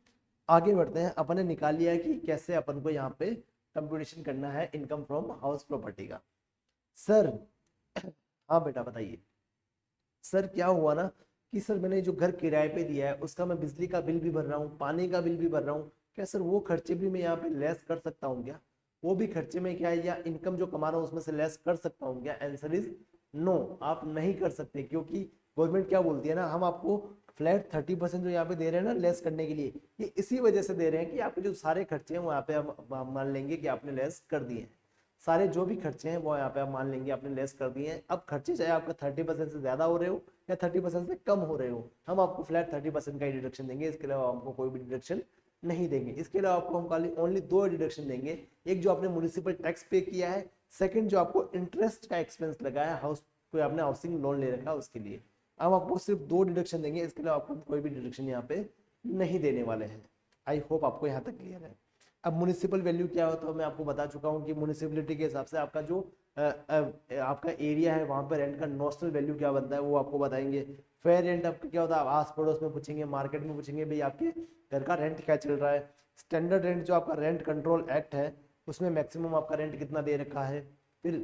आगे बढ़ते हैं। अपन ने निकाल लिया है कि कैसे अपन को यहाँ पे कंप्यूटेशन करना है इनकम फ्रॉम हाउस प्रॉपर्टी का। सर हाँ बेटा बताइए। सर क्या हुआ ना कि सर मैंने जो घर किराए पे दिया है उसका मैं बिजली का बिल भी भर रहा हूँ, पानी का बिल भी भर रहा हूँ, क्या सर वो खर्चे भी मैं यहाँ पे लेस कर सकता हूँ क्या? वो भी खर्चे में क्या है, या इनकम जो कमा रहा हूँ उसमें से लेस कर सकता हूँ क्या? आंसर इज नो, आप नहीं कर सकते, क्योंकि गवर्नमेंट क्या बोलती है ना, हम आपको फ्लैट 30% जो यहाँ पे दे रहे हैं ना लेस करने के लिए, ये इसी वजह से दे रहे हैं कि आपके जो सारे खर्चे हैं वो यहाँ पे हम मान लेंगे कि आपने लेस कर दिए हैं। सारे जो भी खर्चे हैं वो यहाँ पे आप मान लेंगे आपने लेस कर दिए हैं। अब खर्चे चाहे आपका 30% से ज्यादा हो रहे हो या 30% से कम हो रहे हो, हम आपको फ्लैट 30% का ही डिडक्शन देंगे, इसके अलावा हमको कोई भी डिडक्शन नहीं देंगे। इसके अलावा आपको हम खाली ओनली 2 डिडक्शन देंगे, एक जो आपने म्युनिसिपल टैक्स पे किया है, सेकंड जो आपको इंटरेस्ट का एक्सपेंस लगा है, हाउस कोई आपने हाउसिंग लोन ले रखा है उसके लिए, हम आपको सिर्फ 2 डिडक्शन देंगे, इसके अलावा आपको कोई भी डिडक्शन यहाँ पे नहीं देने वाले हैं। आई होप आपको यहाँ तक क्लियर है। अब म्युनिसिपल वैल्यू क्या होता है मैं आपको बता चुका हूँ कि म्युनिसिपलिटी के हिसाब से आपका जो आपका एरिया है वहाँ पर रेंट का नॉस्टल वैल्यू क्या बनता है वो आपको बताएंगे। फेयर रेंट आपका क्या होता है, आप आस पड़ोस में पूछेंगे, मार्केट में पूछेंगे भाई आपके घर का रेंट क्या चल रहा है। स्टैंडर्ड रेंट जो आपका रेंट कंट्रोल एक्ट है उसमें मैक्सिमम आपका रेंट कितना दे रखा है। फिर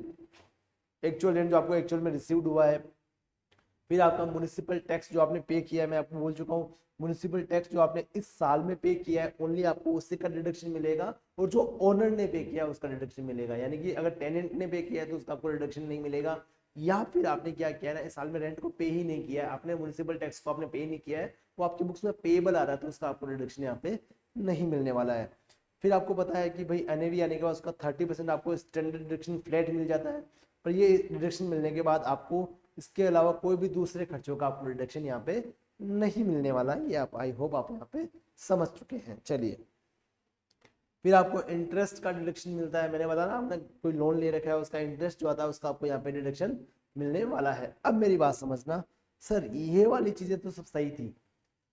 एक्चुअल रेंट जो आपको एक्चुअल में रिसीव्ड हुआ है। फिर आपका म्युनिसिपल टैक्स जो आपने पे किया है, मैं आपको बोल चुका हूँ म्युनिसिपल टैक्स जो आपने इस साल में पे किया है ओनली आपको उससे का डिडक्शन मिलेगा, और जो ओनर ने पे किया है उसका डिडक्शन मिलेगा। यानी कि अगर टेनेंट ने पे किया है तो उसका आपको डिडक्शन नहीं मिलेगा, या फिर आपने क्या किया है इस साल में रेंट को पे ही नहीं किया है, आपने म्युनिसिपल टैक्स को आपने पे नहीं किया है, वो आपकी बुक्स में पेएबल आ रहा है तो उसका आपको डिडक्शन यहाँ पे नहीं मिलने वाला है। फिर आपको पता है कि भाई एनएवी आने के बाद उसका 30% आपको स्टैंडर्ड डिडक्शन फ्लैट मिल जाता है, पर ये डिडक्शन मिलने के बाद आपको इसके अलावा कोई भी दूसरे खर्चों का आपको रिडक्शन यहाँ पे नहीं मिलने वाला है। ये आप आई होप आप यहाँ पे समझ चुके हैं। चलिए फिर आपको इंटरेस्ट का डिडक्शन मिलता है, मैंने बताया ना आपने कोई लोन ले रखा है उसका इंटरेस्ट जो आता है उसका आपको यहाँ पे डिडक्शन मिलने वाला है। अब मेरी बात समझना, सर ये वाली चीजें तो सब सही थी,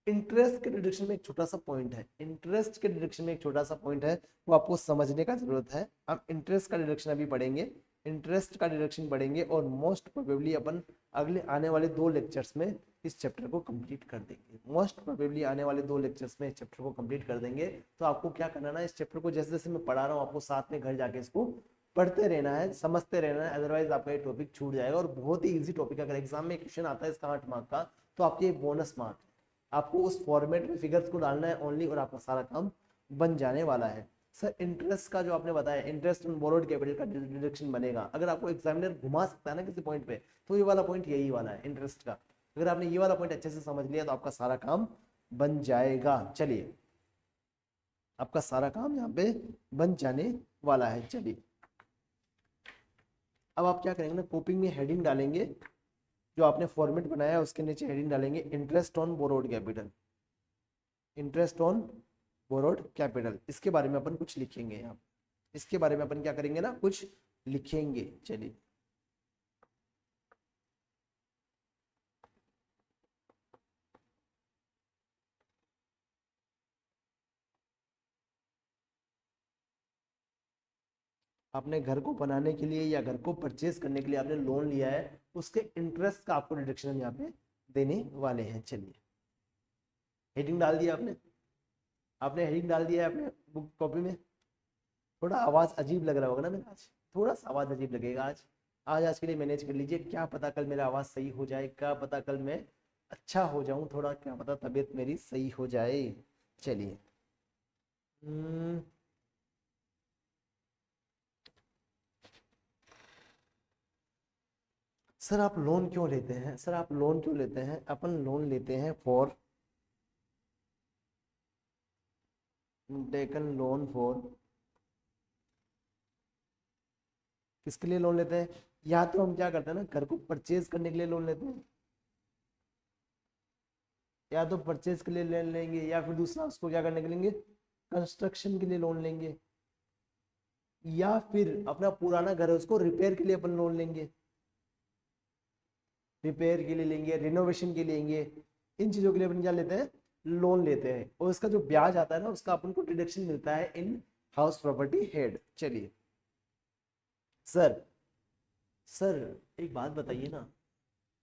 इंटरेस्ट के डिडक्शन में एक छोटा सा पॉइंट है, इंटरेस्ट के डिडक्शन में एक छोटा सा पॉइंट है, वो आपको समझने का जरूरत है। हम इंटरेस्ट का डिडक्शन अभी पढ़ेंगे, इंटरेस्ट का डिडक्शन पढ़ेंगे और मोस्ट प्रोबेबली अपन अगले आने वाले 2 लेक्चर्स में इस चैप्टर को कंप्लीट कर देंगे। मोस्ट प्रोबेबली आने वाले 2 लेक्चर्स में इस चैप्टर को कंप्लीट कर देंगे। तो आपको क्या करना ना, इस चैप्टर को जैसे जैसे मैं पढ़ा रहा हूँ आपको साथ में घर जाके इसको पढ़ते रहना है, समझते रहना है, अदरवाइज आपका ये टॉपिक छूट जाएगा। और बहुत ही इजी टॉपिक, अगर एग्जाम में क्वेश्चन आता है इसका 8 मार्क का तो आपके बोनस मार्क, आपको उस फॉर्मेट में फिगर्स को डालना है ओनली और आपका सारा काम बन जाने वाला है। सर इंटरेस्ट का जो आपने बताया इंटरेस्ट ऑन बोरोड कैपिटल का डिडक्शन बनेगा, अगर आपको एग्जामिनर घुमा सकता है ना किसी पॉइंट पे तो ये वाला पॉइंट यही वाला है इंटरेस्ट का। अगर आपने ये वाला पॉइंट अच्छे से समझ लिया तो आपका सारा काम बन जाएगा। चलिए आपका सारा काम यहाँ पे बन जाने वाला है। चलिए अब आप क्या करेंगे ना, कॉपिंग में हेडिंग डालेंगे, जो आपने फॉर्मेट बनाया है उसके नीचे हेडिंग डालेंगे interest on borrowed capital, interest on borrowed capital. इसके बारे में अपन कुछ लिखेंगे यहाँ, इसके बारे में अपन क्या करेंगे ना कुछ लिखेंगे। चलिए आपने घर को बनाने के लिए या घर को परचेज करने के लिए आपने लोन लिया है, उसके इंटरेस्ट का आपको डिडक्शन यहाँ पे देने वाले हैं। चलिए हेडिंग डाल दिया आपने, आपने हेडिंग डाल दिया है अपने बुक कॉपी में। थोड़ा आवाज अजीब लग रहा होगा ना मेरा आज, थोड़ा सा आवाज अजीब लगेगा आज। आज के लिए मैनेज कर लीजिए, क्या पता कल मेरा आवाज सही हो जाए, क्या पता कल मैं अच्छा हो जाऊं थोड़ा, क्या पता तबीयत मेरी सही हो जाए। चलिए। हम्म, सर आप लोन क्यों लेते हैं, सर आप लोन क्यों लेते हैं? अपन लोन लेते हैं फॉर, टेकन लोन फॉर, किसके लिए लोन लेते हैं? या तो हम क्या करते हैं ना, घर को परचेज करने के लिए लोन लेते हैं, या तो परचेज के लिए लोन लेंगे, या फिर दूसरा उसको क्या करने के लिए, कंस्ट्रक्शन के लिए लोन लेंगे, या फिर अपना पुराना घर है उसको रिपेयर के लिए अपन लोन लेंगे, रिपेयर के लिए लेंगे, रिनोवेशन के लिए लेंगे। इन चीजों के लिए अपन क्या लेते हैं, लोन लेते हैं। और उसका जो ब्याज आता है ना, उसका अपन को डिडक्शन मिलता है इन हाउस प्रॉपर्टी हेड। चलिए। सर, सर एक बात बताइए ना,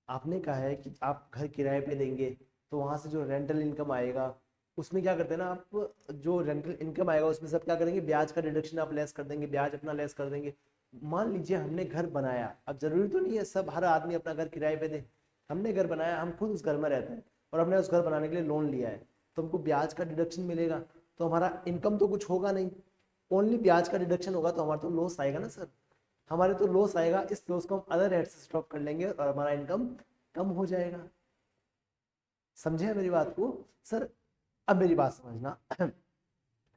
आपने कहा है कि आप घर किराए पे देंगे, तो वहां से जो रेंटल इनकम आएगा उसमें क्या करते हैं ना आप, जो रेंटल इनकम आएगा उसमें सब क्या करेंगे, ब्याज का डिडक्शन आप लेस कर देंगे, ब्याज अपना लेस कर देंगे। मान लीजिए हमने घर बनाया, अब जरूरी तो नहीं है सब हर आदमी अपना घर किराए पे दे, हमने घर बनाया, हम खुद उस घर में रहते हैं और हमने उस घर बनाने के लिए लोन लिया है, तो हमको ब्याज का डिडक्शन मिलेगा, तो हमारा इनकम तो कुछ होगा नहीं, ओनली ब्याज का डिडक्शन होगा, तो हमारा तो लॉस आएगा ना सर, हमारे तो लॉस आएगा, इस लॉस को हम अदर हेड से स्टॉप कर लेंगे और हमारा इनकम कम हो जाएगा। समझे मेरी बात को सर? अब मेरी बात समझना।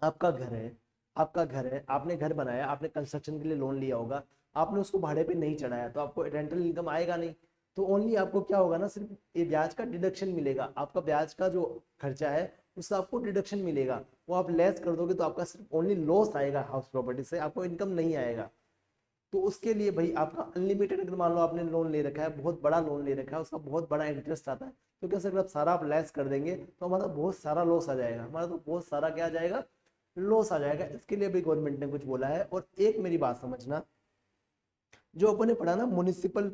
आपका घर है, आपका घर है, आपने घर बनाया, आपने कंस्ट्रक्शन के लिए लोन लिया होगा, आपने उसको भाड़े पे नहीं चढ़ाया, तो आपको रेंटल इनकम आएगा नहीं, तो ओनली आपको क्या होगा ना, सिर्फ ये ब्याज का डिडक्शन मिलेगा, आपका ब्याज का जो खर्चा है उससे आपको डिडक्शन मिलेगा, वो आप लेस कर दोगे तो आपका सिर्फ ओनली लॉस आएगा हाउस प्रॉपर्टी से, आपको इनकम नहीं आएगा। तो उसके लिए भाई आपका अनलिमिटेड, अगर मान लो आपने लोन ले रखा है, बहुत बड़ा लोन ले रखा है, उसका बहुत बड़ा इंटरेस्ट आता है, तो कैसे अगर आप सारा आप लेस कर देंगे तो हमारा बहुत सारा लॉस आ जाएगा, हमारा तो बहुत सारा क्या आ जाएगा, लॉस आ जाएगा। इसके लिए भी गवर्नमेंट ने कुछ बोला है। और एक मेरी बात समझना, जो अपन ने पढ़ा ना म्युनिसिपल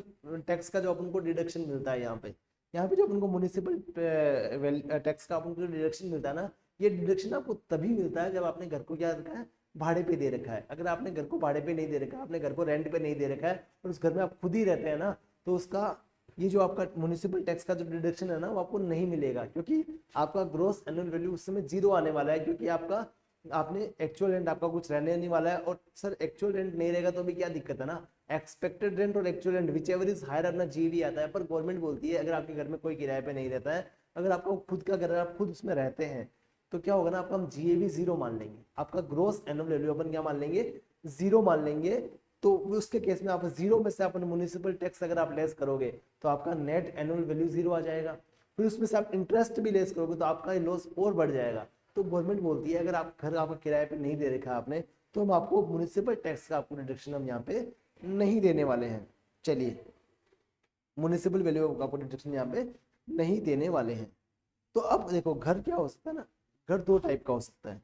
टैक्स का जो अपन को डिडक्शन मिलता है, यहाँ पे जो अपन को म्युनिसिपल टैक्स का अपन को डिडक्शन मिलता है ना, ये डिडक्शन आपको तभी मिलता है जब आपने घर को क्या रखा है, भाड़े पे दे रखा है। अगर आपने घर को भाड़े पे नहीं दे रखा है, आपने घर को रेंट पे नहीं दे रखा है और उस घर में आप खुद ही रहते हैं ना, तो उसका ये जो आपका म्युनिसिपल टैक्स का जो डिडक्शन है ना, वो आपको नहीं मिलेगा, क्योंकि आपका ग्रोस एनुअल वैल्यू उस समय जीरो आने वाला है, क्योंकि आपका आपने एक्चुअल रेंट आपका कुछ रहने नहीं वाला है। और सर एक्चुअल रेंट नहीं रहेगा तो भी क्या दिक्कत है ना, एक्सपेक्टेड रेंट और actual rent whichever is higher अपना जीवी आता है, पर गवर्नमेंट बोलती है अगर आपके घर में कोई किराए पे नहीं रहता है, अगर आपका खुद का घर है, आप खुद उसमें रहते हैं, तो क्या होगा ना, आपका हम जीएवी जीरो मान लेंगे, आपका ग्रोस एनुअल वैल्यू अपन क्या मान लेंगे, जीरो मान लेंगे। तो उसके केस में आप जीरो में से अपन म्युनिसिपल टैक्स अगर आप लेस करोगे तो आपका नेट एनुअल वैल्यू जीरो आ जाएगा, फिर उसमें से आप इंटरेस्ट भी लेस करोगे तो आपका लॉस और बढ़ जाएगा। तो गवर्नमेंट बोलती है अगर आप घर आपका किराए पे नहीं दे रखा है आपने, तो हम आपको म्युनिसिपल टैक्स का आपको डिडक्शन हम यहाँ पे नहीं देने वाले हैं। चलिए, म्युनिसिपल वैल्यू का आपको डिडक्शन यहाँ पे नहीं देने वाले हैं। तो अब देखो घर क्या हो सकता है ना, घर दो टाइप का हो सकता है,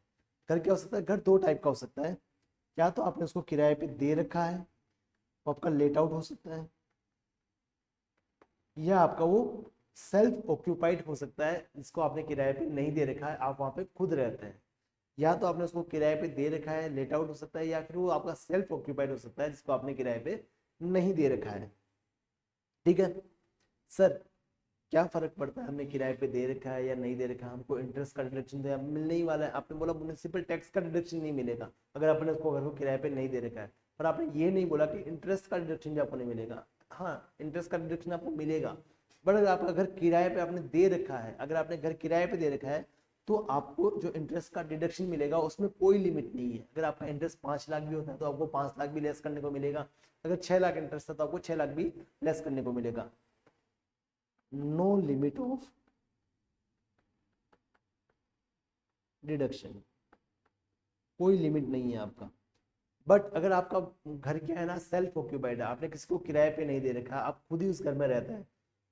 घर क्या हो सकता है, घर दो टाइप का हो सकता है, या तो आपने उसको किराए पे दे रखा है तो आपका लेट आउट हो सकता है, या आपका वो सेल्फ ऑक्यूपाइड हो सकता है, जिसको आपने किराए पे नहीं दे रखा है, आप वहां पे खुद रहते हैं। या तो आपने उसको किराए पे दे रखा है, लेट आउट हो सकता है, या फिर वो आपका सेल्फ ऑक्यूपाइड हो सकता है, जिसको आपने किराए पे नहीं दे रखा है। ठीक है सर, क्या फर्क पड़ता है हमने किराए पे दे रखा है या नहीं दे रखा है, हमको इंटरेस्ट का डिडक्शन तो मिलने ही वाला है। आपने बोला म्युनिसिपल टैक्स का डिडक्शन नहीं मिलेगा अगर आपने उसको घर को किराए पे नहीं दे रखा है, पर आपने ये नहीं बोला कि इंटरेस्ट का डिडक्शन भी आपको नहीं मिलेगा। हाँ, इंटरेस्ट का डिडक्शन आपको मिलेगा, बट अगर आपका घर किराए पे आपने दे रखा है, अगर आपने घर किराए पे दे रखा है, तो आपको जो इंटरेस्ट का डिडक्शन मिलेगा उसमें कोई लिमिट नहीं है। अगर आपका इंटरेस्ट 5 लाख भी होता है तो आपको 5 लाख भी लेस करने को मिलेगा, अगर 6 लाख इंटरेस्ट है तो आपको 6 लाख भी लेस करने को मिलेगा। नो लिमिट ऑफ डिडक्शन, कोई लिमिट नहीं है आपका। बट अगर आपका घर क्या है ना, सेल्फ ऑक्यूपाइड है, आपने किसी को किराए पे नहीं दे रखा, आप खुद ही उस घर में रहते हैं,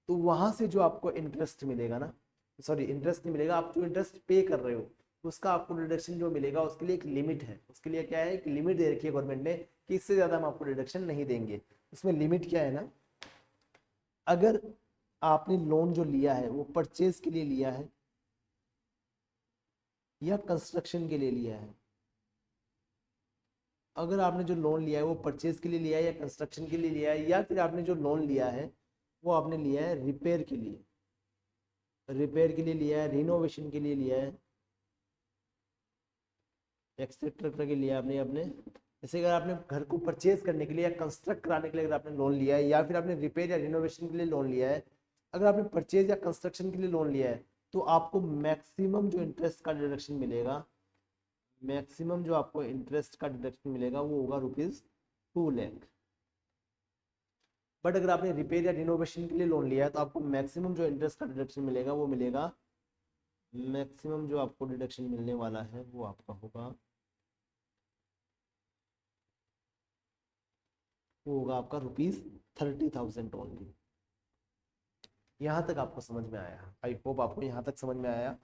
तो वहां से जो आपको इंटरेस्ट मिलेगा ना, सॉरी इंटरेस्ट नहीं मिलेगा, आप जो इंटरेस्ट पे कर रहे हो उसका आपको डिडक्शन जो मिलेगा उसके लिए एक लिमिट है, उसके लिए क्या है, एक लिमिट दे रखी है गवर्नमेंट ने कि इससे ज्यादा हम आपको डिडक्शन नहीं देंगे। उसमें लिमिट क्या है ना, अगर आपने लोन जो लिया है वो परचेज के लिए लिया है, या कंस्ट्रक्शन के लिए लिया है। अगर आपने जो लोन लिया है वो परचेज के लिए लिया है या कंस्ट्रक्शन के लिए लिया है, या फिर आपने जो लोन लिया है वो आपने लिया है रिपेयर के लिए, रिपेयर के लिए लिया है, रिनोवेशन के लिए लिया है, एक्सेट्रा के लिए आपने अपने, जैसे अगर आपने घर को परचेज करने के लिए या कंस्ट्रक्ट कराने के लिए अगर आपने लोन लिया है, या फिर आपने रिपेयर या रिनोवेशन के लिए लोन लिया है, अगर आपने परचेज या कंस्ट्रक्शन के लिए लोन लिया है तो आपको मैक्सिमम जो इंटरेस्ट का डिडक्शन मिलेगा, मैक्सिमम जो आपको इंटरेस्ट का डिडक्शन मिलेगा वो होगा ₹2 लाख। बट अगर आपने रिपेयर या रिनोवेशन के लिए लोन लिया है तो आपको मैक्सिमम जो इंटरेस्ट का डिडक्शन मिलेगा वो मिलेगा, मैक्सिमम जो आपको डिडक्शन मिलने वाला है वो आपका होगा, वो होगा आपका ₹30,000 ओनली। यहाँ तक आपको समझ में आया? आई होप आपको यहाँ तक समझ में आया।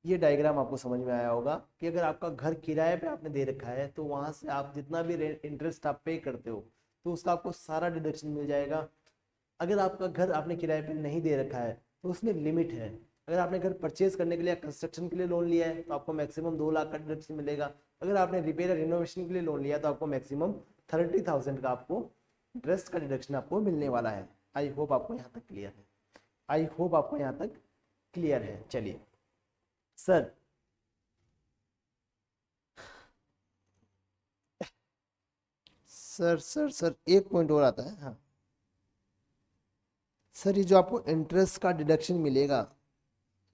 ये डायग्राम आपको समझ में आया होगा कि अगर आपका घर किराए पे आपने दे रखा है तो वहां से आप जितना भी इंटरेस्ट आप पे करते हो तो उसका आपको सारा डिडक्शन मिल जाएगा। अगर आपका घर आपने किराए पे नहीं दे रखा है तो उसमें लिमिट है। अगर आपने घर परचेज करने के लिए कंस्ट्रक्शन के लिए लोन लिया है तो आपको मैक्सिमम 2 लाख का डिडक्शन मिलेगा। अगर आपने रिपेयर या रिनोवेशन के लिए लोन लिया तो आपको मैक्सिमम 30,000 का आपको इंटरेस्ट का डिडक्शन आपको मिलने वाला है। आई होप आपको यहाँ तक क्लियर है। आई होप आपको यहाँ तक क्लियर है। चलिए सर, सर एक पॉइंट और आता है। हाँ सर, ये जो आपको इंटरेस्ट का डिडक्शन मिलेगा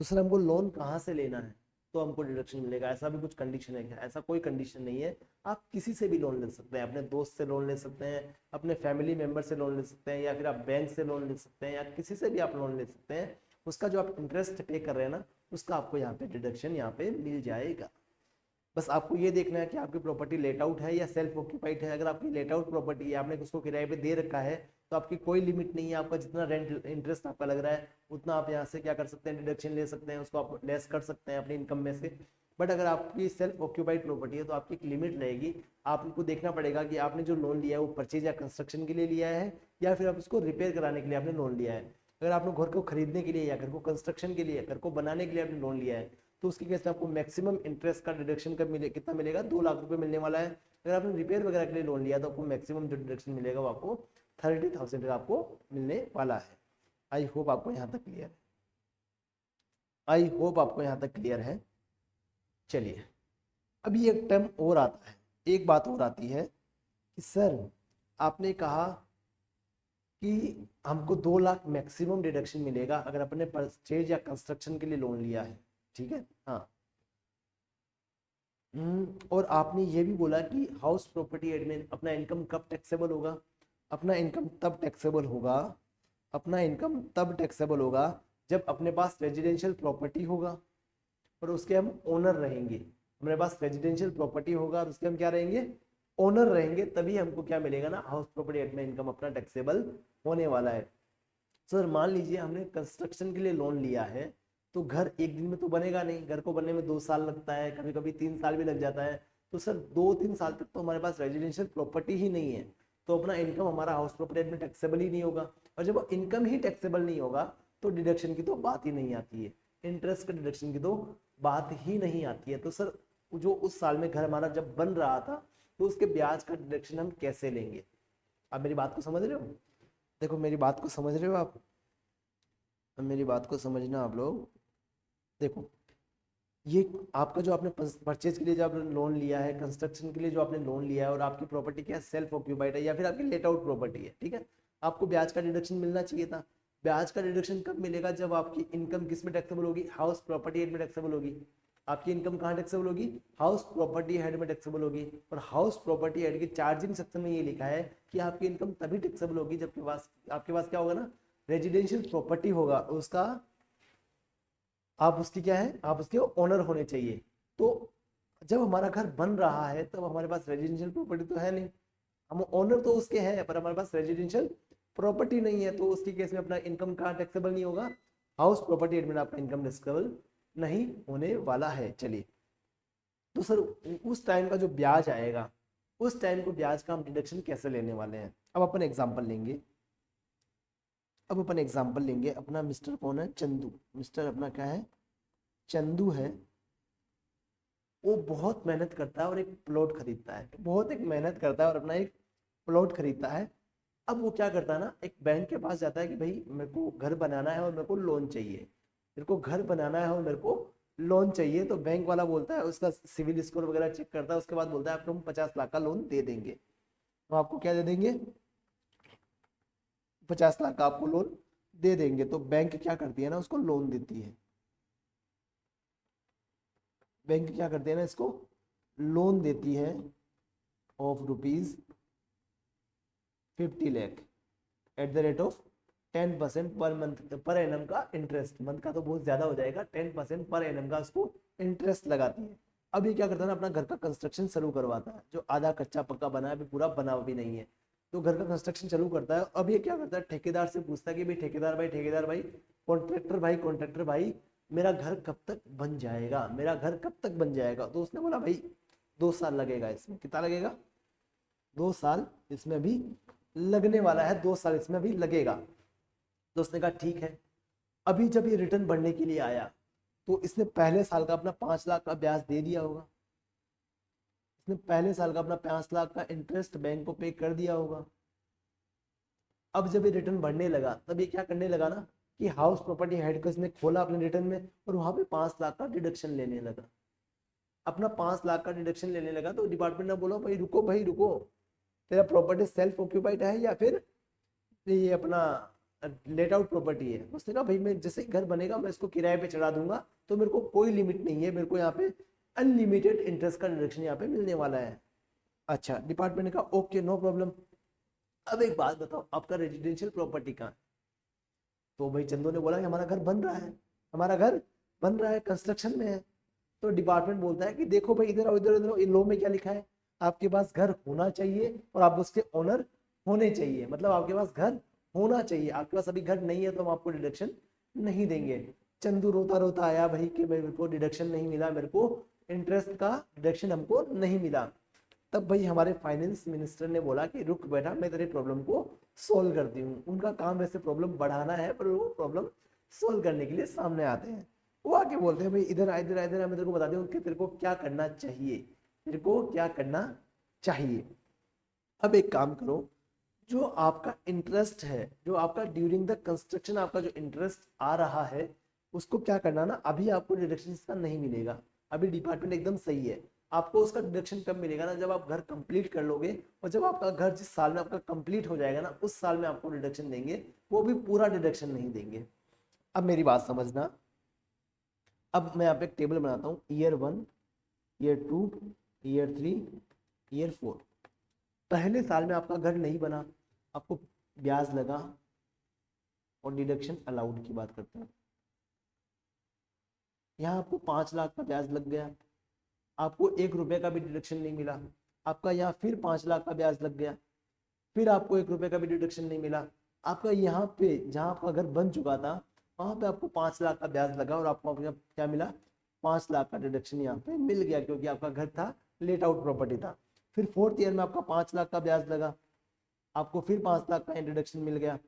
तो सर हमको लोन कहाँ से लेना है तो हमको डिडक्शन मिलेगा, ऐसा भी कुछ कंडीशन है क्या? ऐसा कोई कंडीशन नहीं है। आप किसी से भी लोन ले सकते हैं, अपने दोस्त से लोन ले सकते हैं, अपने फैमिली मेंबर से लोन ले सकते हैं, या फिर आप बैंक से लोन ले सकते हैं, या किसी से भी आप लोन ले सकते हैं। उसका जो आप इंटरेस्ट पे कर रहे हैं ना उसका आपको यहाँ पे डिडक्शन यहाँ पे मिल जाएगा। बस आपको ये देखना है कि आपकी प्रॉपर्टी लेट आउट है या सेल्फ ऑक्यूपाइड है। अगर आपकी लेट आउट प्रॉपर्टी है, आपने उसको किराए पे दे रखा है, तो आपकी कोई लिमिट नहीं है। आपका जितना रेंट इंटरेस्ट आपका लग रहा है उतना आप यहाँ से क्या कर सकते हैं, डिडक्शन ले सकते हैं, उसको आप लेस कर सकते हैं अपनी इनकम में से। बट अगर आपकी सेल्फ ऑक्यूपाइड प्रॉपर्टी है तो आपकी एक लिमिट रहेगी। आपको देखना पड़ेगा कि आपने जो लोन लिया है वो परचेज या कंस्ट्रक्शन के लिए लिया है या फिर आप उसको रिपेयर कराने के लिए आपने लोन लिया है। अगर आपने घर को खरीदने के लिए या घर को कंस्ट्रक्शन के लिए, घर को बनाने के लिए आपने लोन लिया है तो उसके केस में आपको मैक्सिमम इंटरेस्ट का डिडक्शन कब मिले, कितना मिलेगा, 2 लाख रुपए मिलने वाला है। अगर आपने रिपेयर वगैरह के लिए लोन लिया तो आपको मैक्सिमम जो डिडक्शन मिलेगा वो आपको 30,000 का आपको मिलने वाला है। आई होप आपको यहाँ तक क्लियर है। आई होप आपको यहाँ तक क्लियर है। चलिए अभी एक टर्म और आता है, एक बात और आती है कि सर आपने कहा कि हमको 2 लाख मैक्सिमम डिडक्शन मिलेगा अगर अपने परचेज या कंस्ट्रक्शन के लिए लोन लिया है, ठीक है। हाँ और आपने ये भी बोला कि हाउस प्रॉपर्टी एडमिन अपना इनकम कब टैक्सेबल होगा, अपना इनकम तब टैक्सेबल होगा, अपना इनकम तब टैक्सेबल होगा जब अपने पास रेजिडेंशियल प्रॉपर्टी होगा और उसके हम ओनर रहेंगे। हमारे पास रेजिडेंशियल प्रॉपर्टी होगा और उसके हम क्या रहेंगे, ओनर रहेंगे, तभी हमको क्या मिलेगा ना, हाउस प्रॉपर्टी एडमिन इनकम अपना टैक्सेबल होने वाला है। सर मान लीजिए हमने कंस्ट्रक्शन के लिए लोन लिया है तो घर एक दिन में तो बनेगा नहीं, घर को बनने में 2 साल लगता है, कभी कभी 3 साल भी लग जाता है। तो सर 2-3 साल तक तो हमारे पास रेजिडेंशियल प्रॉपर्टी ही नहीं है, तो अपना इनकम हमारा हाउस प्रॉपर्टी में टैक्सेबल ही नहीं होगा। और जब इनकम ही टैक्सेबल नहीं होगा तो डिडक्शन की तो बात ही नहीं आती है, इंटरेस्ट का डिडक्शन की तो बात ही नहीं आती है। तो सर जो उस साल में घर हमारा जब बन रहा था तो उसके ब्याज का डिडक्शन हम कैसे लेंगे? आप मेरी बात को समझ रहे हो? देखो मेरी बात को समझ रहे हो आप? मेरी बात को समझना आप लोग। देखो ये आपका जो आपने परचेज के लिए जो आपने लोन लिया है, कंस्ट्रक्शन के लिए जो आपने लोन लिया है, और आपकी प्रॉपर्टी क्या है, सेल्फ ऑक्यूपाइड है या फिर आपकी लेट आउट प्रॉपर्टी है, ठीक है। आपको ब्याज का डिडक्शन मिलना चाहिए था। ब्याज का डिडक्शन कब मिलेगा, जब आपकी इनकम किस में टैक्सेबल होगी, हाउस प्रॉपर्टी हेड में टैक्सेबल होगी। आपकी इनकम कहाँ टैक्सेबल होगी, हाउस प्रॉपर्टी हेड में टैक्सेबल होगी। और हाउस प्रॉपर्टी हेड की चार्जिंग सेक्शन में ये लिखा है कि आपकी इनकम तभी टैक्सेबल होगी जबकि आपके पास क्या होगा ना, रेजिडेंशियल प्रॉपर्टी होगा, उसका आप उसकी क्या है, आप उसके ओनर होने चाहिए। तो जब हमारा घर बन रहा है तब हमारे पास रेजिडेंशियल प्रॉपर्टी तो है नहीं, हम ओनर तो उसके हैं पर हमारे पास रेजिडेंशियल प्रॉपर्टी नहीं है, तो उसके केस में अपना इनकम का टैक्सेबल नहीं होगा, हाउस प्रॉपर्टी एडमिन आपका इनकम टैक्सेबल नहीं होने वाला है। चलिए तो सर उस टाइम का जो ब्याज आएगा, उस टाइम को ब्याज का हम डिडक्शन कैसे लेने वाले हैं? अब अपन एग्जाम्पल लेंगे, अब अपन एग्जाम्पल लेंगे। अपना मिस्टर कौन है, चंदू। मिस्टर अपना क्या है, चंदू है। वो बहुत मेहनत करता है और एक प्लॉट खरीदता है, बहुत एक मेहनत करता है और अपना एक प्लॉट खरीदता है। अब वो क्या करता है ना, एक बैंक के पास जाता है कि भाई मेरे को घर बनाना है और मेरे को लोन चाहिए, मेरे को घर बनाना है और मेरे को लोन चाहिए। तो बैंक वाला बोलता है, उसका सिविल स्कोर वगैरह चेक करता है, उसके बाद बोलता है आपको हम 50 लाख का लोन दे देंगे। तो आपको क्या दे देंगे, 50 लाख का आपको लोन दे देंगे। तो बैंक क्या करती है ना, उसको लोन देती है। बैंक क्या करती है ना, इसको लोन देती है of ₹50 lakh eight the rate of 10% per month per annum का इंटरेस्ट। मंथ का तो बहुत ज्यादा हो जाएगा, 10% पर एनम का उसको इंटरेस्ट लगाती है। अब ये क्या करता है ना, अपना घर का कंस्ट्रक्शन शुरू करवाता है, जो आधा कच्चा पक्का बना है, अभी पूरा बना भी नहीं है। तो घर का कंस्ट्रक्शन चालू करता है। अब ये क्या करता है, ठेकेदार से पूछता है कि भाई ठेकेदार भाई, कॉन्ट्रैक्टर भाई, मेरा घर कब तक बन जाएगा, मेरा घर कब तक बन जाएगा। तो उसने बोला भाई 2 साल लगेगा इसमें। कितना लगेगा, 2 साल इसमें भी लगने वाला है, 2 साल इसमें भी लगेगा। तो उसने कहा ठीक है। अभी जब ये रिटर्न भरने के लिए आया तो इसने पहले साल का अपना 5 लाख का ब्याज दे दिया होगा, इसने पहले साल का अपना 5 लाख का इंटरेस्ट बैंक को पे कर दिया होगा। अब जब ये रिटर्न भरने लगा तब ये क्या करने लगा ना, कि हाउस प्रॉपर्टी हेड को इसने खोला अपने रिटर्न में और वहां पे 5 लाख का डिडक्शन लेने लगा, अपना 5 लाख का डिडक्शन लेने लगा। तो डिपार्टमेंट ने बोला भाई रुको, तेरा प्रॉपर्टी सेल्फ ऑक्यूपाइड है या फिर ये अपना लेट आउट प्रॉपर्टी है। उसने कहा भाई मैं जैसे ही घर बनेगा मैं इसको किराए पे चढ़ा दूंगा, तो मेरे को कोई लिमिट नहीं है, मेरे को यहाँ पे अनलिमिटेड इंटरेस्ट का डिडक्शन यहाँ पे मिलने वाला है। अच्छा, डिपार्टमेंट ने कहा ओके नो प्रॉब्लम। अब एक बात बताओ, आपका रेजिडेंशियल प्रॉपर्टी कहाँ है। तो भाई चंदू ने बोला कि हमारा घर बन रहा है, हमारा घर बन रहा है, कंस्ट्रक्शन में है। तो डिपार्टमेंट बोलता है कि देखो भाई इधर आओ, इधर इधर, इन लो में क्या लिखा है, आपके पास घर होना चाहिए और आप उसके ओनर होने चाहिए, मतलब आपके पास घर होना चाहिए, आपके पास अभी घर नहीं है तो हम आपको डिडक्शन नहीं देंगे। चंदू रोता रोता आया भाई कि मेरे को डिडक्शन नहीं मिला, मेरे को इंटरेस्ट का डिडक्शन हमको नहीं मिला। तब भाई हमारे फाइनेंस मिनिस्टर ने बोला कि रुक बेटा, मैं तेरे प्रॉब्लम को सोल्व करती हूँ। उनका काम वैसे प्रॉब्लम बढ़ाना है, पर वो प्रॉब्लम सोल्व करने के लिए सामने आते हैं। वो आके बोलते हैं भाई इधर आ, इधर आ, इधर आ, मैं तेरे को बता दूं कि तेरे को क्या करना चाहिए, तेरे को क्या करना चाहिए। अब एक काम करो, जो आपका इंटरेस्ट है, जो आपका ड्यूरिंग द कंस्ट्रक्शन आपका जो इंटरेस्ट आ रहा है, उसको क्या करना ना, अभी आपको डिडक्शन इसका नहीं मिलेगा। अभी डिपार्टमेंट एकदम सही है, आपको उसका डिडक्शन कब मिलेगा ना, जब आप घर कंप्लीट कर लोगे और जब आपका घर जिस साल में आपका कंप्लीट हो जाएगा ना, उस साल में आपको डिडक्शन देंगे, वो भी पूरा डिडक्शन नहीं देंगे। अब मेरी बात समझना, अब मैं यहाँ पे एक टेबल बनाता हूँ, ईयर 1, ईयर 2, ईयर 3, ईयर 4। पहले साल में आपका घर नहीं बना, आपको ब्याज लगा और डिडक्शन अलाउड की बात करते हैं। यहाँ आपको 5 लाख का ब्याज लग गया, आपको 1 रुपए का भी डिडक्शन नहीं मिला। आपका यहाँ फिर 5 लाख का ब्याज लग गया, फिर आपको 1 रुपए का भी डिडक्शन नहीं मिला। आपका यहाँ पे जहाँ आपका घर बन चुका था वहां पे आपको 5 लाख का ब्याज लगा और आपको क्या मिला, 5 लाख का डिडक्शन यहाँ पे मिल गया, क्योंकि आपका घर था, लेट आउट प्रॉपर्टी था। फिर 4th ईयर में आपका 5 लाख का ब्याज लगा, आपको फिर 5 लाख का डिडक्शन मिल गया।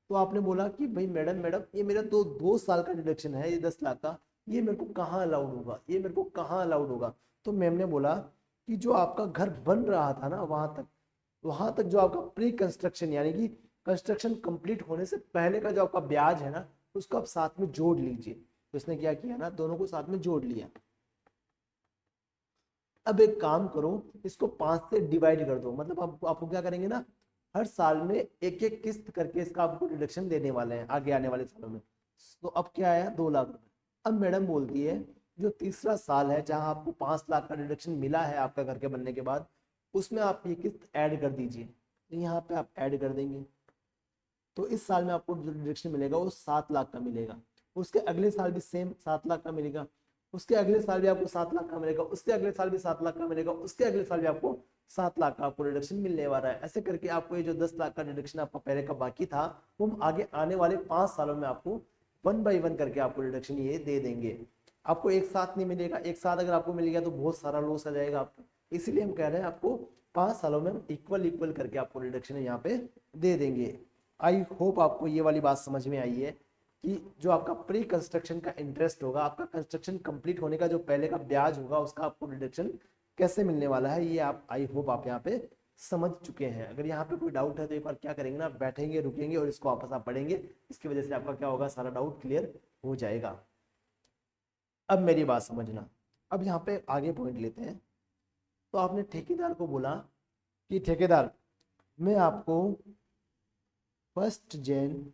तो आपने बोला कि भाई मैडम ये मेरा तो 2 साल का डिडक्शन है, ये 10 लाख का, ये मेरे को कहाँ अलाउड होगा, ये मेरे को कहाँ अलाउड होगा। तो मैम ने बोला कि जो आपका घर बन रहा था ना, वहां तक जो आपका प्री कंस्ट्रक्शन यानी कि कंस्ट्रक्शन कंप्लीट होने से पहले का जो आपका ब्याज है ना, उसको आप साथ में जोड़ लीजिए। तो इसने क्या किया ना, दोनों को साथ में जोड़ लिया। अब एक काम करो, इसको 5 से डिवाइड कर दो, मतलब आपको क्या करेंगे ना, हर साल में एक एक किस्त करके इसका आपको डिडक्शन देने वाले हैं आगे आने वाले सालों में। तो अब क्या आया, 2 लाख रुपए। अब मैडम बोलती है जो तीसरा साल है जहां आपको 5 लाख का डिडक्शन मिला है आपका घर के बनने के बाद, उसमें आप ये किस्त ऐड कर दीजिए। तो यहाँ पे आप ऐड कर देंगे, तो इस साल में आपको जो डिडक्शन मिलेगा वो 7 लाख का मिलेगा। उसके अगले साल भी सेम 7 लाख का मिलेगा, उसके अगले साल भी आपको 7 लाख का मिलेगा, उसके अगले साल भी 7 लाख का मिलेगा, उसके अगले साल भी आपको 7 लाख का आपको डिडक्शन मिलने वाला है। ऐसे करके आपको ये जो 10 लाख का डिडक्शन आपका पहले का बाकी था, वो हम आगे आने वाले 5 सालों में आपको 1 बाई 1 करके आपको डिडक्शन ये दे देंगे। आपको एक साथ नहीं मिलेगा, एक साथ अगर आपको मिल गया तो बहुत सारा लॉस आ जाएगा आपको। इसीलिए हम कह रहे हैं आपको 5 सालों में हम इक्वल इक्वल करके आपको डिडक्शन यहाँ पे दे देंगे। आई होप आपको ये वाली बात समझ में आई है। कि जो आपका प्री कंस्ट्रक्शन का इंटरेस्ट होगा, आपका कंस्ट्रक्शन कंप्लीट होने का जो पहले का ब्याज होगा, उसका आपको डिडक्शन कैसे मिलने वाला है, ये आप आई होप आप यहाँ पे समझ चुके हैं। अगर यहाँ पे कोई डाउट है तो एक बार क्या करेंगे ना, बैठेंगे रुकेंगे और इसको वापस आप पढ़ेंगे, इसकी वजह से आपका क्या होगा, सारा डाउट क्लियर हो जाएगा। अब मेरी बात समझना, अब यहाँ पे आगे पॉइंट लेते हैं। तो आपने ठेकेदार को बोला कि ठेकेदार मैं आपको 1 जैन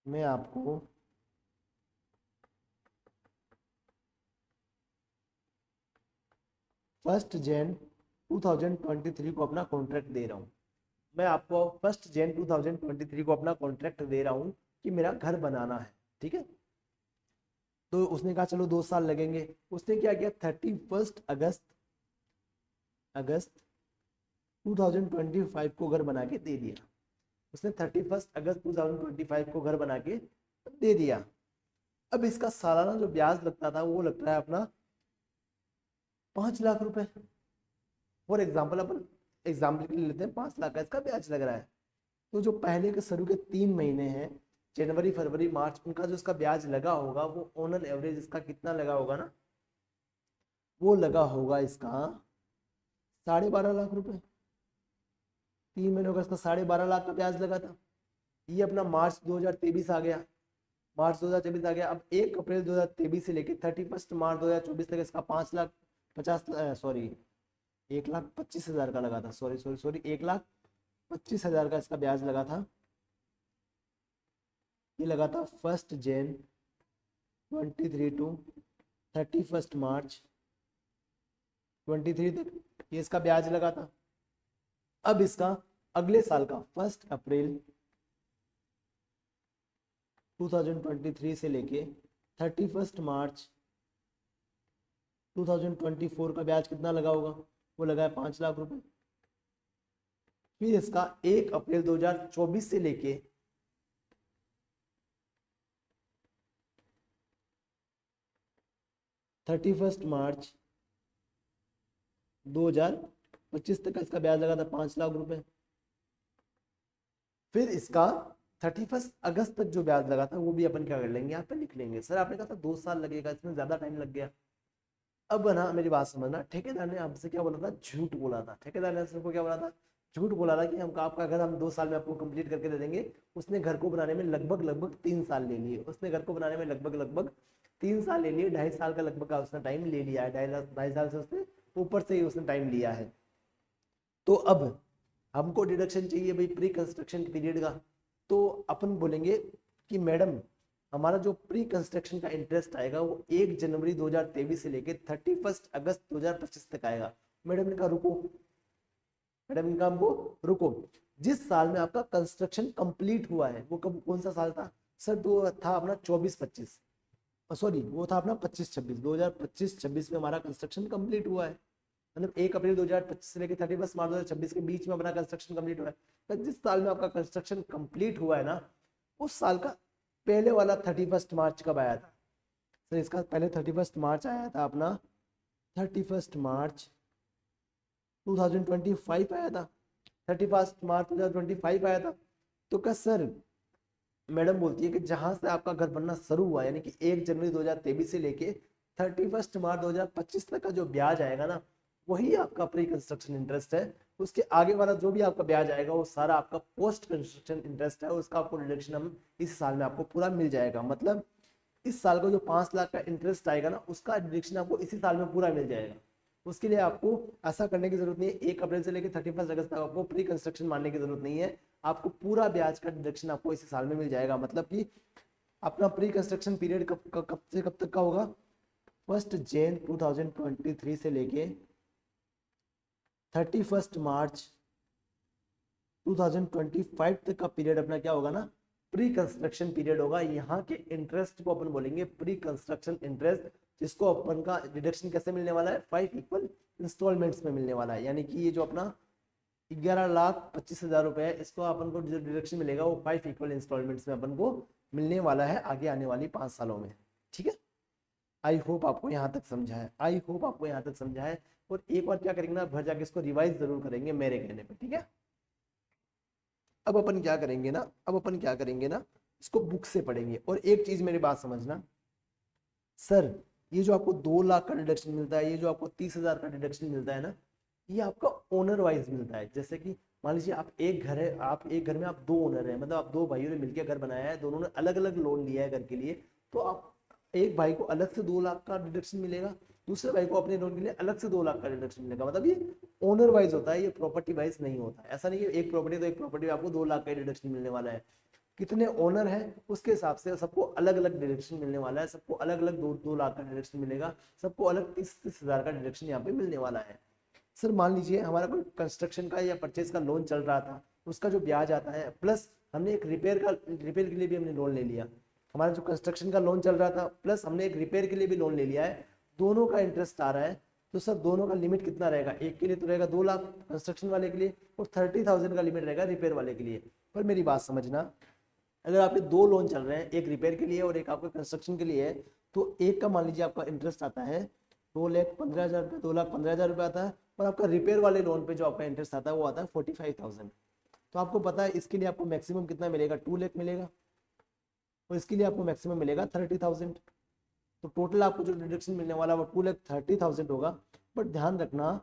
मैं आपको 1 जैन 2023 को अपना कॉन्ट्रैक्ट दे रहा हूँ। मैं आपको 1 जैन 2023 को अपना कॉन्ट्रैक्ट दे रहा हूँ कि मेरा घर बनाना है, ठीक है। तो उसने कहा चलो 2 साल लगेंगे। उसने क्या किया, 31 अगस्त 2025 को घर बना के दे दिया। उसने 31 अगस्त 2025 को घर बना के दे दिया। अब इसका सालाना जो ब्याज लगता था वो लगता है अपना 5 लाख रुपए। फॉर एग्जाम्पल अपन एग्जाम्पल के लिए लेते हैं, 5 लाख का इसका ब्याज लग रहा है। तो जो पहले के शुरू के 3 महीने हैं, जनवरी फरवरी मार्च, उनका जो इसका ब्याज लगा होगा वो ऑन एन एवरेज इसका कितना लगा होगा ना, वो लगा होगा इसका 12.5 लाख रुपए। 3 महीनों का इसका 12.5 लाख का ब्याज लगा था। ये अपना मार्च 2023 आ गया, मार्च 2024 आ गया। अब 1 अप्रैल 2023 से लेके 31 मार्च 2024 तक इसका 5 लाख 50 सॉरी 1,25,000 का लगा था, सॉरी सॉरी सॉरी 1,25,000 का इसका ब्याज लगा था। ये लगा था 1 जैन 23 टू 31 मार्च 23 तक, ये इसका ब्याज लगा था। अब इसका अगले साल का 1 अप्रैल 2023 से लेके 31 मार्च 2024 का ब्याज कितना लगा होगा, वो लगा है 5 लाख रुपए। फिर इसका 1 अप्रैल 2024 से लेके 31 मार्च 2025 तक का इसका ब्याज लगा था 5 लाख रुपए। फिर इसका 31 अगस्त तक जो ब्याज लगा था वो भी अपन क्या कर लेंगे, यहाँ पे लिख लेंगे। सर आपने कहा था 2 साल लगेगा, इसमें ज्यादा टाइम लग गया। अब ना मेरी बात समझना, ठेकेदार ने आपसे क्या बोला था, झूठ बोला था। ठेकेदार ने आपको क्या बोला था, झूठ बोला था कि हम आपका घर हम 2 साल में आपको कंप्लीट करके दे देंगे। उसने घर को बनाने में लगभग लगभग 3 साल ले लिए। उसने घर को बनाने में लगभग लगभग 3 साल ले लिए, 2.5 साल का लगभग का उसने टाइम ले लिया है। 2.5 साल से उसने ऊपर से ही उसने टाइम लिया है। तो अब हमको डिडक्शन चाहिए भाई प्री कंस्ट्रक्शन पीरियड का। तो अपन बोलेंगे कि मैडम हमारा जो प्री कंस्ट्रक्शन का इंटरेस्ट आएगा वो 1 जनवरी 2023 से लेके 31 अगस्त 2025 तक आएगा। मैडम ने कहा रुको, मैडम ने कहा हमको रुको, जिस साल में आपका कंस्ट्रक्शन कंप्लीट हुआ है वो कब, कौन सा साल था सर, तो था अपना 24-25, सॉरी वो था अपना 25-26, 2025-26 में हमारा कंस्ट्रक्शन कंप्लीट हुआ है। मतलब 1 अप्रैल 2025 से लेकर 31 मार्च 2026 के बीच में अपना कंस्ट्रक्शन कंप्लीट हुआ है। तो जिस साल में आपका कंस्ट्रक्शन कंप्लीट हुआ है ना, उस साल का पहले वाला 31 मार्च कब आया था सर, इसका पहले 31 मार्च आया था अपना, 31 मार्च 2025 आया था, 31 मार्च 2025 आया था। तो क्या सर, मैडम बोलती है कि जहां से आपका घर बनना शुरू हुआ यानी कि 1 जनवरी 2023 से लेके 31 मार्च 2025 तक का जो ब्याज आएगा ना, वही आपका प्री कंस्ट्रक्शन इंटरेस्ट है। उसके आगे वाला जो भी आपका ब्याज आएगा वो सारा आपका पोस्ट कंस्ट्रक्शन इंटरेस्ट है। उसका आपको डिडक्शन हम इस साल में आपको पूरा मिल जाएगा। मतलब इस साल को जो 5 लाख का इंटरेस्ट आएगा ना, उसका डिडक्शन आपको इसी साल में पूरा मिल जाएगा। उसके लिए आपको ऐसा करने की जरूरत नहीं है 1 अप्रैल से लेकर 31 अगस्त तक आपको प्री कंस्ट्रक्शन मानने की जरूरत नहीं है। आपको पूरा ब्याज का डिडक्शन आपको इसी साल में मिल जाएगा। मतलब कि अपना प्री कंस्ट्रक्शन पीरियड कब से कब तक का होगा, 1 जनवरी 2023 से लेके 31 मार्च 2025 तक का पीरियड अपना क्या होगा ना, प्री कंस्ट्रक्शन पीरियड होगा। यहाँ के इंटरेस्ट को अपन बोलेंगे प्री कंस्ट्रक्शन इंटरेस्ट, जिसको अपन का डिडक्शन कैसे मिलने वाला है, 5 इक्वल इंस्टॉलमेंट्स में मिलने वाला है। यानी कि ये जो अपना 11,25,000 रुपए है, इसको अपन को जो डिडक्शन मिलेगा वो 5 इक्वल इंस्टॉलमेंट्स में अपन को मिलने वाला है आगे आने वाली 5 सालों में। ठीक है, आई होप आपको यहाँ तक समझा है, आई होप आपको यहाँ तक समझा है। और एक बार क्या करेंगे ना, घर जाके इसको रिवाइज जरूर करेंगे मेरे कहने पे, ठीक है। अब अपन क्या करेंगे ना, अब अपन क्या करेंगे ना, इसको बुक से पढ़ेंगे। और एक चीज मेरी बात समझना सर, ये जो आपको 2 लाख का डिडक्शन मिलता है, ये जो आपको 30,000 का डिडक्शन मिलता है ना, ये आपका ओनर वाइज मिलता है। जैसे कि मान लीजिए आप एक घर है, आप एक घर में आप 2 ओनर हैं, मतलब आप 2 भाइयों ने मिलकर घर बनाया है, दोनों ने अलग अलग लोन लिया है घर के लिए, तो आप एक भाई को अलग से 2 लाख का डिडक्शन मिलेगा, दूसरे भाई को अपने लोन के लिए अलग से 2 लाख का डिडक्शन मिलेगा। मतलब ये ओनर वाइज होता है, ये प्रॉपर्टी वाइज नहीं होता है। ऐसा नहीं है एक प्रॉपर्टी तो एक प्रॉपर्टी में आपको 2 लाख का डिडक्शन मिलने वाला है। कितने ओनर हैं उसके हिसाब से सबको अलग अलग डिडक्शन मिलने वाला है, सबको अलग अलग 2-2 लाख का डिडक्शन मिलेगा, सबको अलग 30,000 का डिडक्शन यहाँ पे मिलने वाला है। सर मान लीजिए हमारा कोई कंस्ट्रक्शन का या परचेज का लोन चल रहा था, उसका जो ब्याज आता है, प्लस हमने एक रिपेयर के लिए भी हमने लोन ले लिया। हमारा जो कंस्ट्रक्शन का लोन चल रहा था प्लस हमने एक रिपेयर के लिए भी लोन ले लिया है, दोनों का इंटरेस्ट आ रहा है। तो सर दोनों का लिमिट कितना रहेगा, एक के लिए तो रहेगा 2 लाख कंस्ट्रक्शन वाले के लिए, और 30,000 का लिमिट रहेगा रिपेयर वाले के लिए। पर मेरी बात समझना, अगर आपके 2 लोन चल रहे हैं, एक रिपेयर के लिए और एक आपके कंस्ट्रक्शन के लिए है, तो एक का मान लीजिए आपका इंटरेस्ट आता है 2,15,000 रुपये, 2,15,000 रुपये आता है, और आपका रिपेयर वाले लोन पे जो आपका इंटरेस्ट आता है वो आता है 45,000। तो आपको पता है इसके लिए आपको मैक्सिमम कितना मिलेगा, 2 लाख मिलेगा, और इसके लिए आपको मैक्सिमम मिलेगा 30,000। तो टोटल आपको जो डिडक्शन मिलने वाला है वो 2,30,000 होगा। बट ध्यान रखना,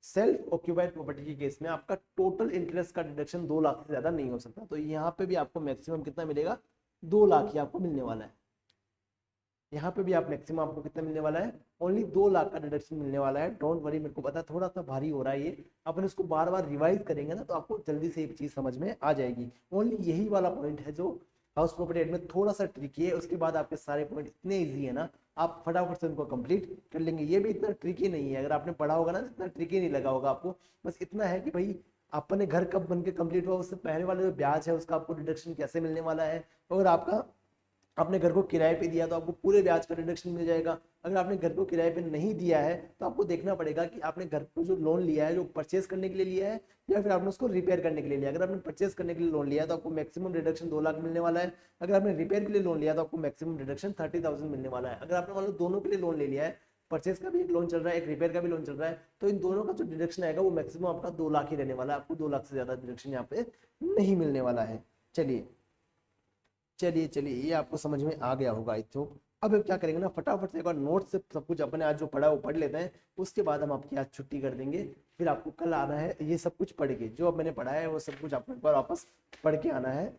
सेल्फ ऑक्यूपाइड प्रॉपर्टी के केस में आपका टोटल इंटरेस्ट का डिडक्शन 2 लाख से ज्यादा नहीं हो सकता। तो यहाँ पे भी आपको मैक्सिमम कितना मिलेगा, 2 लाख ही आपको मिलने वाला है। यहाँ पे भी आप मैक्सिमम आपको कितना मिलने वाला है, ओनली 2 लाख का डिडक्शन मिलने वाला है। डोंट वरी, मेरे को पता है थोड़ा सा भारी हो रहा है ये, अपन इसको बार बार रिवाइज करेंगे ना तो आपको जल्दी से एक चीज समझ में आ जाएगी। ओनली यही वाला पॉइंट है जो हाउस प्रॉपर्टी एक्ट में थोड़ा सा ट्रिकी है, उसके बाद आपके सारे पॉइंट इतने ईजी है ना, आप फटाफट से उनको कंप्लीट कर लेंगे। ये भी इतना ट्रिकी नहीं है, अगर आपने पढ़ा होगा ना इतना ट्रिकी नहीं लगा होगा आपको। बस इतना है कि भाई अपने घर कब बन के कंप्लीट हुआ, उससे पहले वाला जो ब्याज है उसका आपको डिडक्शन कैसे मिलने वाला है। अगर आपका आपने घर को किराए पे दिया तो आपको पूरे ब्याज का रिडक्शन मिल जाएगा। अगर आपने घर को किराए पे नहीं दिया है तो आपको देखना पड़ेगा कि आपने घर को जो लोन लिया है, जो परचेज करने के लिए लिया है या फिर आपने उसको रिपेयर करने के लिए लिया। अगर आपने परचेज करने के लिए लोन लिया है तो आपको मैक्सिमम रिडक्शन 2 लाख मिलने वाला है। अगर आपने रिपेयर के लिए लोन लिया तो आपको मैक्सिमम रिडक्शन 30,000 मिलने वाला है। अगर आपने मान लो दोनों के लिए लोन ले लिया है, परचेज का भी एक लोन चल रहा है, एक रिपेयर का भी लोन चल रहा है, तो इन दोनों का जो डिडक्शन आएगा वो मैक्सिमम आपका 2 लाख ही रहने वाला है। आपको 2 लाख से ज्यादा डिडक्शन यहाँ पे नहीं मिलने वाला है। चलिए चलिए चलिए, ये आपको समझ में आ गया होगा आई तो। अब क्या करेंगे ना, फटाफट से एक बार नोट से सब कुछ अपने आज जो पढ़ा है वो पढ़ लेते हैं, उसके बाद हम आपकी आज छुट्टी कर देंगे। फिर आपको कल आना है ये सब कुछ पढ़ के, जो अब मैंने पढ़ा है वो सब कुछ आपको एक बार वापस पढ़ के आना है,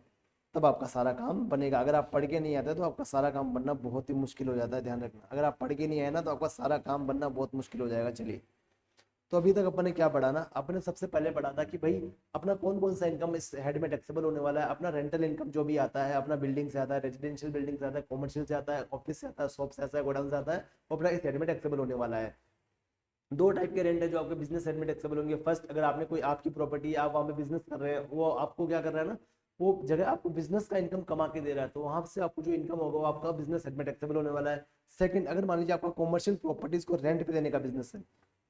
तब आपका सारा काम बनेगा। अगर आप पढ़ के नहीं आते तो आपका सारा काम बनना बहुत ही मुश्किल हो जाता है, ध्यान रखना। अगर आप पढ़ के नहीं आए ना तो आपका सारा काम बनना बहुत मुश्किल हो जाएगा। चलिए, तो अभी तक अपन ने क्या पढ़ा ना, अपने सबसे पहले पढ़ा था कि भाई अपना कौन कौन सा इनकम इस हेड में टैक्सेबल होने वाला है। अपना रेंटल इनकम जो भी आता है, अपना बिल्डिंग से आता है, रेजिडेंशियल बिल्डिंग से आता है, कॉमर्शियल से आता है, ऑफिस से आता है, शॉप से आता है, गोडाउन से आता है, वो अपना इस हेड में टैक्सेबल होने वाला है। 2 टाइप के रेंट है जो आपके बिजनेस हेड में टैक्सेबल होंगे। फर्स्ट, अगर आपने कोई आपकी प्रॉपर्टी, आप वहाँ पे बिजनेस कर रहे हैं, वो आपको क्या कर रहा है ना, वो जगह आपको बिजनेस का इनकम कमा के दे रहा है, तो वहां से आपको जो इनकम होगा वो आपका बिजनेस हेड में टैक्सेबल होने वाला है। सेकंड, अगर मान लीजिए आपका कॉमर्शियल प्रॉपर्टीज को रेंट पे देने का बिजनेस है,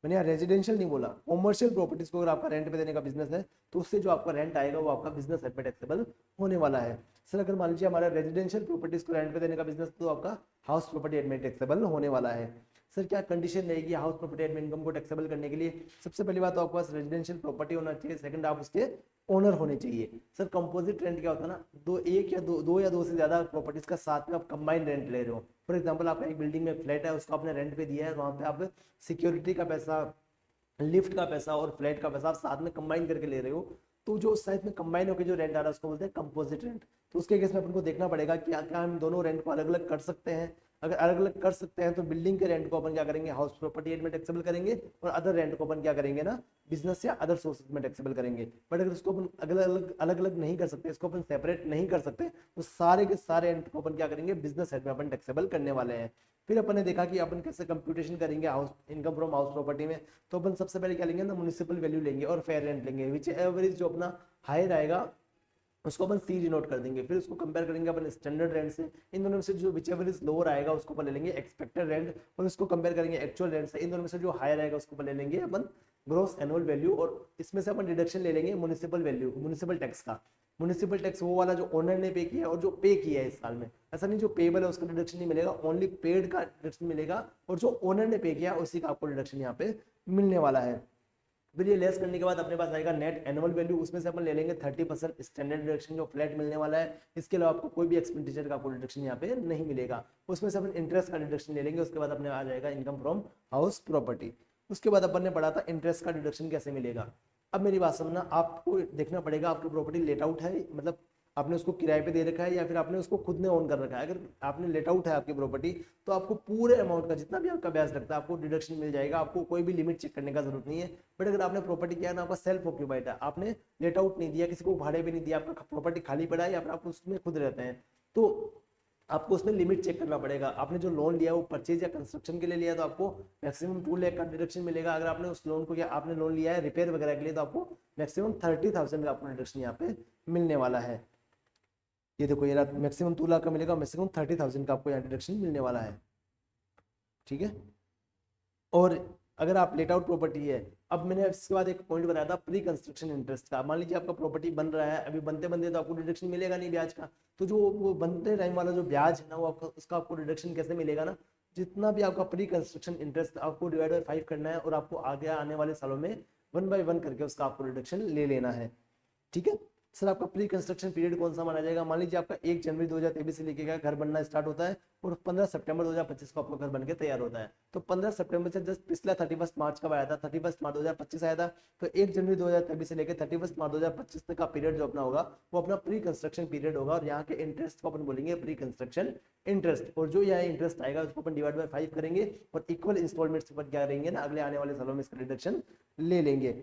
मैंने यहाँ रेजिडेंशियल नहीं बोला, कॉमर्शियल प्रॉपर्टीज को अगर आपका रेंट पे देने का बिजनेस है तो उससे जो आपका रेंट आएगा वो आपका बिजनेस हेड में टैक्सेबल होने वाला है। सर अगर मान लीजिए हमारा रेजिडेंशियल प्रॉपर्टीज को रेंट पे देने का बिजनेस, तो आपका हाउस प्रॉपर्टी हेड में टैक्सेबल होने वाला है। सर क्या कंडीशन रहेगी हाउस प्रॉपर्टी हेड में इनकम को टैक्सेबल करने के लिए? सबसे पहली बात तो आपके पास रेजिडेंशियल प्रॉपर्टी होना चाहिए, सेकंड आप उसके ओनर होने चाहिए। सर कंपोजिट रेंट क्या होता है ना, दो या दो से ज्यादा प्रॉपर्टीज का साथ में आप कंबाइंड रेंट ले रहे हो। फॉर एग्जांपल आपका एक बिल्डिंग में फ्लैट है, उसको आपने रेंट पे दिया है, वहां पे आप सिक्योरिटी का पैसा, लिफ्ट का पैसा और फ्लैट का पैसा आप साथ में कंबाइन करके ले रहे हो, तो जो साथ में कंबाइन होकर जो रेंट आ रहा है उसको बोलते हैं कंपोजिट रेंट। तो उसके केस में अपन को देखना पड़ेगा कि क्या हम दोनों रेंट को अलग अलग कर सकते हैं। अगर अलग अलग कर सकते हैं तो बिल्डिंग के रेंट को अपन क्या करेंगे, हाउस प्रॉपर्टी रेंट में टैक्सेबल करेंगे, और अदर रेंट को अपन क्या करेंगे ना, बिजनेस या अदर सोर्सेज में टैक्सेबल करेंगे। बट अगर इसको अपन अलग अलग नहीं कर सकते, इसको अपन सेपरेट नहीं कर सकते, तो सारे के सारे रेंट को अपन क्या करेंगे, बिजनेस हेड में अपन टैक्सेबल करने वाले हैं। फिर अपन ने देखा कि अपन कैसे कंप्यूटेशन करेंगे house income from house property में। तो अपन सबसे पहले क्या लेंगे ना, म्युनिसिपल वैल्यू लेंगे और फेयर रेंट लेंगे, विच एवरेज जो अपना हायर आएगा उसको अपन सी डिनोट कर देंगे। फिर उसको कंपेयर करेंगे अपन स्टैंडर्ड रेंट से, इन दोनों में से जो विच एवर इज लोअर आएगा उसको अपन ले लेंगे एक्सपेक्टेड रेंट, और उसको कंपेयर करेंगे एक्चुअल रेंट से, इन दोनों में से जो हायर आएगा उसको अपन ले लेंगे अपन ग्रॉस एनुअल वैल्यू, और इसमें से अपन डिडक्शन ले लेंगे म्युनिसिपल वैल्यू, म्युनिसिपल टैक्स का। म्युनिसिपल टैक्स वो वाला जो ओनर ने पे किया और जो पे किया है इस साल में, ऐसा नहीं जो पेबल है उसका डिडक्शन नहीं मिलेगा, ओनली पेड का डिडक्शन मिलेगा, और जो ओनर ने पे किया उसी का आपको डिडक्शन यहाँ पे मिलने वाला है। फिर ये लेस करने के बाद अपने पास आएगा नेट एनुअल वैल्यू, उसमें से अपन ले लेंगे 30% स्टैंडर्ड डिडक्शन जो फ्लैट मिलने वाला है। इसके अलावा आपको कोई भी एक्सपेंडिचर का आपको डिडक्शन यहाँ पे नहीं मिलेगा। उसमें से अपन इंटरेस्ट का डिडक्शन ले लेंगे। उसके बाद अपने आ जाएगा इनकम फ्रॉम हाउस प्रॉपर्टी। उसके बाद अपन ने पढ़ा था इंटरेस्ट का डिडक्शन कैसे मिलेगा। अब मेरी बात समझना, आपको देखना पड़ेगा आपकी प्रॉपर्टी लेट आउट है, मतलब आपने उसको किराए पे दे रखा है या फिर आपने उसको खुद ने ओन कर रखा है। अगर आपने लेट आउट है आपकी प्रॉपर्टी, तो आपको पूरे अमाउंट का जितना भी आपका ब्याज लगता है आपको डिडक्शन मिल जाएगा, आपको कोई भी लिमिट चेक करने का जरूरत नहीं है। बट अगर आपने प्रॉपर्टी किया है ना, आपका सेल्फ ऑक्यूपाइड है, आपने लेट आउट नहीं दिया, किसी को भाड़े भी नहीं दिया, आपका प्रॉपर्टी खाली पड़ा है या फिर आप उसमें खुद रहते हैं, तो आपको उसमें लिमिट चेक करना पड़ेगा। आपने जो लोन लिया वो परचेज या कंस्ट्रक्शन के लिए लिया तो आपको मैक्सिमम 2 लाख का डिडक्शन मिलेगा। अगर आपने उस लोन को, या आपने लोन लिया है रिपेयर वगैरह के लिए, तो आपको मैक्सिमम 30,000 का आपको डिडक्शन यहाँ पे मिलने वाला है। ये देखो, ये मैक्सिमम 2 लाख का मिलेगा, मैक्सिमम 30,000 का आपको यहाँ डिडक्शन मिलने वाला है। ठीक है। और अगर आप लेट आउट प्रॉपर्टी है, अब मैंने इसके बाद एक पॉइंट बताया था प्री कंस्ट्रक्शन इंटरेस्ट का। मान लीजिए आपका प्रॉपर्टी बन रहा है, अभी बनते बनते तो आपको डिडक्शन मिलेगा नहीं ब्याज का, तो जो वो बनते टाइम वाला जो ब्याज है ना, वो आपका उसका आपको डिडक्शन कैसे मिलेगा ना, जितना भी आपका प्री कंस्ट्रक्शन इंटरेस्ट आपको डिवाइड बाई 5 करना है, और आपको आगे आने वाले सालों में 1 बाई 1 करके उसका आपको डिडक्शन ले लेना है। ठीक है। सर आपका प्री कंस्ट्रक्शन पीरियड कौन सा माना जाएगा? मान लीजिए आपका 1 जनवरी 2023 से लेके घर बनना स्टार्ट होता है और 15 सितंबर 2025 को आपका घर बन के तैयार होता है। तो 15 सितंबर से जस्ट पिछला 31 मार्च कब आया था? 31 मार्च 2025 आया था। तो 1 जनवरी 2023 से लेकर 31 मार्च 2025 तक का पीरियड जो अपना होगा वो अपना प्री कंस्ट्रक्शन पीरियड होगा, और यहाँ के इंटरेस्ट को अपन बोलेंगे प्री कंस्ट्रक्शन इंटरेस्ट। और जो यहाँ इंटरेस्ट आएगा उसको अपन डिवाइड बाय 5 करेंगे और इक्वल इंस्टॉलमेंट्स पर क्या करेंगे ना, अगले आने वाले सालों में इसका रिडक्शन ले लेंगे।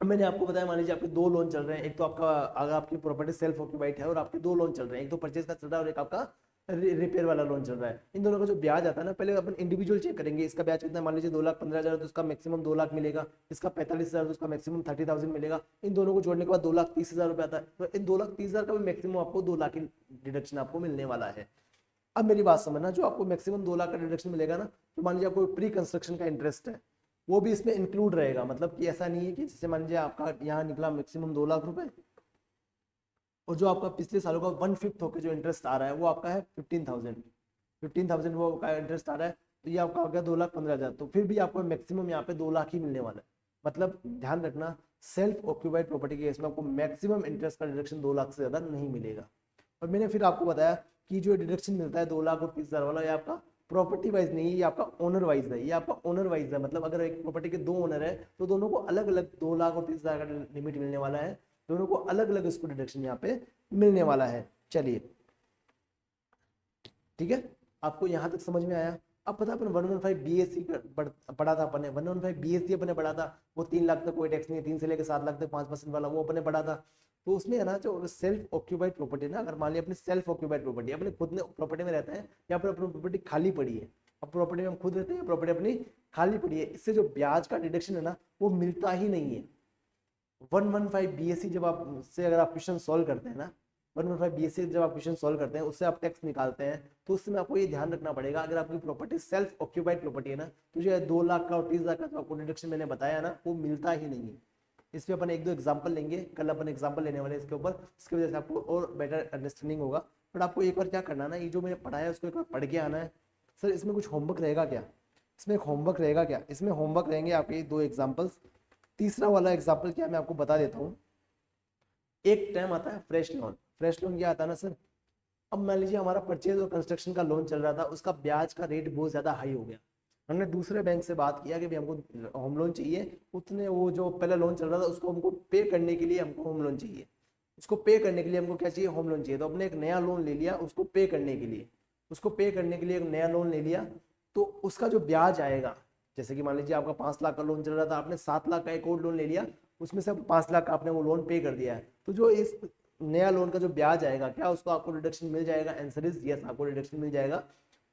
मैंने आपको बताया, मान लीजिए आपके 2 लोन चल रहे हैं, एक तो आपका अगर आपकी प्रॉपर्टी सेल्फ ऑक्यूपाइड है और आपके 2 लोन चल रहे हैं, एक तो परचेज का चल रहा है और एक आपका रिपेयर वाला लोन चल रहा है। इन दोनों का जो ब्याज आता है ना, पहले अपन इंडिविजुअल चेक करेंगे इसका ब्याज कितना। मान लीजिए 2,15,000 तो उसका मैक्सिमम 2 लाख मिलेगा, इसका 45,000 तो उसका मैक्सिमम 30,000 मिलेगा। इन दोनों को जोड़ने के बाद 2,30,000 रुपये आता है। तो इन 2,30,000 का भी मैक्सिमम आपको 2 लाख की डिडक्शन आपको मिलने वाला है। अब मेरी बात समझना, जो आपको मैक्सिमम 2 लाख का डिडक्शन मिलेगा ना, तो मान लीजिए आपको प्री कंस्ट्रक्शन का इंटरेस्ट है, वो भी इसमें इंक्लूड रहेगा। मतलब कि ऐसा नहीं है कि जैसे मान लीजिए आपका यहाँ निकला मैक्सिमम 2 लाख रुपए, और जो आपका पिछले सालों का 1/5 होकर जो इंटरेस्ट आ रहा है वो आपका है 15,000 वो का इंटरेस्ट आ रहा है, तो ये आपका हो गया 2,15,000। तो फिर भी आपको मैक्सिमम यहाँ पे 2 लाख ही मिलने वाला है। मतलब ध्यान रखना, सेल्फ ऑक्यूपाइड प्रॉपर्टी के केस में आपको मैक्सिमम इंटरेस्ट का डिडक्शन 2 लाख से ज्यादा नहीं मिलेगा। और मैंने फिर आपको बताया कि जो डिडक्शन मिलता है 2 लाख और 30,000 वाला, ये आपका प्रॉपर्टी वाइज नहीं है, ये आपका ओनर वाइज है। ये आपका ओनर वाइज है, मतलब अगर एक प्रॉपर्टी के 2 ओनर है तो दोनों को अलग अलग 2 लाख और 30,000 का लिमिट मिलने वाला है। दोनों को अलग अलग इसको डिडक्शन यहाँ पे मिलने वाला है। चलिए ठीक है, आपको यहाँ तक समझ में आया। अब पता अपन 115 BSc पढ़ा था अपन ने, 115 BSc अपन ने पढ़ा था। वो 3 लाख तक कोई टैक्स नहीं है, 3 से लेकर 7 लाख तक 5% वाला, वो अपन ने पढ़ा था। तो उसमें है ना, जो सेल्फ ऑक्यूपाइड प्रॉपर्टी ना, अगर मान लिया अपनी सेल्फ ऑक्यूपाइड प्रॉपर्टी, अपने खुद ने प्रॉपर्टी में रहता है या फिर अपनी प्रॉपर्टी खाली पड़ी है, अब प्रॉपर्टी में हम खुद रहते हैं, प्रॉपर्टी अपनी खाली पड़ी है, इससे जो ब्याज का डिडक्शन है ना वो मिलता ही नहीं है। 115 BSc जब आप से अगर आप क्वेश्चन सॉल्व करते हैं ना, 115 BSc जब आप क्वेश्चन सॉल्व करते हैं उससे आप टैक्स निकालते हैं, तो उसमें आपको ये ध्यान रखना पड़ेगा, अगर आपकी प्रॉपर्टी सेल्फ ऑक्यूपाइड प्रॉपर्टी है ना, तो जो 2 लाख का और 30,000 का जो आपको डिडक्शन मैंने बताया ना, वो मिलता ही नहीं है। इस पे अपन 1-2 एग्जांपल लेंगे, कल अपन एग्जांपल लेने वाले हैं इसके ऊपर, इसकी वजह से आपको और बेटर अंडरस्टैंडिंग होगा। बट आपको एक बार क्या करना ना, ये जो मैंने पढ़ाया है उसको एक बार पढ़ के आना है। सर इसमें कुछ होमवर्क रहेगा क्या? इसमें एक होमवर्क रहेगा क्या? इसमें होमवर्क रहेंगे आपके 2 एग्जाम्पल्स। तीसरा वाला एग्जाम्पल क्या मैं आपको बता देता हूँ। एक टाइम आता है फ्रेश लोन। फ्रेश लोन क्या आता है ना सर, अब मान लीजिए हमारा परचेज और कंस्ट्रक्शन का लोन चल रहा था, उसका ब्याज का रेट बहुत ज्यादा हाई हो गया। हमने दूसरे बैंक से बात किया कि भाई हमको होम लोन चाहिए, उतने वो जो पहला लोन चल रहा था उसको हमको पे करने के लिए हमको होम लोन चाहिए, उसको पे करने के लिए हमको क्या चाहिए? होम लोन चाहिए। तो हमने एक नया लोन ले लिया उसको पे करने के लिए, उसको पे करने के लिए एक नया लोन ले लिया। तो उसका जो ब्याज आएगा, जैसे कि मान लीजिए आपका 5 लाख का लोन चल रहा था, आपने 7 लाख का एक और लोन ले लिया, उसमें से 5 लाख का आपने वो लोन पे कर दिया है, तो जो इस नया लोन का जो ब्याज आएगा, क्या उसको आपको रिडक्शन मिल जाएगा? आंसर इज यस, आपको रिडक्शन मिल जाएगा।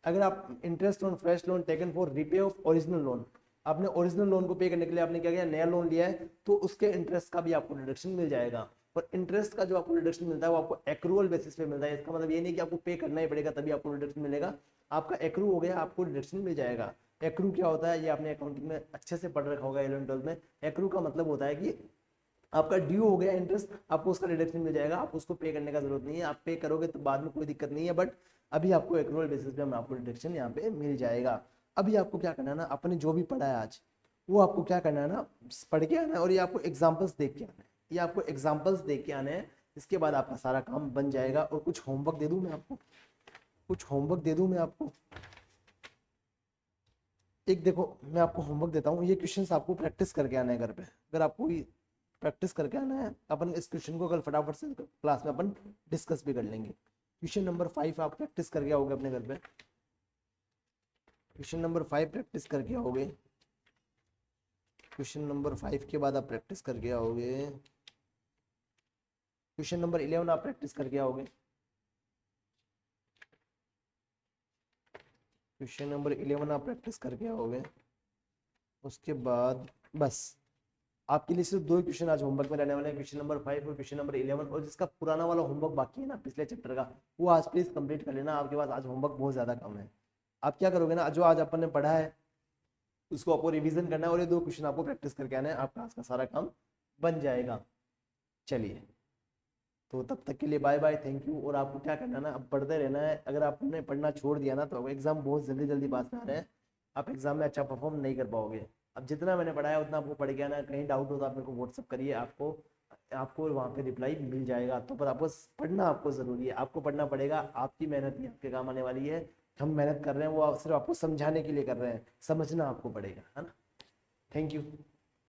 अगर आप interest on fresh loan taken for repay of original loan, आपने ओरिजिनल लोन को पे करने के लिए आपने क्या किया? नया लोन लिया है, तो उसके इंटरेस्ट का भी आपको रिडक्शन मिल जाएगा। और इंटरेस्ट का जो आपको रिडक्शन मिलता है वो आपको एक्रूअल बेसिस पे मिलता है। इसका मतलब ये नहीं कि आपको पे करना ही पड़ेगा तभी आपको रिडक्शन मिलेगा, आपका एक्रू हो गया आपको रिडक्शन मिल जाएगा। एक्रू क्या होता है, ये आपने अकाउंटिंग में अच्छे से पढ़ रखा होगा 11वीं 12वीं में। एक्रू का मतलब होता है कि आपका ड्यू हो गया इंटरेस्ट, आपको उसका रिडक्शन मिल जाएगा, आप उसको पे करने का जरूरत नहीं है, आप पे करोगे तो बाद में कोई दिक्कत नहीं है, बट अभी आपको एक्रूअल बेसिस पे आपको रिडक्शन यहाँ पे मिल जाएगा। अभी आपको क्या करना है ना, आपने जो भी पढ़ा है आज वो आपको क्या करना है ना, पढ़ के आना है और ये आपको एग्जाम्पल्स देख के आना है, ये आपको एग्जाम्पल्स देख के आने हैं। इसके बाद आपका सारा काम बन जाएगा। और कुछ होमवर्क दे दूं मैं आपको, कुछ होमवर्क दे दूं मैं आपको। एक देखो मैं आपको होमवर्क देता हूँ, ये क्वेश्चंस आपको प्रैक्टिस करके आना है घर पे। अगर आपको प्रैक्टिस करके आना है, अपन इस क्वेश्चन को कल फटाफट से क्लास में अपन डिस्कस भी कर लेंगे। क्वेश्चन नंबर 5 आप प्रैक्टिस करके आओगे अपने घर पे। क्वेश्चन नंबर 5 प्रैक्टिस करके आओगे। क्वेश्चन नंबर 5 के बाद आप प्रैक्टिस करके आओगे। क्वेश्चन नंबर 11 आप प्रैक्टिस करके आओगे। क्वेश्चन नंबर 11 आप प्रैक्टिस करके आओगे। उसके बाद बस आपके लिए सिर्फ 2 क्वेश्चन आज होमवर्क में रहने वाले हैं, क्वेश्चन नंबर 5 और क्वेश्चन नंबर 11। और जिसका पुराना वाला होमवर्क बाकी है ना पिछले चैप्टर का, वो आज प्लीज कंप्लीट कर लेना। आपके पास आज होमवर्क बहुत ज्यादा कम है। आप क्या करोगे ना, जो आज अपन ने पढ़ा है उसको आपको रिवीजन करना है और ये 2 क्वेश्चन आपको प्रैक्टिस करके आना है, आपका आज का सारा काम बन जाएगा। चलिए, तो तब तक के लिए बाय बाय, थैंक यू। और आपको क्या करना है ना, अब पढ़ते रहना है। अगर आपने पढ़ना छोड़ दिया ना तो एग्जाम बहुत जल्दी जल्दी पास में आ रहे हैं, आप एग्जाम में अच्छा परफॉर्म नहीं कर पाओगे। अब जितना मैंने पढ़ाया उतना आपको पढ़ के आना है। कहीं डाउट हो तो आप मेरे को व्हाट्सअप करिए, आपको आपको वहाँ पे रिप्लाई मिल जाएगा। तो पर आपको पढ़ना आपको ज़रूरी है, आपको पढ़ना पड़ेगा। आपकी मेहनत ही आपके काम आने वाली है। हम मेहनत कर रहे हैं वो सिर्फ आपको समझाने के लिए कर रहे हैं, समझना आपको पड़ेगा, है ना। Thank you.